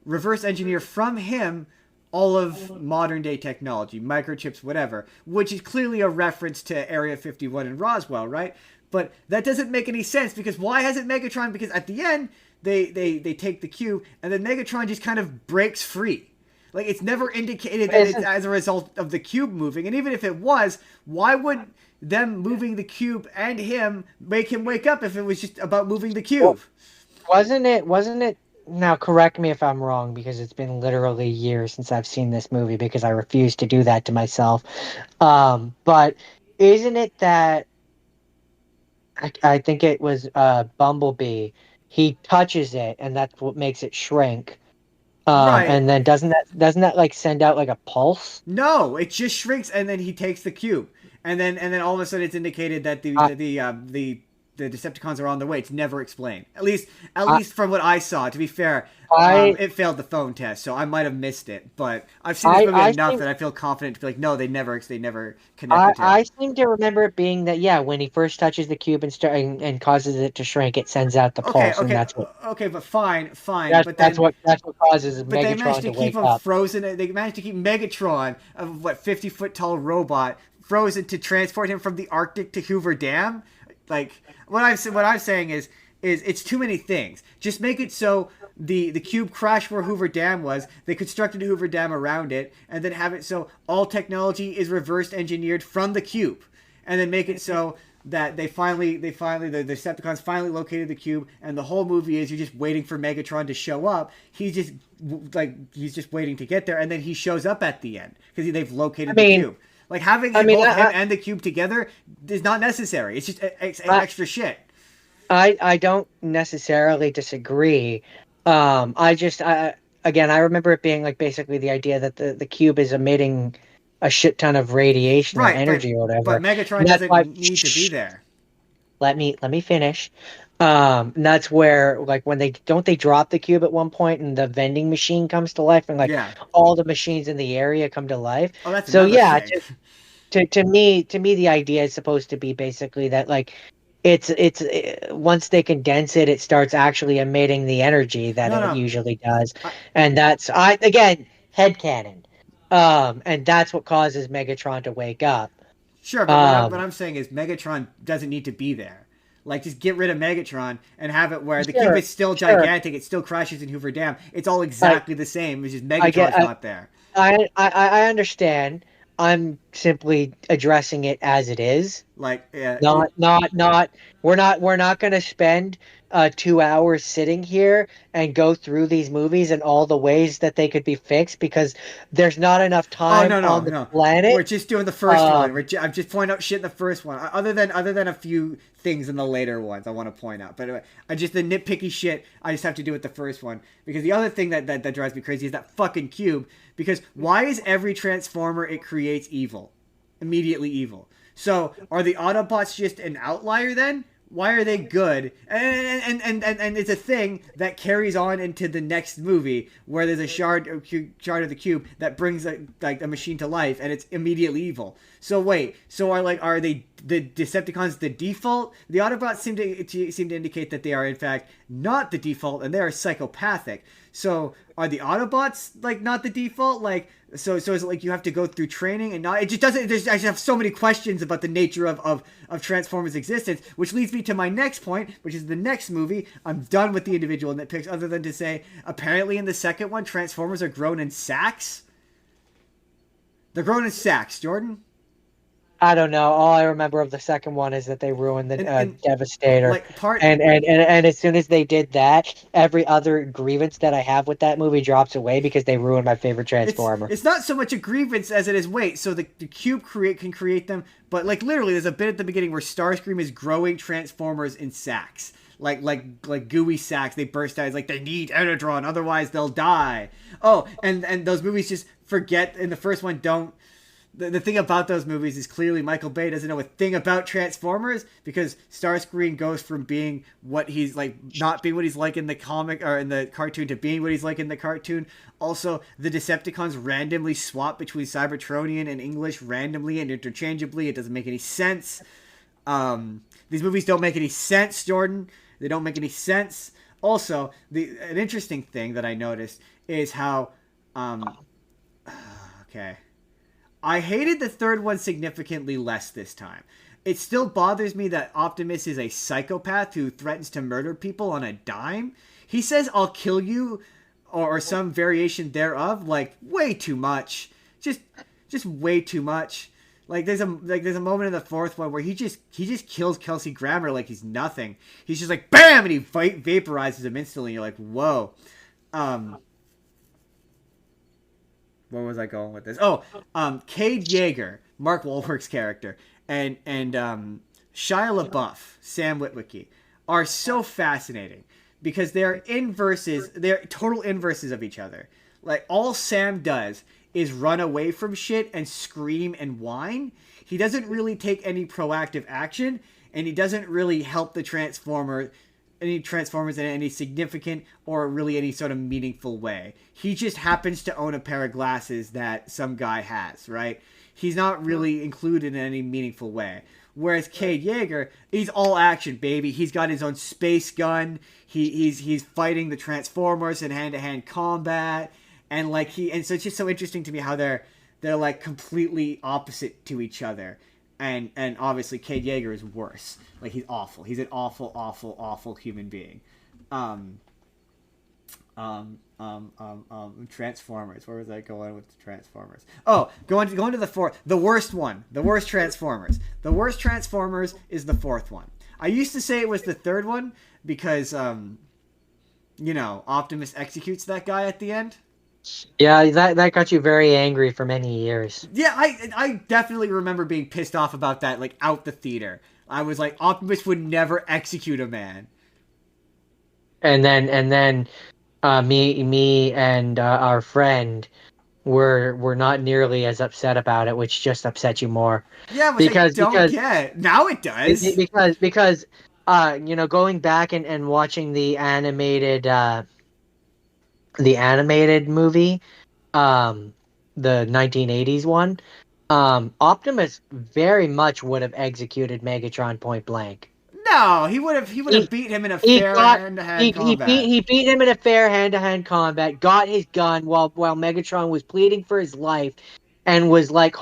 reverse engineer from him all of modern day technology, microchips, whatever, which is clearly a reference to Area 51 in Roswell, right? But that doesn't make any sense, because why hasn't Megatron? Because at the end, they take the cube, and then Megatron just kind of breaks free. Like, it's never indicated that it's as a result of the cube moving. And even if it was, why would them moving the cube and him make him wake up if it was just about moving the cube? Wasn't it? Now, correct me if I'm wrong, because it's been literally years since I've seen this movie, because I refuse to do that to myself. But isn't it that I think it was Bumblebee? He touches it, and that's what makes it shrink. Right. And then doesn't that like send out like a pulse? No, it just shrinks, and then he takes the cube, and then all of a sudden it's indicated that the Decepticons are on their way. It's never explained. At least from what I saw. To be fair, it failed the phone test, so I might have missed it. But I've seen this movie enough that I feel confident to be like, no, they never connected. I seem to remember it being that, yeah, when he first touches the cube and causes it to shrink, it sends out the pulse, and that's what. Okay, but fine. That's what causes Megatron to wake up. But they managed to keep him frozen. They managed to keep Megatron, a 50-foot tall robot, frozen to transport him from the Arctic to Hoover Dam. Like, what I'm saying is it's too many things. Just make it so the cube crashed where Hoover Dam was. They constructed a Hoover Dam around it, and then have it so all technology is reverse engineered from the cube, and then make it so that the Decepticons finally located the cube, and the whole movie is you're just waiting for Megatron to show up. He's just waiting to get there, and then he shows up at the end because they've located the cube. Like, having both him and the cube together is not necessary. It's just extra shit. I don't necessarily disagree. I just again I remember it being like basically the idea that the cube is emitting a shit ton of radiation or Right, energy or but whatever. Megatron And that's doesn't why need to be there. let me finish. And that's where like when they drop the cube at one point and the vending machine comes to life and like Yeah. all the machines in the area come to life. Oh, that's So another yeah, thing. to me the idea is supposed to be basically that like once they condense it, it starts actually emitting the energy that No, it no. usually does, I, and that's I again headcanon, and that's what causes Megatron to wake up. sure, but what Um, I'm saying is Megatron doesn't need to be there. Like, just get rid of Megatron and have it where the cube sure, is still sure, gigantic. It still crashes in Hoover Dam. It's all I exactly the same. It's just I get Megatron's not there. I understand. I'm simply addressing it as it is. Like, Not. We're not going to spend 2 hours sitting here and go through these movies and all the ways that they could be fixed because there's not enough oh time no, on no, the no. We're planet. just doing the first one. Um, I'm just pointing out shit in the first one. Other than a few things in the later ones, I want to point out. But I just the nitpicky shit. I just have to do with the first one because the other thing that drives me crazy is that fucking cube. Because why is every transformer it creates evil, immediately evil? So are the Autobots just an outlier then? Why are they good? And it's a thing that carries on into the next movie where there's a shard of the cube that brings a machine to life and it's immediately evil. So wait, so are they the Decepticons the default? The Autobots seem to indicate that they are in fact not the default and they are psychopathic. So are the Autobots like not the default? Like so is it like you have to go through training and not it just doesn't I just have so many questions about the nature of Transformers existence, which leads me to my next point, which is the next movie. I'm done with the individual nitpicks other than to say apparently in the second one Transformers are grown in sacks. They're grown in sacks, Jordan. I don't know. All I remember of the second one is that they ruined the And Devastator, like part and as soon as they did that, every other grievance that I have with that movie drops away because they ruined my favorite Transformer. it's not so much a grievance as it is wait. So the cube can create them, but like literally, there's a bit at the beginning where Starscream is growing Transformers in sacks, like gooey sacks. They burst out. It's like they need Enertron, otherwise they'll die. Oh, and those movies just forget. In the first one, don't. The thing about those movies is clearly Michael Bay doesn't know a thing about Transformers because Starscream goes from being what he's like, not being what he's like in the comic or in the cartoon to being what he's like in the cartoon. Also, the Decepticons randomly swap between Cybertronian and English randomly and interchangeably. It doesn't make any sense. These movies don't make any sense, Jordan. They don't make any sense. Also, an interesting thing that I noticed is how, okay. I hated the third one significantly less this time. It still bothers me that Optimus is a psychopath who threatens to murder people on a dime. He says, I'll kill you, or some variation thereof, like, way too much. Just way too much. Like there's a moment in the fourth one where he just kills Kelsey Grammer like he's nothing. He's just like BAM and he vaporizes him instantly. You're like, whoa. Where was I going with this? Oh, Cade Yeager, Mark Wahlberg's character, and Shia LaBeouf, Sam Witwicky, are so fascinating because they're inverses. They're total inverses of each other. Like all Sam does is run away from shit and scream and whine. He doesn't really take any proactive action, and he doesn't really help the Transformers in any significant or really any sort of meaningful way. He just happens to own a pair of glasses that some guy has, right? He's not really included in any meaningful way. Whereas Cade Yeager, he's all action, baby. He's got his own space gun. He's fighting the Transformers in hand-to-hand combat, and so it's just so interesting to me how they're like completely opposite to each other. And obviously Cade Yeager is worse. Like he's awful. He's an awful, awful, awful human being. Transformers. Where was I going with the Transformers? Oh, going to the worst one. The worst Transformers. The worst Transformers is the fourth one. I used to say it was the third one because Optimus executes that guy at the end. Yeah, that got you very angry for many years. Yeah, I definitely remember being pissed off about that, like out the theater. I was like, Optimus would never execute a man. And then me and our friend were not nearly as upset about it, which just upset you more. Yeah, which I because don't because get. Now it does. because going back and watching the animated movie, um the 1980s one, Optimus very much would have executed Megatron point blank. No, he would have He beat him in a he fair got hand to hand he combat. beat him in a fair hand-to-hand combat, got his gun while Megatron was pleading for his life, and was like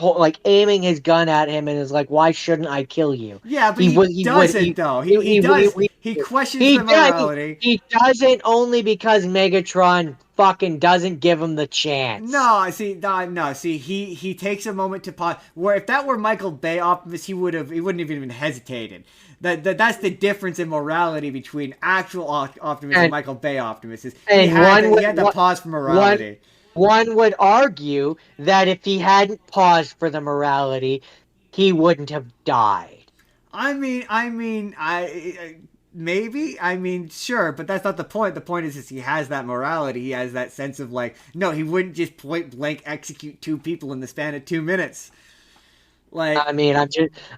aiming his gun at him, and is like, why shouldn't I kill you? Yeah, but He he would he would doesn't though. He does. He questions the morality. he doesn't, only because Megatron fucking doesn't give him the chance. No, see, no, see, he takes a moment to pause. Where if that were Michael Bay Optimus, he wouldn't have even hesitated. That's the difference in morality between actual Optimus and Michael Bay Optimus. Is And one he would had to pause for one morality. one would argue that if he hadn't paused for the morality, he wouldn't have died. I maybe. I mean, sure, but that's not the point. The point is he has that morality. He has that sense of like, no, he wouldn't just point blank execute two people in the span of 2 minutes. Like, I mean,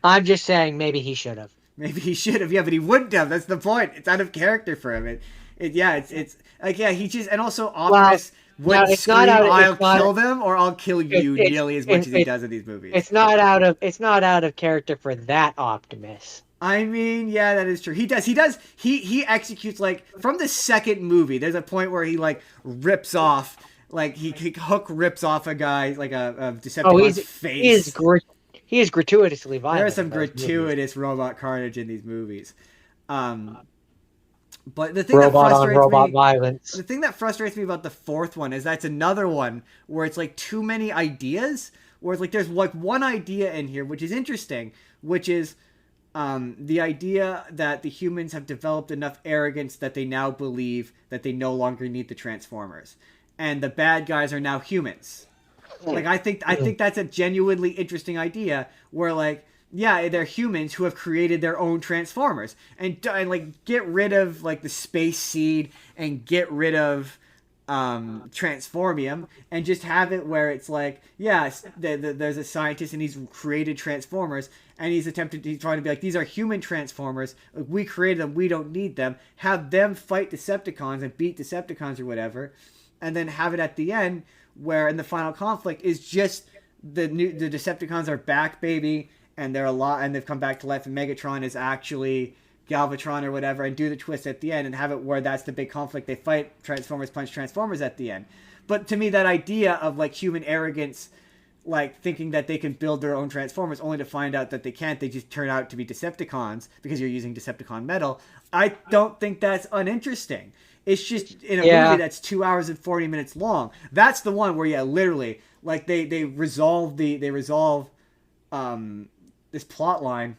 I'm just saying maybe he should have. maybe he should have, yeah, but he wouldn't have. That's the point. It's out of character for him. It's like, yeah, he just, and also Well, Optimus no, would scream, "I'll kill them" or "I'll kill you" nearly as much as he does in these movies. it's not out of character for that Optimus. I mean, yeah, that is true. He executes like from the second movie. There's a point where he like rips off, like he hook rips off a guy like a Oh, Decepticon's face. he is gratuitously violent. There is some in those movies. gratuitous robot carnage in these movies. Um, But Robot on robot violence. the thing that frustrates me about the fourth one is that's another one where it's like too many ideas. Where it's like there's like one idea in here which is interesting, which is the idea that the humans have developed enough arrogance that they now believe that they no longer need the Transformers, and the bad guys are now humans. Like I think that's a genuinely interesting idea where like yeah, they're humans who have created their own Transformers and like get rid of like the space seed and get rid of Transformium and just have it where it's like yeah, there's a scientist and he's created Transformers and he's trying to be like these are human Transformers, we created them, we don't need them, have them fight Decepticons and beat Decepticons or whatever, and then have it at the end where in the final conflict is just the Decepticons are back, baby, and they're a lot, and they've come back to life, and Megatron is actually Galvatron or whatever, and do the twist at the end, and have it where that's the big conflict. They fight Transformers, punch Transformers at the end. But to me, that idea of like human arrogance, like thinking that they can build their own Transformers, only to find out that they can't, they just turn out to be Decepticons because you're using Decepticon metal. I don't think that's uninteresting. It's just in a movie that's 2 hours and 40 minutes long. That's the one where yeah, literally, like they resolve this plot line,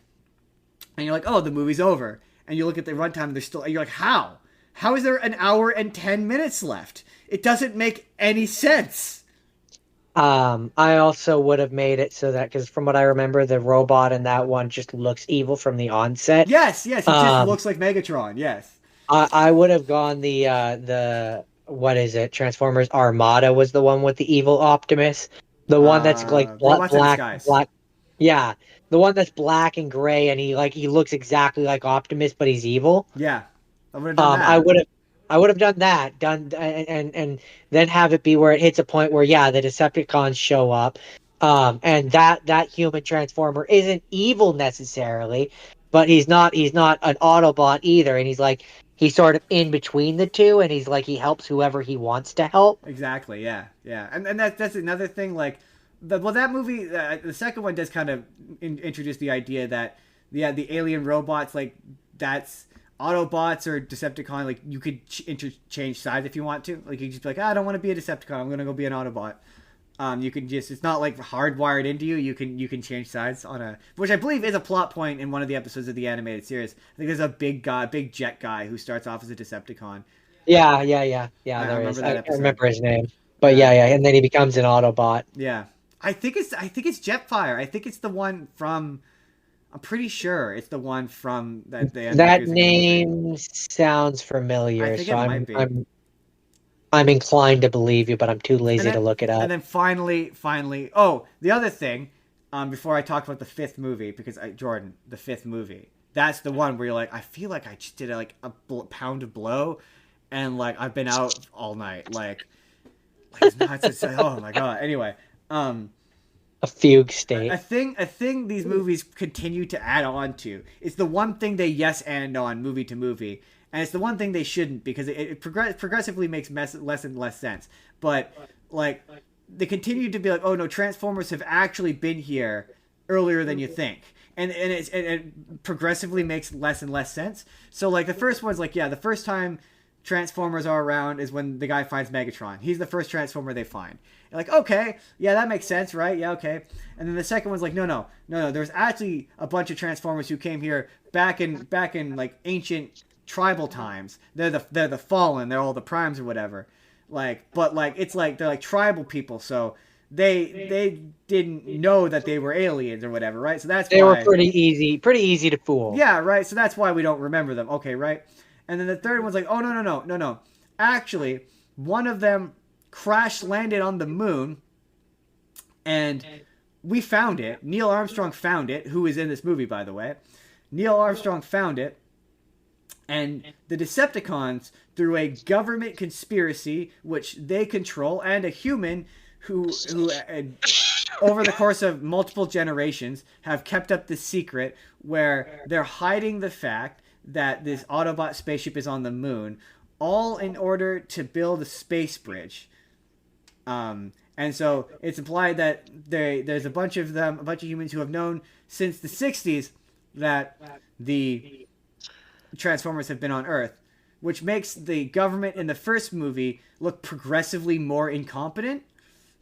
and you're like, oh, the movie's over. And you look at the runtime, and you're like, how? How is there an hour and 10 minutes left? It doesn't make any sense. I also would have made it so that, because from what I remember, the robot in that one just looks evil from the onset. Yes, he just looks like Megatron. Yes. I would have gone the what is it? Transformers Armada was the one with the evil Optimus, the one that's like black. Yeah, the one that's black and gray, and he looks exactly like Optimus, but he's evil. Yeah, I would have done that. I would have done that, and then have it be where it hits a point where yeah, the Decepticons show up, and that human Transformer isn't evil necessarily, but he's not an Autobot either, and he's sort of in between the two, and he's like he helps whoever he wants to help. Exactly. Yeah. And that's another thing. Like, that movie, the second one does kind of introduce the idea that the alien robots, like that's Autobots or Decepticon. Like you could interchange sides if you want to. Like you could just be like, I don't want to be a Decepticon. I'm gonna go be an Autobot. You can just, it's not like hardwired into you. You can change sides which I believe is a plot point in one of the episodes of the animated series. I think there's a big jet guy who starts off as a Decepticon. Yeah. I There is. remember that I episode. remember his name. But Yeah. yeah, and then he becomes an Autobot. Yeah. I think it's Jetfire. I think it's the one from. I'm pretty sure it's the one from that they end up That using in the movie. name sounds I familiar, think so it might be. I'm inclined to believe you, but I'm too And lazy then to look it and up. then finally. Oh, the other thing. Before I talk about the fifth movie, because Jordan, the fifth movie, that's the one where you're like, I feel like I just did like a pound of blow, and like I've been out all night, like it's not. Oh my god. Anyway, um, A fugue a state. thing these movies continue to add on to. It's the one thing they yes and on movie to movie, and it's the one thing they shouldn't because it progressively makes less and less sense. But like they continue to be like, oh no, Transformers have actually been here earlier than you think. And it progressively makes less and less sense. So like the first one's like, yeah, the first time Transformers are around is when the guy finds Megatron. He's the first Transformer they find. You're like, okay, yeah, that makes sense, right? Yeah, okay. And then the second one's like, no. There's actually a bunch of Transformers who came here back in like ancient tribal times. They're the fallen. They're all the primes or whatever. Like, but like it's like they're like tribal people, so they didn't know that they were aliens or whatever, right? So that's They were why. pretty easy to fool. Yeah, right. So that's why we don't remember them. Okay, right. And then the third one's like, oh no. Actually, one of them crash landed on the moon, and we found it. Neil Armstrong found it, who is in this movie, by the way. Neil Armstrong found it, and the Decepticons, through a government conspiracy which they control, and a human who over the course of multiple generations have kept up this secret where they're hiding the fact that this Autobot spaceship is on the moon, all in order to build a space bridge. And so it's implied that there's a bunch of them, a bunch of humans who have known since the 60s that the Transformers have been on Earth, which makes the government in the first movie look progressively more incompetent.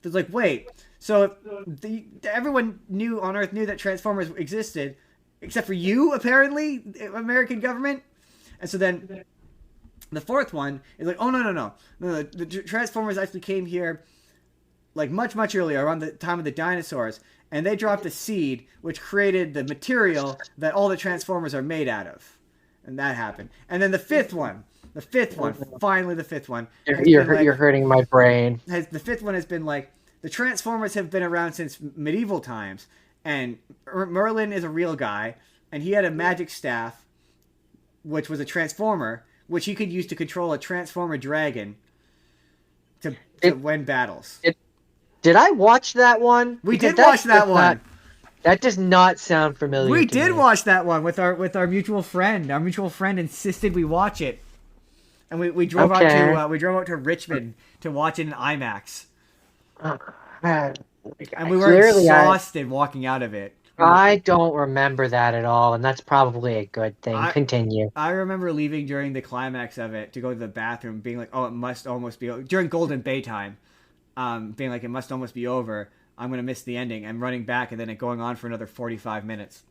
It's like, wait, so if everyone on Earth knew that Transformers existed, except for you, apparently, American government? And so then the fourth one is like, oh, no. The Transformers actually came here like much earlier, around the time of the dinosaurs, and they dropped a seed which created the material that all the Transformers are made out of. And that happened. And then the fifth one, finally the fifth one. You're hurting my brain. The fifth one has been like, the Transformers have been around since medieval times, and Merlin is a real guy, and he had a magic staff, which was a Transformer, which he could use to control a Transformer dragon to win battles. Did I watch that one? We did watch that one. That does not sound familiar. We to did me. watch that one with our mutual friend. Our mutual friend insisted we watch it, and we drove out to Richmond to watch it in IMAX. And we were exhausted walking out of it. I don't remember that at all, and that's probably a good thing. Continue. I remember leaving during the climax of it to go to the bathroom, being like, "Oh, it must almost be during Golden Bay time," being like, "It must almost be over. I'm gonna miss the ending." And running back, and then it going on for another 45 minutes.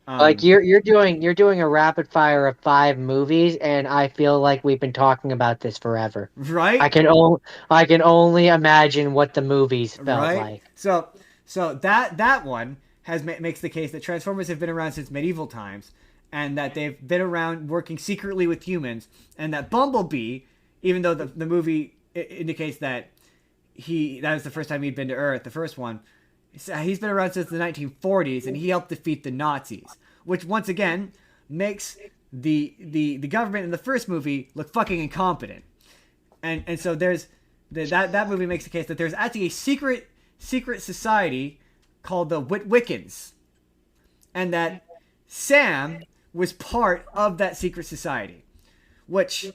Like you're doing a rapid fire of 5 movies, and I feel like we've been talking about this forever. Right? I can only imagine what the movies felt like. So that one makes the case that Transformers have been around since medieval times, and that they've been around working secretly with humans, and that Bumblebee, even though the movie indicates that that was the first time he'd been to Earth, the first one, he's been around since the 1940s, and he helped defeat the Nazis, which once again makes the government in the first movie look fucking incompetent. And so there's that movie makes the case that there's actually a secret society called the Wiccans, and that Sam was part of that secret society, which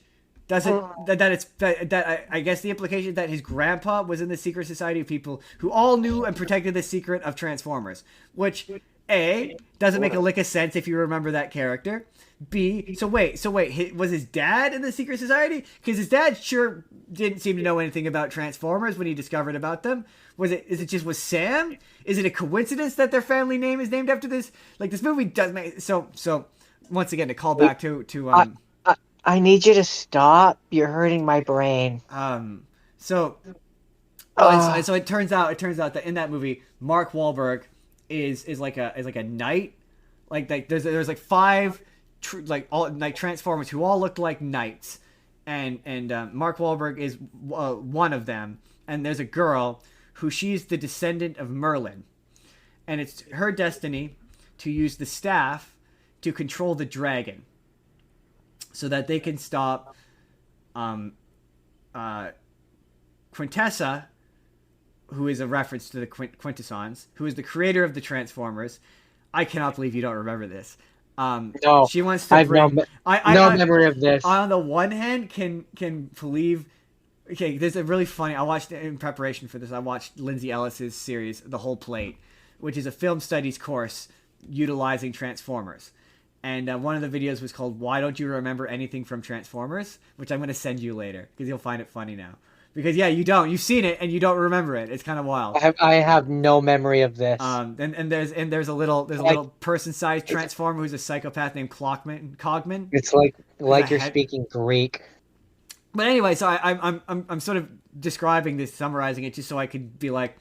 doesn't I guess the implication is that his grandpa was in the secret society of people who all knew and protected the secret of Transformers, which A, doesn't make a lick of sense if you remember that character. B, so wait, was his dad in the secret society? Because his dad sure didn't seem to know anything about Transformers when he discovered about them. Was Sam? Is it a coincidence that their family name is named after this? Like, this movie does make so once again to call back to I need you to stop. You're hurting my brain. So Oh, and so it turns out that in that movie, Mark Wahlberg is like a knight. Like there's like five Transformers who all look like knights, and Mark Wahlberg is one of them. And there's a girl who she's the descendant of Merlin, and it's her destiny to use the staff to control the dragon, so that they can stop Quintessa, who is a reference to the Quintessons, who is the creator of the Transformers. I cannot believe you don't remember this. No, she wants to I have bring. no memory of this. On the one hand, can believe. Okay, there's a really funny. I watched in preparation for this. I watched Lindsay Ellis's series, The Whole Plate, which is a film studies course utilizing Transformers. And one of the videos was called "Why Don't You Remember Anything from Transformers?" which I'm going to send you later because you'll find it funny now. Because yeah, you don't. You've seen it and you don't remember it. It's kind of wild. I have no memory of this. And there's a little person-sized transformer who's a psychopath named Cogman. It's like you're speaking Greek. But anyway, so I'm sort of describing this, summarizing it, just so I could be like,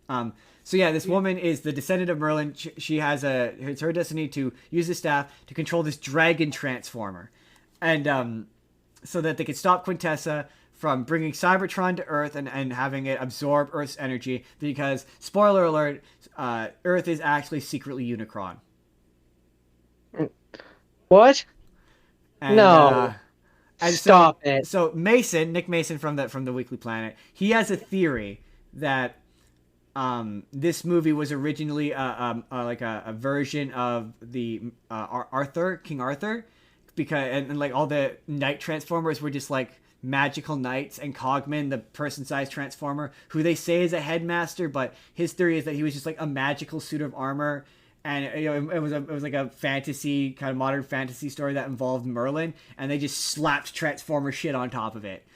so yeah, this woman is the descendant of Merlin. She has it's her destiny to use the staff to control this dragon transformer, and so that they can stop Quintessa from bringing Cybertron to Earth and having it absorb Earth's energy, because, spoiler alert, Earth is actually secretly Unicron. What? And, no. And Stop it. So Nick Mason from the Weekly Planet, he has a theory that this movie was originally like a version of the King Arthur, because and like all the knight transformers were just like magical knights, and Cogman, the person-sized transformer, who they say is a headmaster, but his theory is that he was just like a magical suit of armor, and it was like a fantasy, kind of modern fantasy story that involved Merlin, and they just slapped transformer shit on top of it.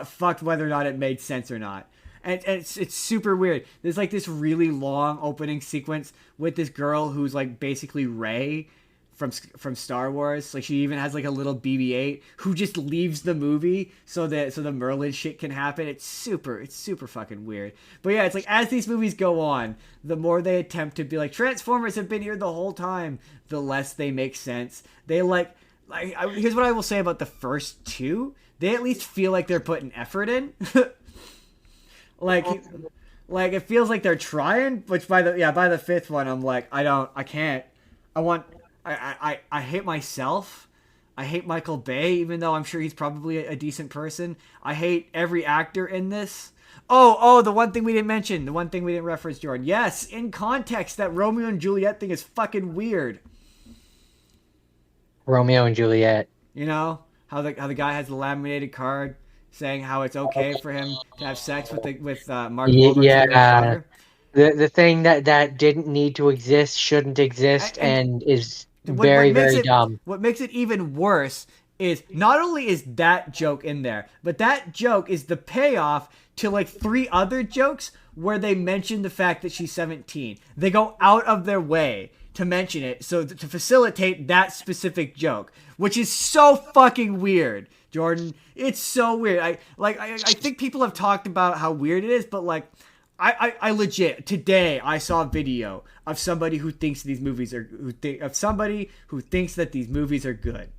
Fucked whether or not it made sense or not. And it's super weird. There's like this really long opening sequence with this girl who's like basically Rey from Star Wars. Like, she even has like a little BB-8 who just leaves the movie so the Merlin shit can happen. It's super fucking weird. But yeah, it's like as these movies go on, the more they attempt to be like Transformers have been here the whole time, the less they make sense. They here's what I will say about the first two. They at least feel like they're putting effort in. like it feels like they're trying, which by the fifth one I'm like, I can't. I hate myself. I hate Michael Bay, even though I'm sure he's probably a decent person. I hate every actor in this. Oh, the one thing we didn't mention, the one thing we didn't reference, Jordan. Yes, in context, that Romeo and Juliet thing is fucking weird. Romeo and Juliet. You know how the guy has the laminated card saying how it's okay for him to have sex with Mark Wahlberg's daughter. The thing that didn't need to exist shouldn't exist and is very dumb. What makes it even worse is not only is that joke in there, but that joke is the payoff to like 3 other jokes where they mention the fact that she's 17. They go out of their way to mention it so to facilitate that specific joke, which is so fucking weird, Jordan. It's so weird. I think people have talked about how weird it is, but like I legit today I saw a video of somebody who thinks these movies are somebody who thinks that these movies are good,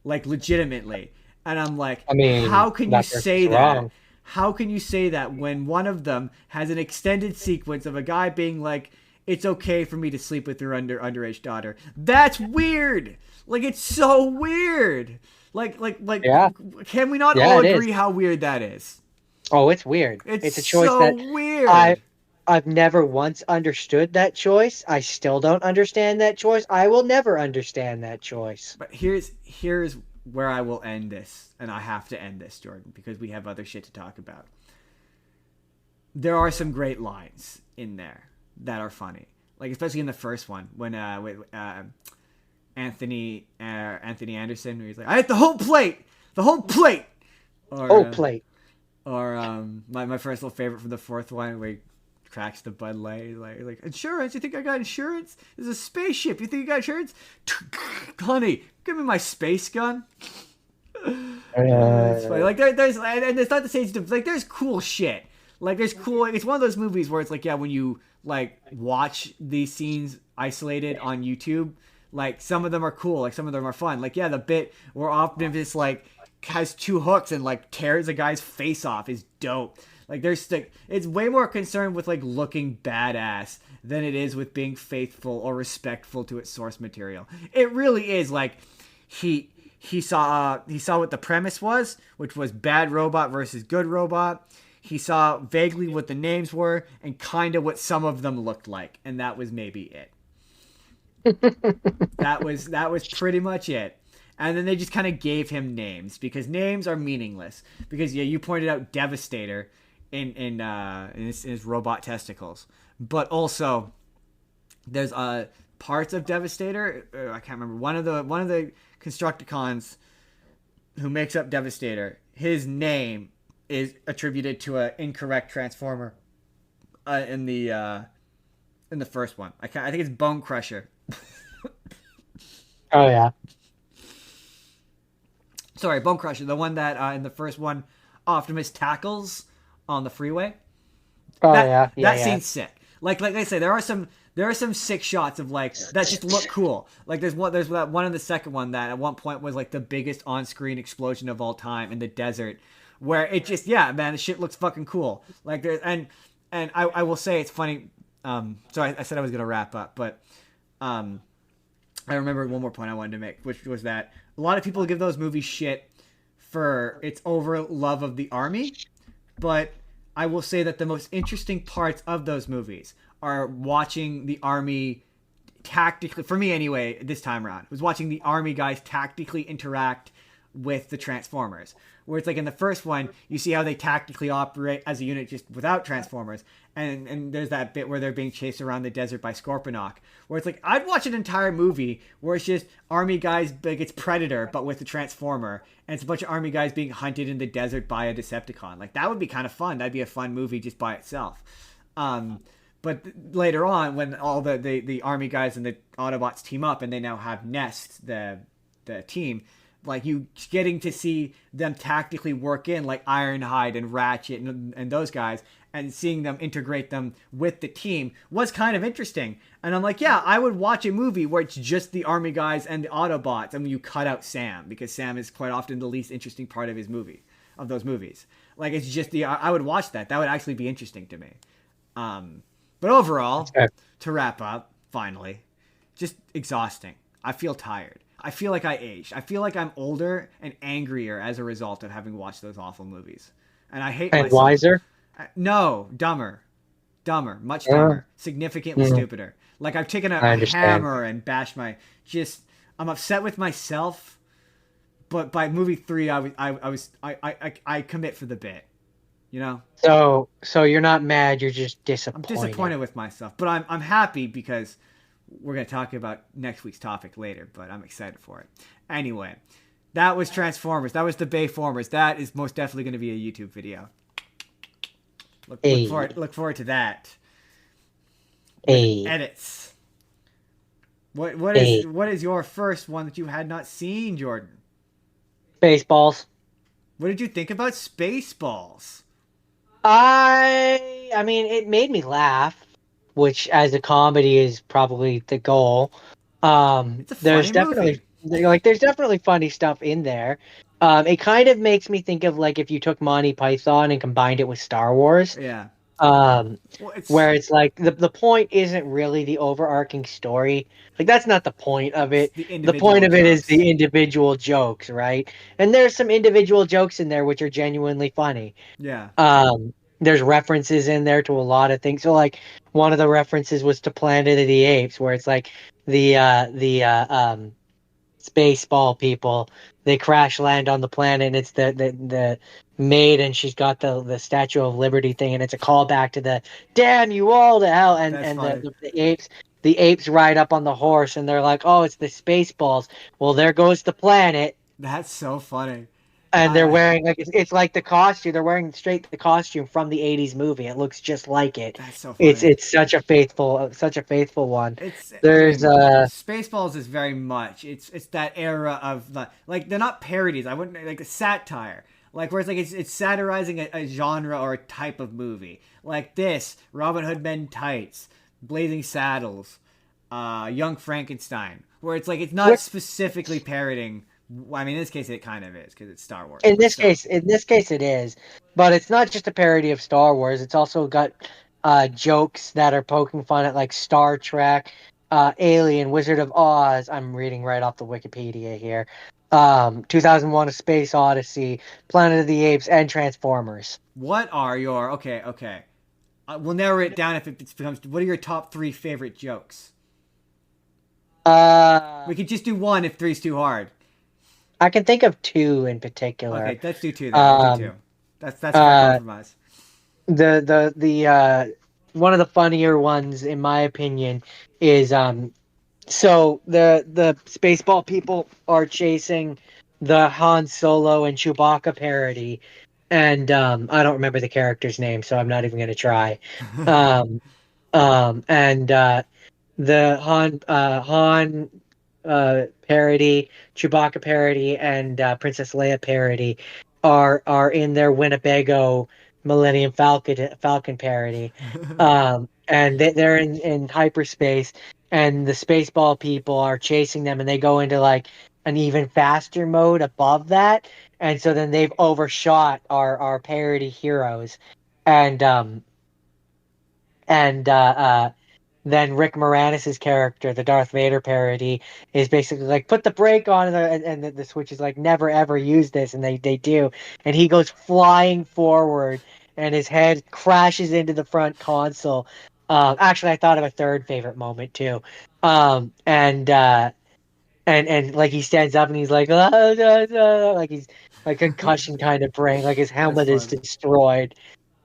like legitimately, and I'm like, I mean, how can you say that? Wrong. How can you say that when one of them has an extended sequence of a guy being like, it's okay for me to sleep with your underage daughter? That's weird. Like, it's so weird. Like, yeah. Can we not all agree how weird that is? Oh, it's weird. It's a choice so that weird. I've never once understood that choice. I still don't understand that choice. I will never understand that choice. But here's where I will end this, and I have to end this, Jordan, because we have other shit to talk about. There are some great lines in there that are funny, like especially in the first one when with Anthony Anderson, where he's like, "I ate the whole plate, or plate." Or my personal favorite from the fourth one, where he cracks the Bud Light, like insurance. You think I got insurance? There's a spaceship. You think you got insurance? Honey, give me my space gun. It's funny. Like there's and it's not to say it's like there's cool shit. Like there's cool. It's one of those movies where it's like, yeah, when you like watch these scenes isolated on YouTube, like some of them are cool, like some of them are fun. Like yeah, the bit where Optimus like has two hooks and like tears a guy's face off is dope. Like there's like it's way more concerned with like looking badass than it is with being faithful or respectful to its source material. It really is like he saw what the premise was, which was bad robot versus good robot. He saw vaguely what the names were and kind of what some of them looked like, and that was maybe it. That was pretty much it. And then they just kind of gave him names because names are meaningless. Because yeah, you pointed out Devastator in his robot testicles, but also there's parts of Devastator. I can't remember one of the Constructicons who makes up Devastator. His name is attributed to an incorrect Transformer in the first one. I think it's Bone Crusher. Oh yeah. Sorry, Bone Crusher, the one that in the first one Optimus tackles on the freeway. Oh That yeah. scene's sick. Like I say, there are some sick shots of like that just look cool. Like there's that one in the second one that at one point was like the biggest on-screen explosion of all time in the desert, where it just man, the shit looks fucking cool. Like there and I will say it's funny. So I said I was gonna wrap up, but I remember one more point I wanted to make, which was that a lot of people give those movies shit for its over love of the army, but I will say that the most interesting parts of those movies are watching the army tactically, for me anyway, this time around, was watching the army guys tactically interact with the Transformers. Where it's like in the first one, you see how they tactically operate as a unit just without Transformers. And there's that bit where they're being chased around the desert by Scorponok. Where it's like, I'd watch an entire movie where it's just army guys, like it's Predator, but with the Transformer. And it's a bunch of army guys being hunted in the desert by a Decepticon. Like, that would be kind of fun. That'd be a fun movie just by itself. But later on, when all the army guys and the Autobots team up and they now have Nest, the team, like you getting to see them tactically work in like Ironhide and Ratchet and those guys and seeing them integrate them with the team was kind of interesting. And I'm like, yeah, I would watch a movie where it's just the army guys and the Autobots and you cut out Sam because Sam is quite often the least interesting part of those movies. Like it's just I would watch that. That would actually be interesting to me. But overall, to wrap up, finally, just exhausting. I feel tired. I feel like I aged. I feel like I'm older and angrier as a result of having watched those awful movies. And I hate myself. And wiser? No, dumber. Dumber. Much dumber. Significantly stupider. Like I've taken a hammer and bashed I'm upset with myself, but by movie 3 I commit for the bit. You know? So you're not mad, you're just disappointed. I'm disappointed with myself, but I'm happy because we're going to talk about next week's topic later, but I'm excited for it. Anyway, that was Transformers. That was the Bayformers. That is most definitely going to be a YouTube video. Look forward to that. Edits. What is your first one that you had not seen, Jordan? Spaceballs. What did you think about Spaceballs? I mean, it made me laugh, which as a comedy is probably the goal. It's a funny movie. There's definitely funny stuff in there. It kind of makes me think of like if you took Monty Python and combined it with Star Wars. Yeah. Where it's like the point isn't really the overarching story. Like that's not the point of it. The point of it is the individual jokes, right? And there's some individual jokes in there which are genuinely funny. Yeah. There's references in there to a lot of things. So like one of the references was to Planet of the Apes, where it's like the Spaceball people, they crash land on the planet and it's the maid and she's got the Statue of Liberty thing and it's a callback to the damn you all to hell and the apes ride up on the horse and they're like, oh, it's the Spaceballs. Well, there goes the planet. That's so funny. And they're wearing like it's like the costume. They're wearing straight the costume from the '80s movie. It looks just like it. That's so funny. It's such a faithful one. Spaceballs is very much it's that era of like they're not parodies. I wouldn't like a satire. Like where it's like it's satirizing a genre or a type of movie. Like this, Robin Hood Men in Tights, Blazing Saddles, Young Frankenstein, where it's like it's not specifically parroting. I mean, in this case, it kind of is because it's Star Wars. In this case, it is, but it's not just a parody of Star Wars. It's also got jokes that are poking fun at like Star Trek, Alien, Wizard of Oz. I'm reading right off the Wikipedia here. 2001: A Space Odyssey, Planet of the Apes, and Transformers. What are your okay? We'll narrow it down if it becomes. What are your top 3 favorite jokes? We could just do one if three's too hard. I can think of 2 in particular. Okay, let's do 2 then. We'll do 2. That's fair compromise. The one of the funnier ones, in my opinion, is so the Spaceball people are chasing the Han Solo and Chewbacca parody, and I don't remember the character's name, so I'm not even gonna try. And the Han parody, Chewbacca parody, and Princess Leia parody are in their Winnebago Millennium Falcon parody, and they're in hyperspace, and the Spaceball people are chasing them, and they go into like an even faster mode above that, and so then they've overshot our parody heroes, and and then Rick Moranis' character, the Darth Vader parody, is basically like, put the brake on, and the Switch is like, never ever use this, and they do, and he goes flying forward, and his head crashes into the front console. Actually, I thought of a third favorite moment too, and like he stands up and he's like, like he's like a concussion kind of brain, like his helmet is destroyed.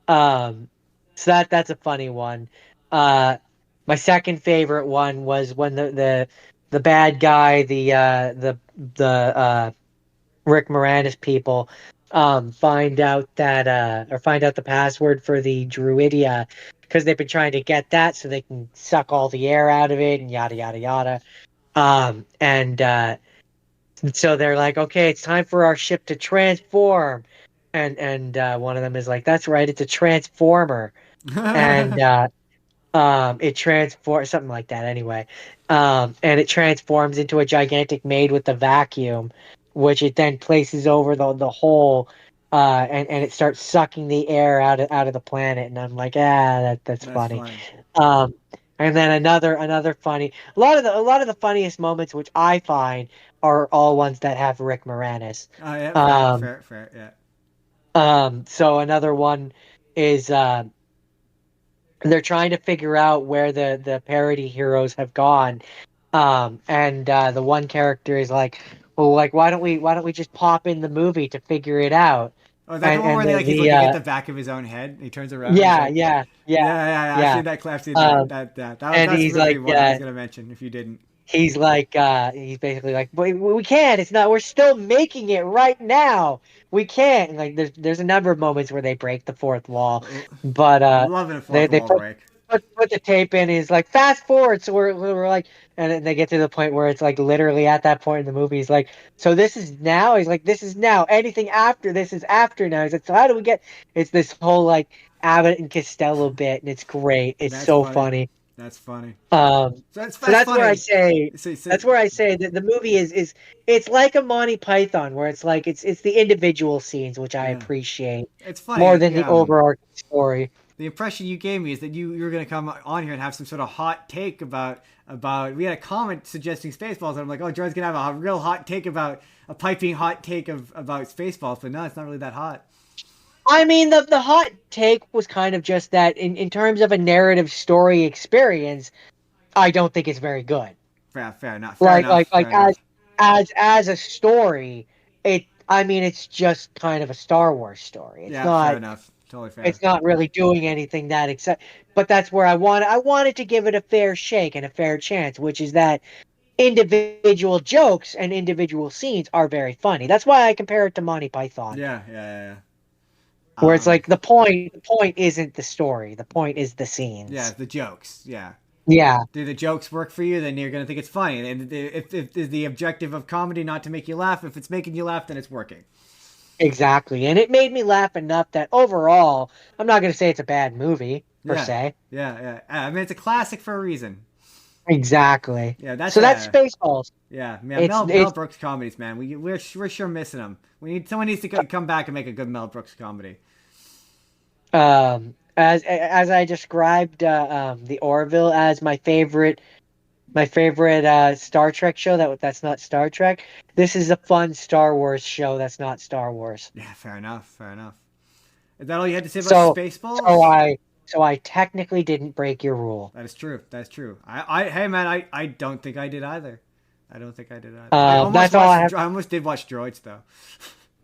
So that's a funny one. My second favorite one was when the bad guy, the Rick Moranis people, find out the password for the Druidia, because they've been trying to get that so they can suck all the air out of it and yada yada yada. And so they're like, okay, it's time for our ship to transform, and one of them is like, that's right, it's a transformer, and it transforms, something like that anyway, and it transforms into a gigantic maid with the vacuum, which it then places over the hole, and it starts sucking the air out of the planet, and I'm like, that's funny. And then another funny, a lot of the funniest moments, which I find, are all ones that have Rick Moranis. Oh yeah, fair, yeah. So another one is they're trying to figure out where the parody heroes have gone, and the one character is like, well, like why don't we just pop in the movie to figure it out? Oh, is that the one where he's looking at the back of his own head? And he turns around. Yeah. I've seen that clip. I've seen that. That's he's really like, what I was gonna mention if you didn't. He's like, he's basically like, we can't. It's not. We're still making it right now. We can't. And like, there's a number of moments where they break the fourth wall, but loving a fourth wall break. Put the tape in. He's like, fast forward. So we're like, and then they get to the point where it's like literally at that point in the movie. He's like, so this is now. He's like, this is now. Anything after this is after now. He's like, so how do we get? It's this whole like Abbott and Costello bit, and it's great. It's so funny. That's funny. So that's where I say that the movie is it's like a Monty Python, where it's like it's the individual scenes which I appreciate. It's funny more than the overarching story. The impression you gave me is that you were going to come on here and have some sort of hot take about. We had a comment suggesting Spaceballs, and I'm like, oh, Jordan's going to have a real hot take about a piping hot take about Spaceballs, but no, it's not really that hot. I mean, the hot take was kind of just that in terms of a narrative story experience, I don't think it's very good. Fair enough. As a story, it's just kind of a Star Wars story. It's not, fair enough. Totally fair. It's not really doing anything that except, but that's where I wanted to give it a fair shake and a fair chance, which is that individual jokes and individual scenes are very funny. That's why I compare it to Monty Python. Yeah. Where it's like the point isn't the story, the point is the scenes. Yeah, the jokes. Yeah. Do the jokes work for you? Then you're gonna think it's funny. And if the objective of comedy not to make you laugh, if it's making you laugh, then it's working. Exactly. And it made me laugh enough that overall, I'm not going to say it's a bad movie per Yeah, se. yeah. I mean, it's a classic for a reason. Exactly. Yeah, that's So that's a Spaceballs. yeah. Yeah, It's Mel it's Brooks comedies, man. We're sure missing them. We need someone needs to come back and make a good Mel Brooks comedy. as I described the Orville as my favorite Star Trek show that's not Star Trek. This is a fun Star Wars show that's not Star Wars. Yeah, fair enough. Fair enough. Is that all you had to say about So so Spaceballs? I so I technically didn't break your rule. That is true. That's true. Hey man, I don't think I did either. I don't think I did either. I almost That's all I watched. have. I almost did watch Droids though.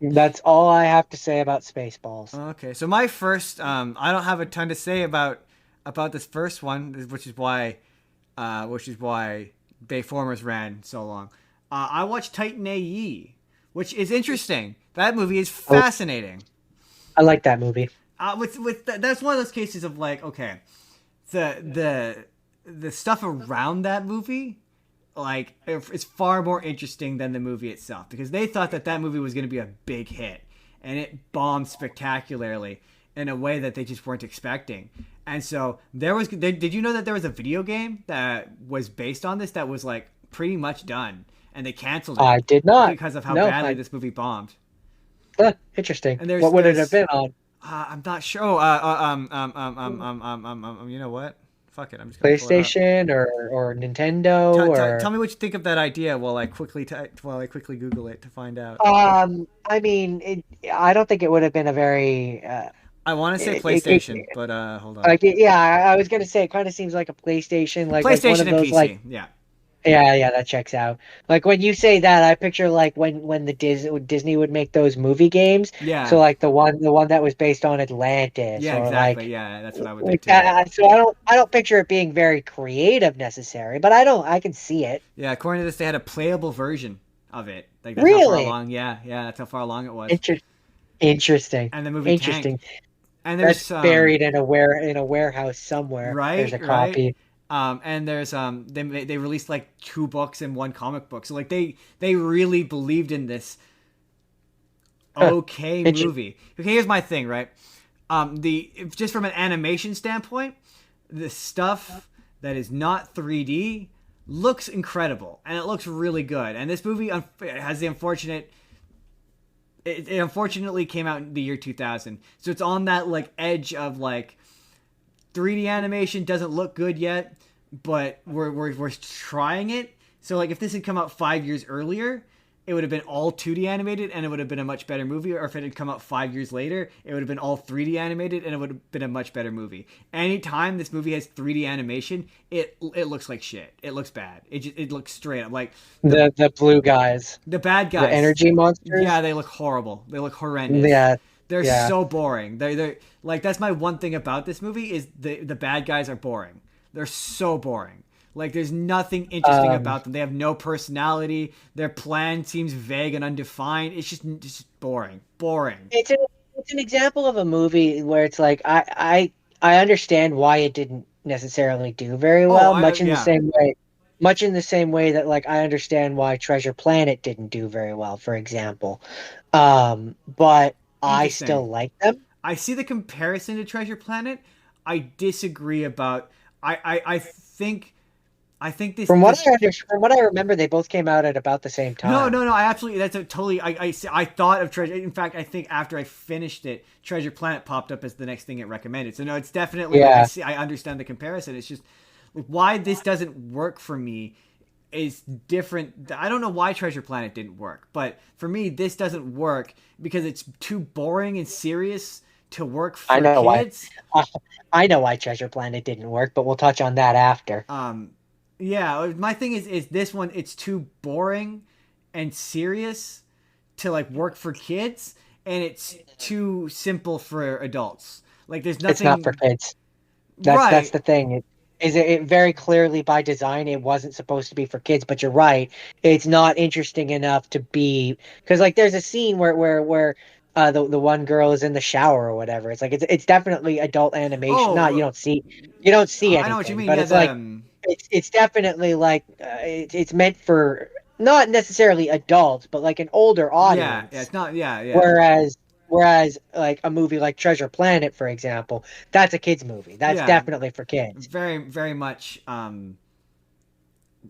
That's all I have to say about Spaceballs. Okay, so my first, I don't have a ton to say about this first one, which is why Bayformers ran so long. I watched Titan AE, which is interesting. That movie is I, fascinating. I like that movie. That's one of those cases of like, okay, the stuff around that movie, like, it's far more interesting than the movie itself because they thought that that movie was going to be a big hit, and it bombed spectacularly in a way that they just weren't expecting. And so did you know that there was a video game that was based on this that was like pretty much done, and they canceled it I did not. because of how No, badly this movie bombed? interesting. And there's What would it have there's been on? I'm not sure. Oh, you know what? Fuck it. I'm just gonna pull it up. PlayStation or Nintendo Tell or me what you think of that idea while I quickly Google it to find out. I mean, I don't think it would have been a very I want to say it, PlayStation, but hold on. like yeah, I was gonna say it kind of seems like a PlayStation, like one PlayStation of and those like PC. Yeah. yeah, that checks out. Like when you say that, I picture like when the Disney would make those movie games. So Yeah. like the one that was based on Atlantis Yeah. or Exactly. Yeah. That's what I would think like too. so I don't picture it being very creative necessary, but I can see it. Yeah. According to this, they had a playable version of it. Like that's how far Really along. Yeah. Yeah. That's how far along it was. Inter- interesting, And the movie tanked. interesting. And That's there's buried in a warehouse somewhere. There's right, a right. copy. And there's they released like two books and one comic book, so like they really believed in this Huh. okay Inter- movie. Okay, here's my thing, right? The just from an animation standpoint, the stuff that is not 3D looks incredible and it looks really good. And this movie has the unfortunate. It unfortunately came out in the year 2000, so it's on that like edge of like 3D animation doesn't look good yet, but we're trying it. So like if this had come out 5 years earlier, it would have been all 2D animated and it would have been a much better movie. Or if it had come out 5 years later, it would have been all 3D animated and it would have been a much better movie. Anytime this movie has 3D animation, it looks like shit. It looks bad. It looks straight up like the blue guys, the bad the guys. energy Yeah, monsters. they look horrible. They look horrendous. Yeah, They're yeah. so boring. They're like that's my one thing about this movie is the bad guys are boring. They're so boring. Like there's nothing interesting Um, about them. They have no personality. Their plan seems vague and undefined. It's just boring. Boring. it's an example of a movie where it's like I understand why it didn't necessarily do very Oh, well, I yeah. much in the same way that like I understand why Treasure Planet didn't do very well, for example. But I Interesting. still like them. I see the comparison to Treasure Planet. I disagree about I think this From what I remember, they both came out at about the same no, time. no, no. I absolutely. That's a totally. I thought of Treasure. In fact, I think after I finished it, Treasure Planet popped up as the next thing it recommended. So no, it's definitely like I Yeah. see. I understand the comparison. It's just like, why this doesn't work for me is different. I don't know why Treasure Planet didn't work, but for me, this doesn't work because it's too boring and serious to work I for know why. kids. I know why Treasure Planet didn't work, but we'll touch on that after. Um, yeah, my thing is this one. It's too boring and serious to like work for kids, and it's too simple for adults. Like there's It's not for nothing kids. That's right. the thing. It very clearly by design it wasn't supposed to be for kids, but you're right. It's not interesting enough to be because like there's a scene where the one girl is in the shower or whatever. It's like it's definitely adult animation. Oh, Not you don't see I know what you anything, mean. but Yeah, it's like it's definitely like it's meant for not necessarily adults, but like an older Yeah, yeah, audience. it's not. Yeah, yeah, Whereas like a movie like Treasure Planet, for example, that's a kids movie. That's yeah. definitely for kids. Very, very much.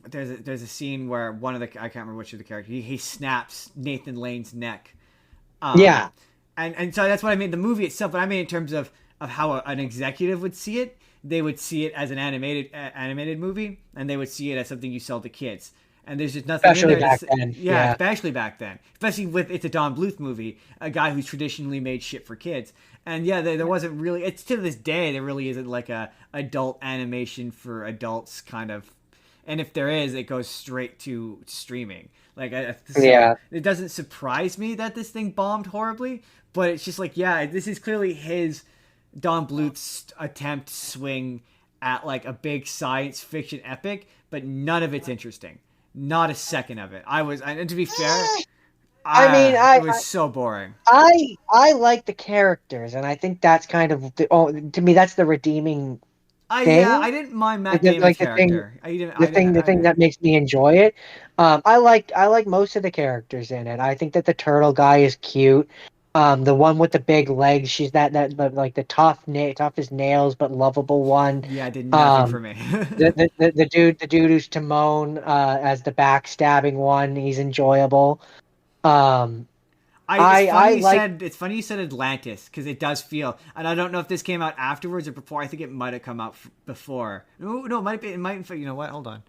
There's a scene where one of the I can't remember which of the characters he snaps Nathan Lane's neck. Um, Yeah, and so that's what I mean. The movie itself, but I mean in terms of how an executive would see it, they would see it as an animated movie, and they would see it as something you sell to kids. And there's just nothing in especially there back to then. yeah, Yeah, especially back then, especially with it's a Don Bluth movie, a guy who's traditionally made shit for kids. And yeah, there wasn't really. It's to this day there really isn't like a adult animation for adults kind of, and if there is, it goes straight to streaming. So yeah, it doesn't surprise me that this thing bombed horribly, but it's just like, yeah, this is clearly his Don Bluth's attempt swing at like a big science fiction epic, but none of it's interesting. Not a second of it. And to be fair, I mean, it was so boring. I like the characters, and I think that's kind of to me that's the redeeming Yeah, thing. I didn't mind Matt Like Damon's the thing, character. I didn't. the thing that makes me enjoy it. I like most of the characters in it. I think that the turtle guy is cute. The one with the big legs, she's like the toughest nails but lovable one. Yeah, did nothing for Um, me. the dude who's Timon as the backstabbing one, he's enjoyable. Um, I like It's funny you said Atlantis because it does feel, and I don't know if this came out afterwards or before. I think it might have come out before. No, it might be. It might. You know what? Hold on.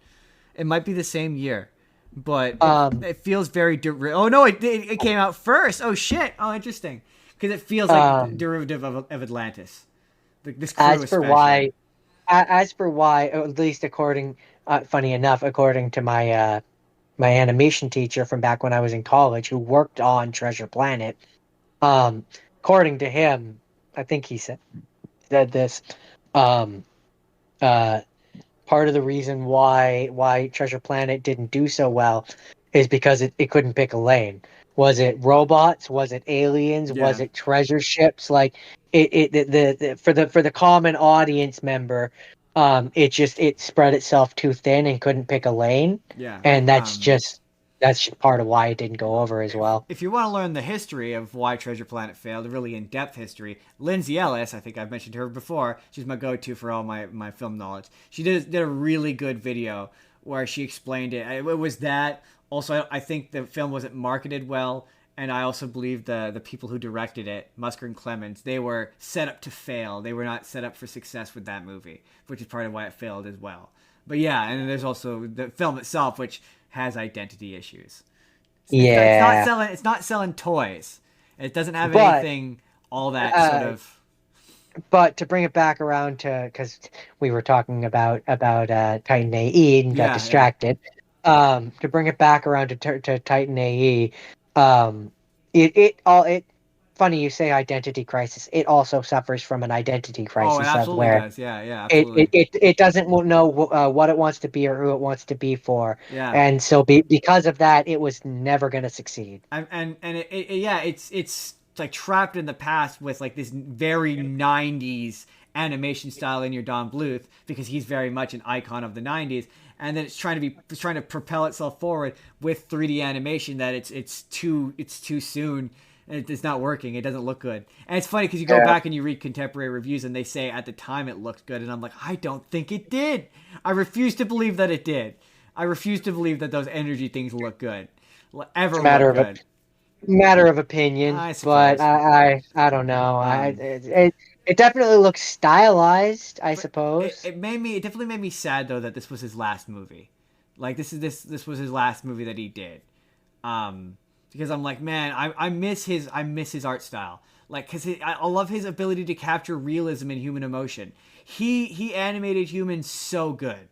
It might be the same year, but um it feels very. Oh no, it came out first. Oh shit. Oh, interesting. Because it feels like um derivative of Atlantis. This crew as for especially. why as for why, at least according, funny enough, according to my animation teacher from back when I was in college, who worked on Treasure Planet, um, according to him, I think he said this. Um, uh, Part of the reason why Treasure Planet didn't do so well is because it couldn't pick a lane. Was it robots? Was it aliens? Was Yeah. it treasure ships? Like for the common audience member, it spread itself too thin and couldn't pick a lane, Yeah. and that's just part of why it didn't go over as well. If you want to learn the history of why Treasure Planet failed, a really in-depth history, Lindsay Ellis, I think I've mentioned her before, she's my go-to for all my film knowledge. She did a really good video where she explained it. It was that. Also, I think the film wasn't marketed well, and I also believe the people who directed it, Musker and Clemens, they were set up to fail. They were not set up for success with that movie, which is part of why it failed as well. But yeah, and then there's also the film itself, which has identity issues. It's not Yeah, selling. It's not selling toys. It doesn't have but anything all that sort uh, of. but to bring it back around to, because we were talking about Titan AE and got Yeah, yeah. distracted. To bring it back around to Titan AE, um, it funny you say identity crisis. It also suffers from an identity Oh, it crisis of absolutely where does. Yeah, yeah, absolutely. it doesn't know what it wants to be or who it wants to be for, Yeah, and so because of that, it was never going to succeed. and yeah, it's like trapped in the past with like this very '90s animation style in your Don Bluth because he's very much an icon of the '90s. And then it's trying to propel itself forward with 3D animation that it's too soon and it's not working. It doesn't look good. And it's funny because you go Yeah. back and you read contemporary reviews and they say at the time it looked good, and I'm like, I don't think it did. I refuse to believe that it did. I refuse to believe that those energy things look good, It's ever a look good. matter of opinion, I but suppose. I don't know. Um, It definitely looks stylized, I but suppose. it definitely made me sad though that this was his last movie. Like this was his last movie that he did. Because I'm like, man, I miss his art style. Like, cause I love his ability to capture realism and human emotion. He animated humans so good.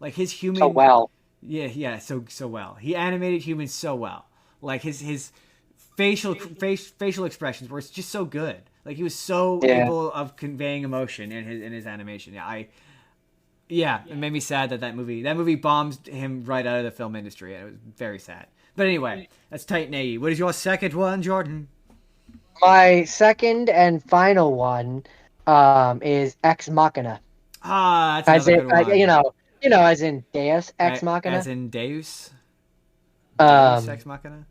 Like his So human, well. yeah, so well. He animated humans so well. Like his facial expressions were just so good. Like he was so Yeah. able of conveying emotion in his animation. Yeah, it made me sad that that movie bombed him right out of the film industry. It was very sad. But anyway, that's Titan AE. What is your second one, Jordan? My second and final one is Ex Machina. Ah, that's As another in good one. as in Deus Ex As Machina. in Deus. Deus Um, Ex Machina.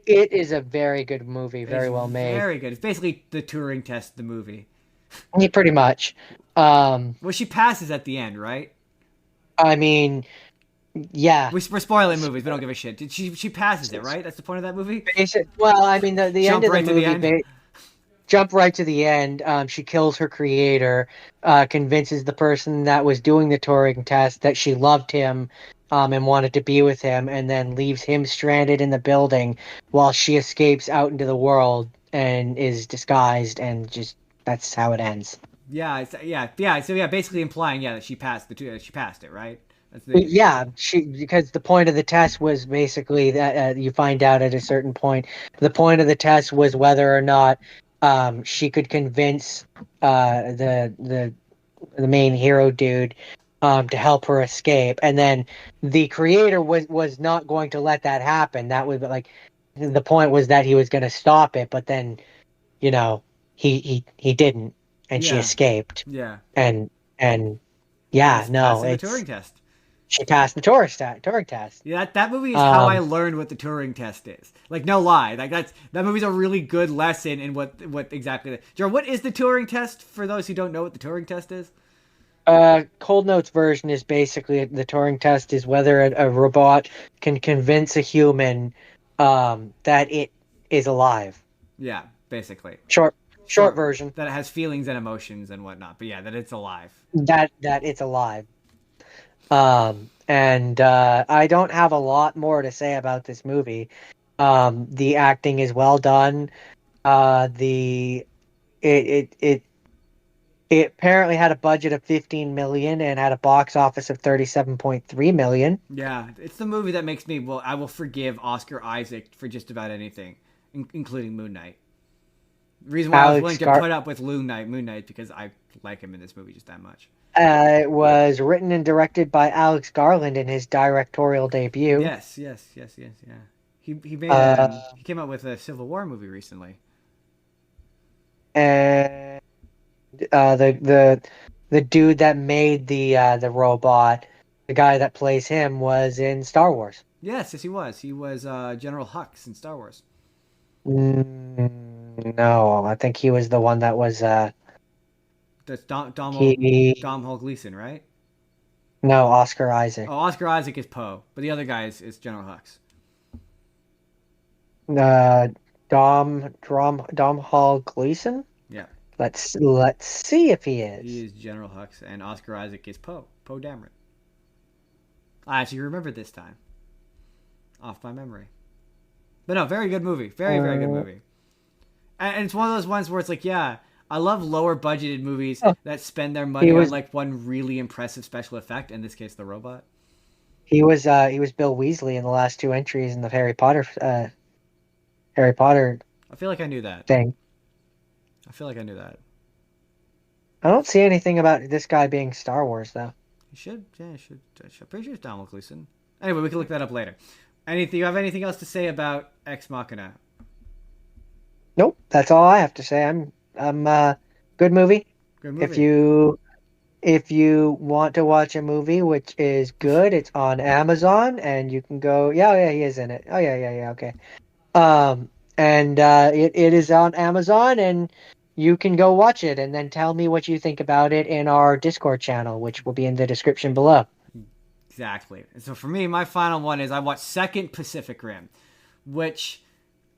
it is a very good movie, It's very well made. very good. It's basically the Turing test, the movie. Yeah, pretty much. Um, Well, she passes at the end, right? I mean, yeah. We're spoiling movies. We don't give a shit. She passes it, right? That's the point of that movie. Well, I mean, the end Jump of the right to the movie, end. jump right to the end. She kills her creator, convinces the person that was doing the Turing test that she loved him, and wanted to be with him, and then leaves him stranded in the building while she escapes out into the world and is disguised, and just that's how it ends. Yeah. So yeah, basically implying that she passed she passed it, right? That's the Yeah, because the point of the test was basically that you find out at a certain point. The point of the test was whether or not she could convince the main hero dude to help her escape, and then the creator was not going to let that happen. That was like the point was that he was going to stop it, but then you know he didn't, and she yeah escaped, yeah. and yeah, That's no, passing the it's Turing test. she passed the Turing test. Yeah, that movie is how I Um, learned what the Turing test is. Like, no lie, like that movie's a really good lesson in what exactly. Joe, what is the Turing test for those who don't know what the Turing test is? Cold Note's version is basically the Turing test is whether a robot can convince a human that it is alive. Yeah, basically. Short short Short. version That it has feelings and emotions and whatnot. But yeah, that it's alive. that it's alive. And I don't have a lot more to say about this movie. The acting is well done. The it It apparently had a budget of 15 million and had a box office of 37.3 million. Yeah, it's the movie that makes me. Well, I will forgive Oscar Isaac for just about anything, including Moon Knight. The reason why I was willing Alex to Gar put up with Moon Knight, because I like him in this movie just that much. It was written and directed by Alex Garland in his directorial debut. Yes. Yeah. Uh, He came out with a Civil War movie recently. and the dude that made the robot, the guy that plays him, was in Star Wars. Yes, he was. He was General Hux in Star Wars. No, I think he was the one that was That's he Dom Gleason, right? no Oscar Isaac. Oh, Oscar Isaac is Poe, but the other guy is General Hux. Uh, Dom Hall Gleason. Yeah, Let's see if he he is. is General Hux, and Oscar Isaac is Poe Dameron. I actually remembered this time, off my memory. But no, very good movie. Very good Uh, movie. And it's one of those ones where it's like, yeah, I love lower budgeted movies oh, that spend their he money on was like one really impressive special effect. In this case, the robot. he was Bill Weasley in the last two entries in the Harry Potter I feel like I knew that. thing. I feel like I knew that. I don't see anything about this guy being Star Wars though. You should. Yeah, you should. I'm pretty sure it's Donald Gleason. Anyway, we can look that up later. Anything? You have anything else to say about Ex Machina? Nope, that's all I have to say. I'm good movie. Good If movie. you if you want to watch a movie which is good, it's on Amazon and you can go, yeah, oh, yeah, he is in it. Oh yeah, okay. And it is on Amazon and you can go watch it and then tell me what you think about it in our Discord channel, which will be in the description below. Exactly. And so for me, my final one is I watched Second Pacific Rim, which,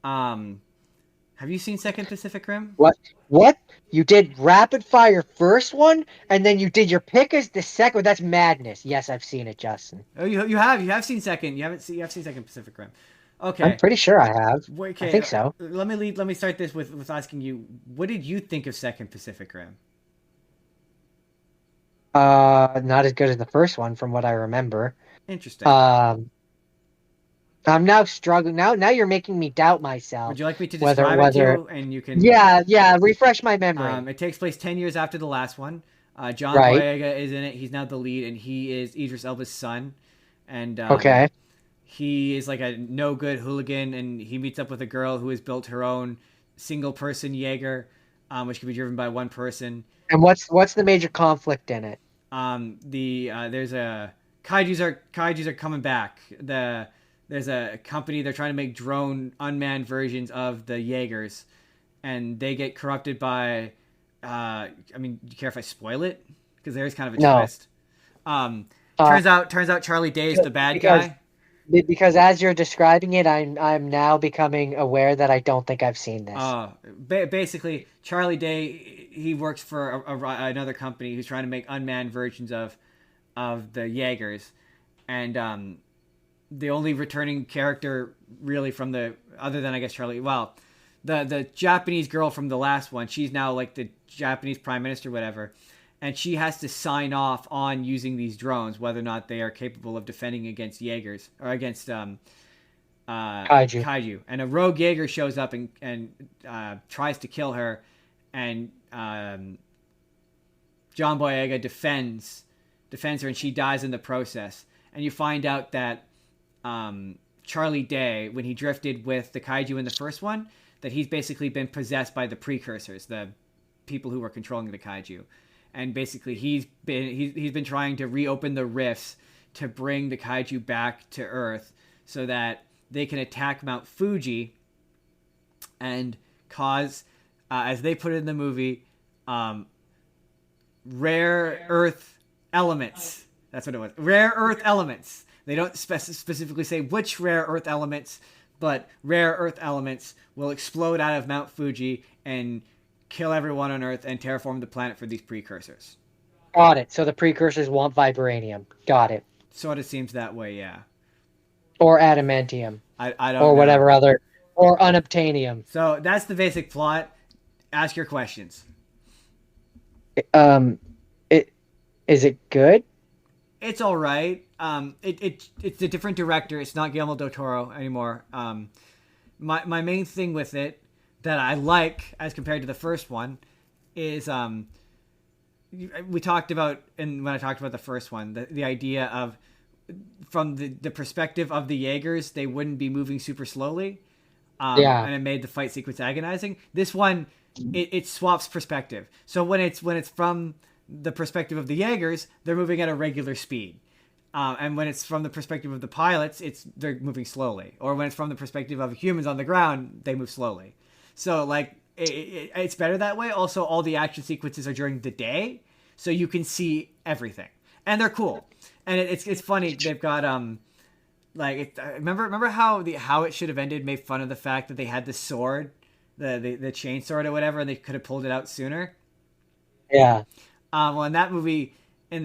have you seen Second Pacific Rim? What? What? You did rapid fire first one, and then you did your pick as the second. That's madness. Yes, I've seen it, Justin. Oh, you have seen Second. You have seen Second Pacific Rim. I'm Okay. pretty sure I have. I Okay. think so. Let me start this with asking you, what did you think of Second Pacific Rim? Not as good as the first one, from what I remember. Interesting. Um, I'm now struggling. Now you're making me doubt myself. Would you like me to Whether describe it to whether you, and you can? yeah. Refresh my memory. It takes place 10 years after the last one. John Right. Boyega is in it. He's now the lead, and he is Idris Elba's son. And Okay. he is like a no good hooligan, and he meets up with a girl who has built her own single person Jaeger, which can be driven by one person. And what's the major conflict in it? There's a kaijus are coming back. there's a company, they're trying to make drone unmanned versions of the Jaegers, and they get corrupted by. I mean, do you care if I spoil it? Because there's kind of a No. twist. Uh, Turns out Charlie Day is the bad because guy. because as you're describing it, I'm now becoming aware that I don't think I've seen this. Basically, Charlie Day, he works for another company who's trying to make unmanned versions of the Jaegers, and the only returning character really from the other than I guess Charlie, well, the Japanese girl from the last one, she's now like the Japanese prime minister, whatever, and she has to sign off on using these drones, whether or not they are capable of defending against Jaegers or against Kaiju. kaiju. And a rogue Jaeger shows up and tries to kill her, and John Boyega defends her, and she dies in the process. And you find out that Charlie Day, when he drifted with the kaiju in the first one, that he's basically been possessed by the precursors, the people who were controlling the kaiju. And basically he's been trying to reopen the rifts to bring the kaiju back to Earth so that they can attack Mount Fuji and cause, as they put it in the movie, rare earth elements. That's what it was. Rare earth elements. They don't specifically say which rare earth elements, but rare earth elements will explode out of Mount Fuji and kill everyone on Earth and terraform the planet for these precursors. Got it. So the precursors want vibranium. Got it. Sort of seems that way, yeah. Or adamantium. I don't or know. whatever other. Or unobtainium. So that's the basic plot. Ask your questions. Is it good? It's all right. It's a different director. It's not Guillermo del Toro anymore. My main thing with it that I like as compared to the first one is we talked about, and when I talked about the first one, the idea of from the perspective of the Jaegers, they wouldn't be moving super slowly. And it made the fight sequence agonizing. This one, it swaps perspective. So when it's from the perspective of the Jaegers, they're moving at a regular speed. And when it's from the perspective of the pilots, they're moving slowly. Or when it's from the perspective of humans on the ground, they move slowly. So like it's better that way. Also, all the action sequences are during the day, so you can see everything, and they're cool. And it's funny. They've got remember how it should have ended made fun of the fact that they had the sword, the chain sword or whatever, and they could have pulled it out sooner. Yeah. Well, in that movie, in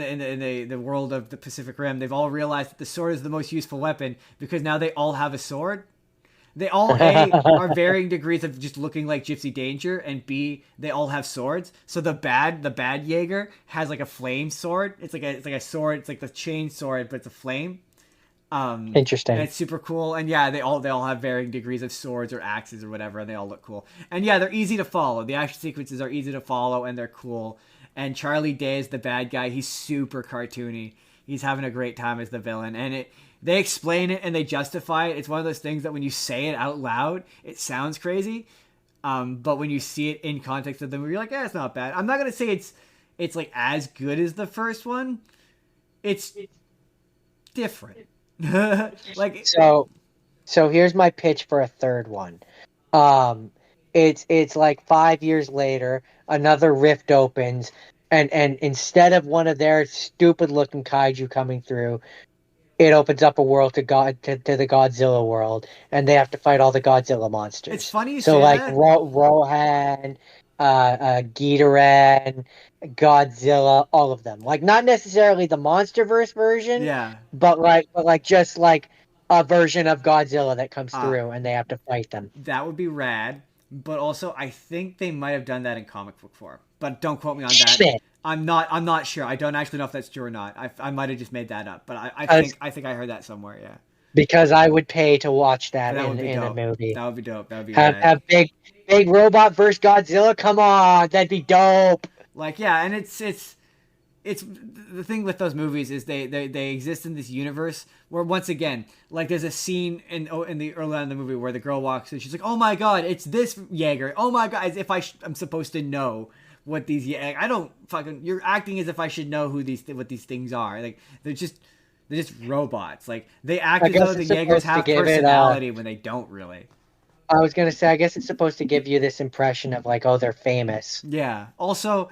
the world of the Pacific Rim, they've all realized that the sword is the most useful weapon because now they all have a sword. They all are varying degrees of just looking like Gypsy Danger, and B, they all have swords. So the bad Jaeger has like a flame sword. It's like a sword. It's like the chain sword, but it's a flame. Interesting. And it's super cool. And yeah, they all have varying degrees of swords or axes or whatever, and they all look cool. And yeah, they're easy to follow. The action sequences are easy to follow, and they're cool. And Charlie Day is the bad guy. He's super cartoony. He's having a great time as the villain, and they explain it and they justify it. It's one of those things that when you say it out loud, it sounds crazy. But when you see it in context of the movie, you're like, yeah, it's not bad. I'm not going to say it's like as good as the first one. It's different. Like so here's my pitch for a third one. It's like 5 years later, another rift opens, and instead of one of their stupid looking kaiju coming through, it opens up a world to the Godzilla world, and they have to fight all the Godzilla monsters. It's funny you so say like that. Rohan, Ghidorah, Godzilla, all of them. Like not necessarily the MonsterVerse version, Yeah. but just like a version of Godzilla that comes through, and they have to fight them. That would be rad. But also, I think they might have done that in comic book form. But don't quote me on that. Shit. I'm not sure. I don't actually know if that's true or not. I might have just made that up. But I think I heard that somewhere. Yeah. Because I would pay to watch that would be in a dope. movie. That would be dope. That would be have big robot versus Godzilla. Come on, that'd be dope. Like yeah, and it's the thing with those movies is they exist in this universe where once again, like there's a scene in the early on in the movie where the girl walks in, she's like, oh my god, it's this Jaeger. Oh my god, as if I'm supposed to know what these I don't fucking, you're acting as if I should know what these things are. Like they're They're just robots. Like they act I as though guess the it's Jaegers supposed to have give it. personality when they don't really. I was gonna say, I guess it's supposed to give you this impression of like, oh, they're famous. Yeah. Also,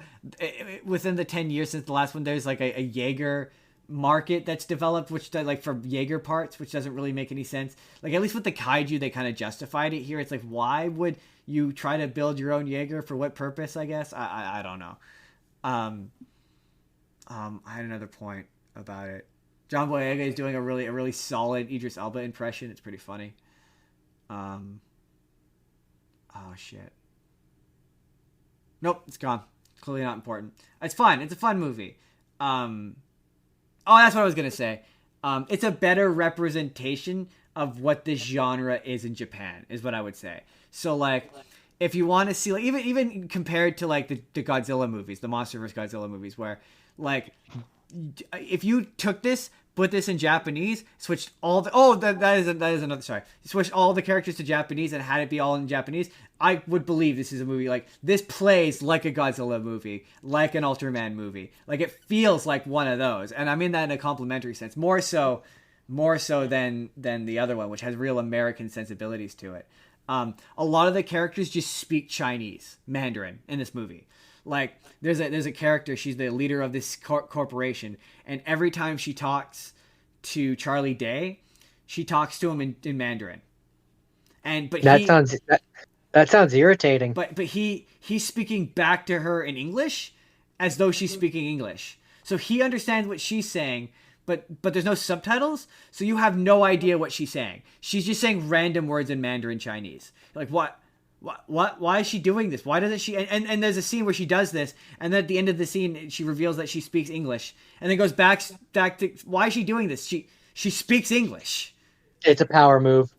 within the 10 years since the last one, there's like a Jaeger market that's developed, which like for Jaeger parts, which doesn't really make any sense. Like at least with the kaiju, they kind of justified it. Here, it's like, why would you try to build your own Jaeger? For what purpose? I guess I don't know. Um, I had another point about it. John Boyega is doing a really solid Idris Elba impression. It's pretty funny. Um, oh shit. Nope, it's gone. Clearly not important. It's fun. It's a fun movie. Oh, that's what I was gonna say. It's a better representation of what this genre is in Japan, is what I would say. So like, if you want to see like even compared to like the Godzilla movies, the Monster vs Godzilla movies, where like if you took this, put this in Japanese, switched all the that is another sorry, switched all the characters to Japanese and had it be all in Japanese, I would believe this is a movie like this plays like a Godzilla movie, like an Ultraman movie, like it feels like one of those, and I mean that in a complimentary sense, more so than the other one, which has real American sensibilities to it. A lot of the characters just speak Chinese, Mandarin in this movie. Like there's a character, she's the leader of this corporation, and every time she talks to Charlie Day, she talks to him in Mandarin. That sounds irritating. But he's speaking back to her in English as though she's speaking English. So he understands what she's saying, but there's no subtitles, so you have no idea what she's saying. She's just saying random words in Mandarin Chinese. Like what? Why is she doing this? Why doesn't she? And there's a scene where she does this, and then at the end of the scene, she reveals that she speaks English, and then goes back to why is she doing this? She speaks English. It's a power move.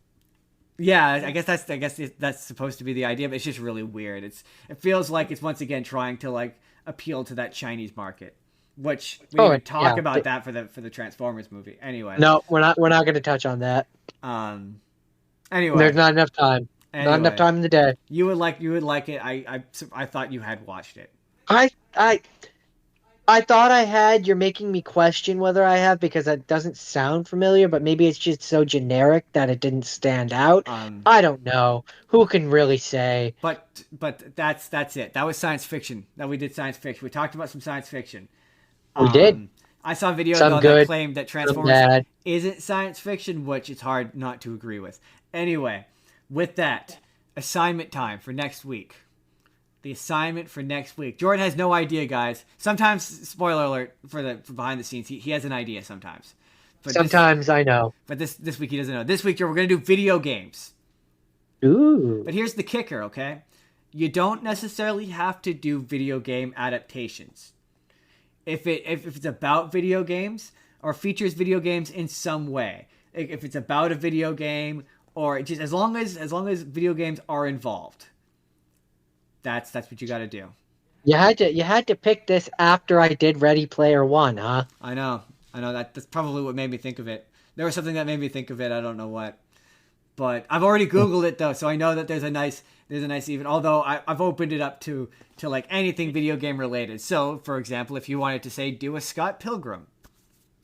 Yeah, I guess that's supposed to be the idea, but it's just really weird. It feels like it's once again trying to like appeal to that Chinese market, which we didn't talk about that for the Transformers movie. Anyway, no, we're not going to touch on that. Anyway, there's not enough time. Anyway, not enough time in the day. You would like it. I thought you had watched it. I thought I had. You're making me question whether I have because that doesn't sound familiar, but maybe it's just so generic that it didn't stand out. I don't know. Who can really say? But that's it. That was science fiction. That we did science fiction. We talked about some science fiction. We did. I saw a video that claimed that Transformers isn't science fiction, which it's hard not to agree with. Anyway, with that, assignment time for next week. The assignment for next week. Jordan has no idea, guys. Sometimes, spoiler alert for behind the scenes, he has an idea sometimes. But sometimes I know. But this week he doesn't know. This week we're going to do video games. Ooh. But here's the kicker, okay? You don't necessarily have to do video game adaptations. If it's about video games or features video games in some way, if it's about a video game or just as long as video games are involved. That's what you got to do. You had to pick this after I did Ready Player One, huh? I know. That's probably what made me think of it. There was something that made me think of it. I don't know what, but I've already Googled it though, so I know that there's a nice even. Although I've opened it up to like anything video game related. So, for example, if you wanted to say do a Scott Pilgrim,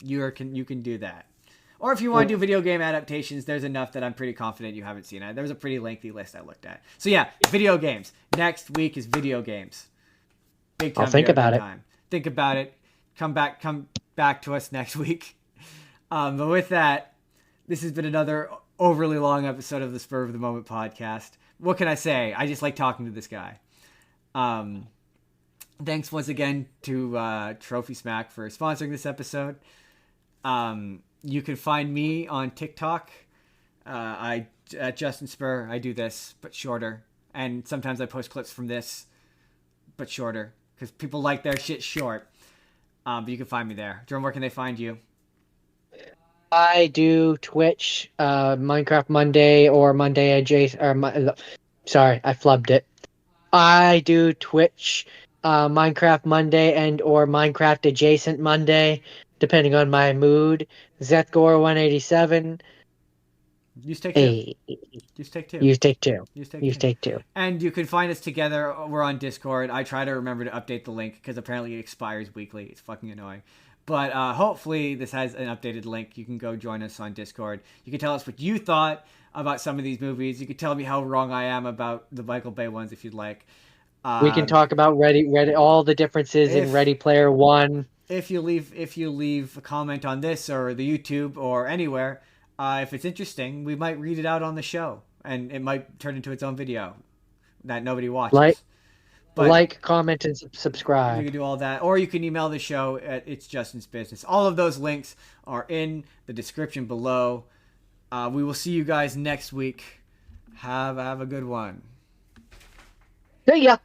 you can do that. Or if you want to do video game adaptations, there's enough that I'm pretty confident you haven't seen it. There was a pretty lengthy list I looked at. So yeah, video games. Next week is video games. Big time. I'll think about it. Think about it. Come back to us next week. But with that, this has been another overly long episode of the Spur of the Moment podcast. What can I say? I just like talking to this guy. Thanks once again to Trophy Smack for sponsoring this episode. You can find me on TikTok. At Justin Spurr. I do this, but shorter. And sometimes I post clips from this, but shorter. Because people like their shit short. But you can find me there. Jerome, where can they find you? I do Twitch, Minecraft Monday or Monday adjacent. Sorry, I flubbed it. I do Twitch, Minecraft Monday and or Minecraft adjacent Monday, depending on my mood. Zethgore187. Use take two. Use take two. And you can find us together. We're on Discord. I try to remember to update the link because apparently it expires weekly. It's fucking annoying. But hopefully this has an updated link. You can go join us on Discord. You can tell us what you thought about some of these movies. You can tell me how wrong I am about the Michael Bay ones if you'd like. We can talk about Ready, all the differences in Ready Player One. If you leave a comment on this or the YouTube or anywhere, if it's interesting, we might read it out on the show, and it might turn into its own video that nobody watches. Comment, and subscribe. You can do all that, or you can email the show at It's Justin's Business. All of those links are in the description below. We will see you guys next week. Have a good one. See ya.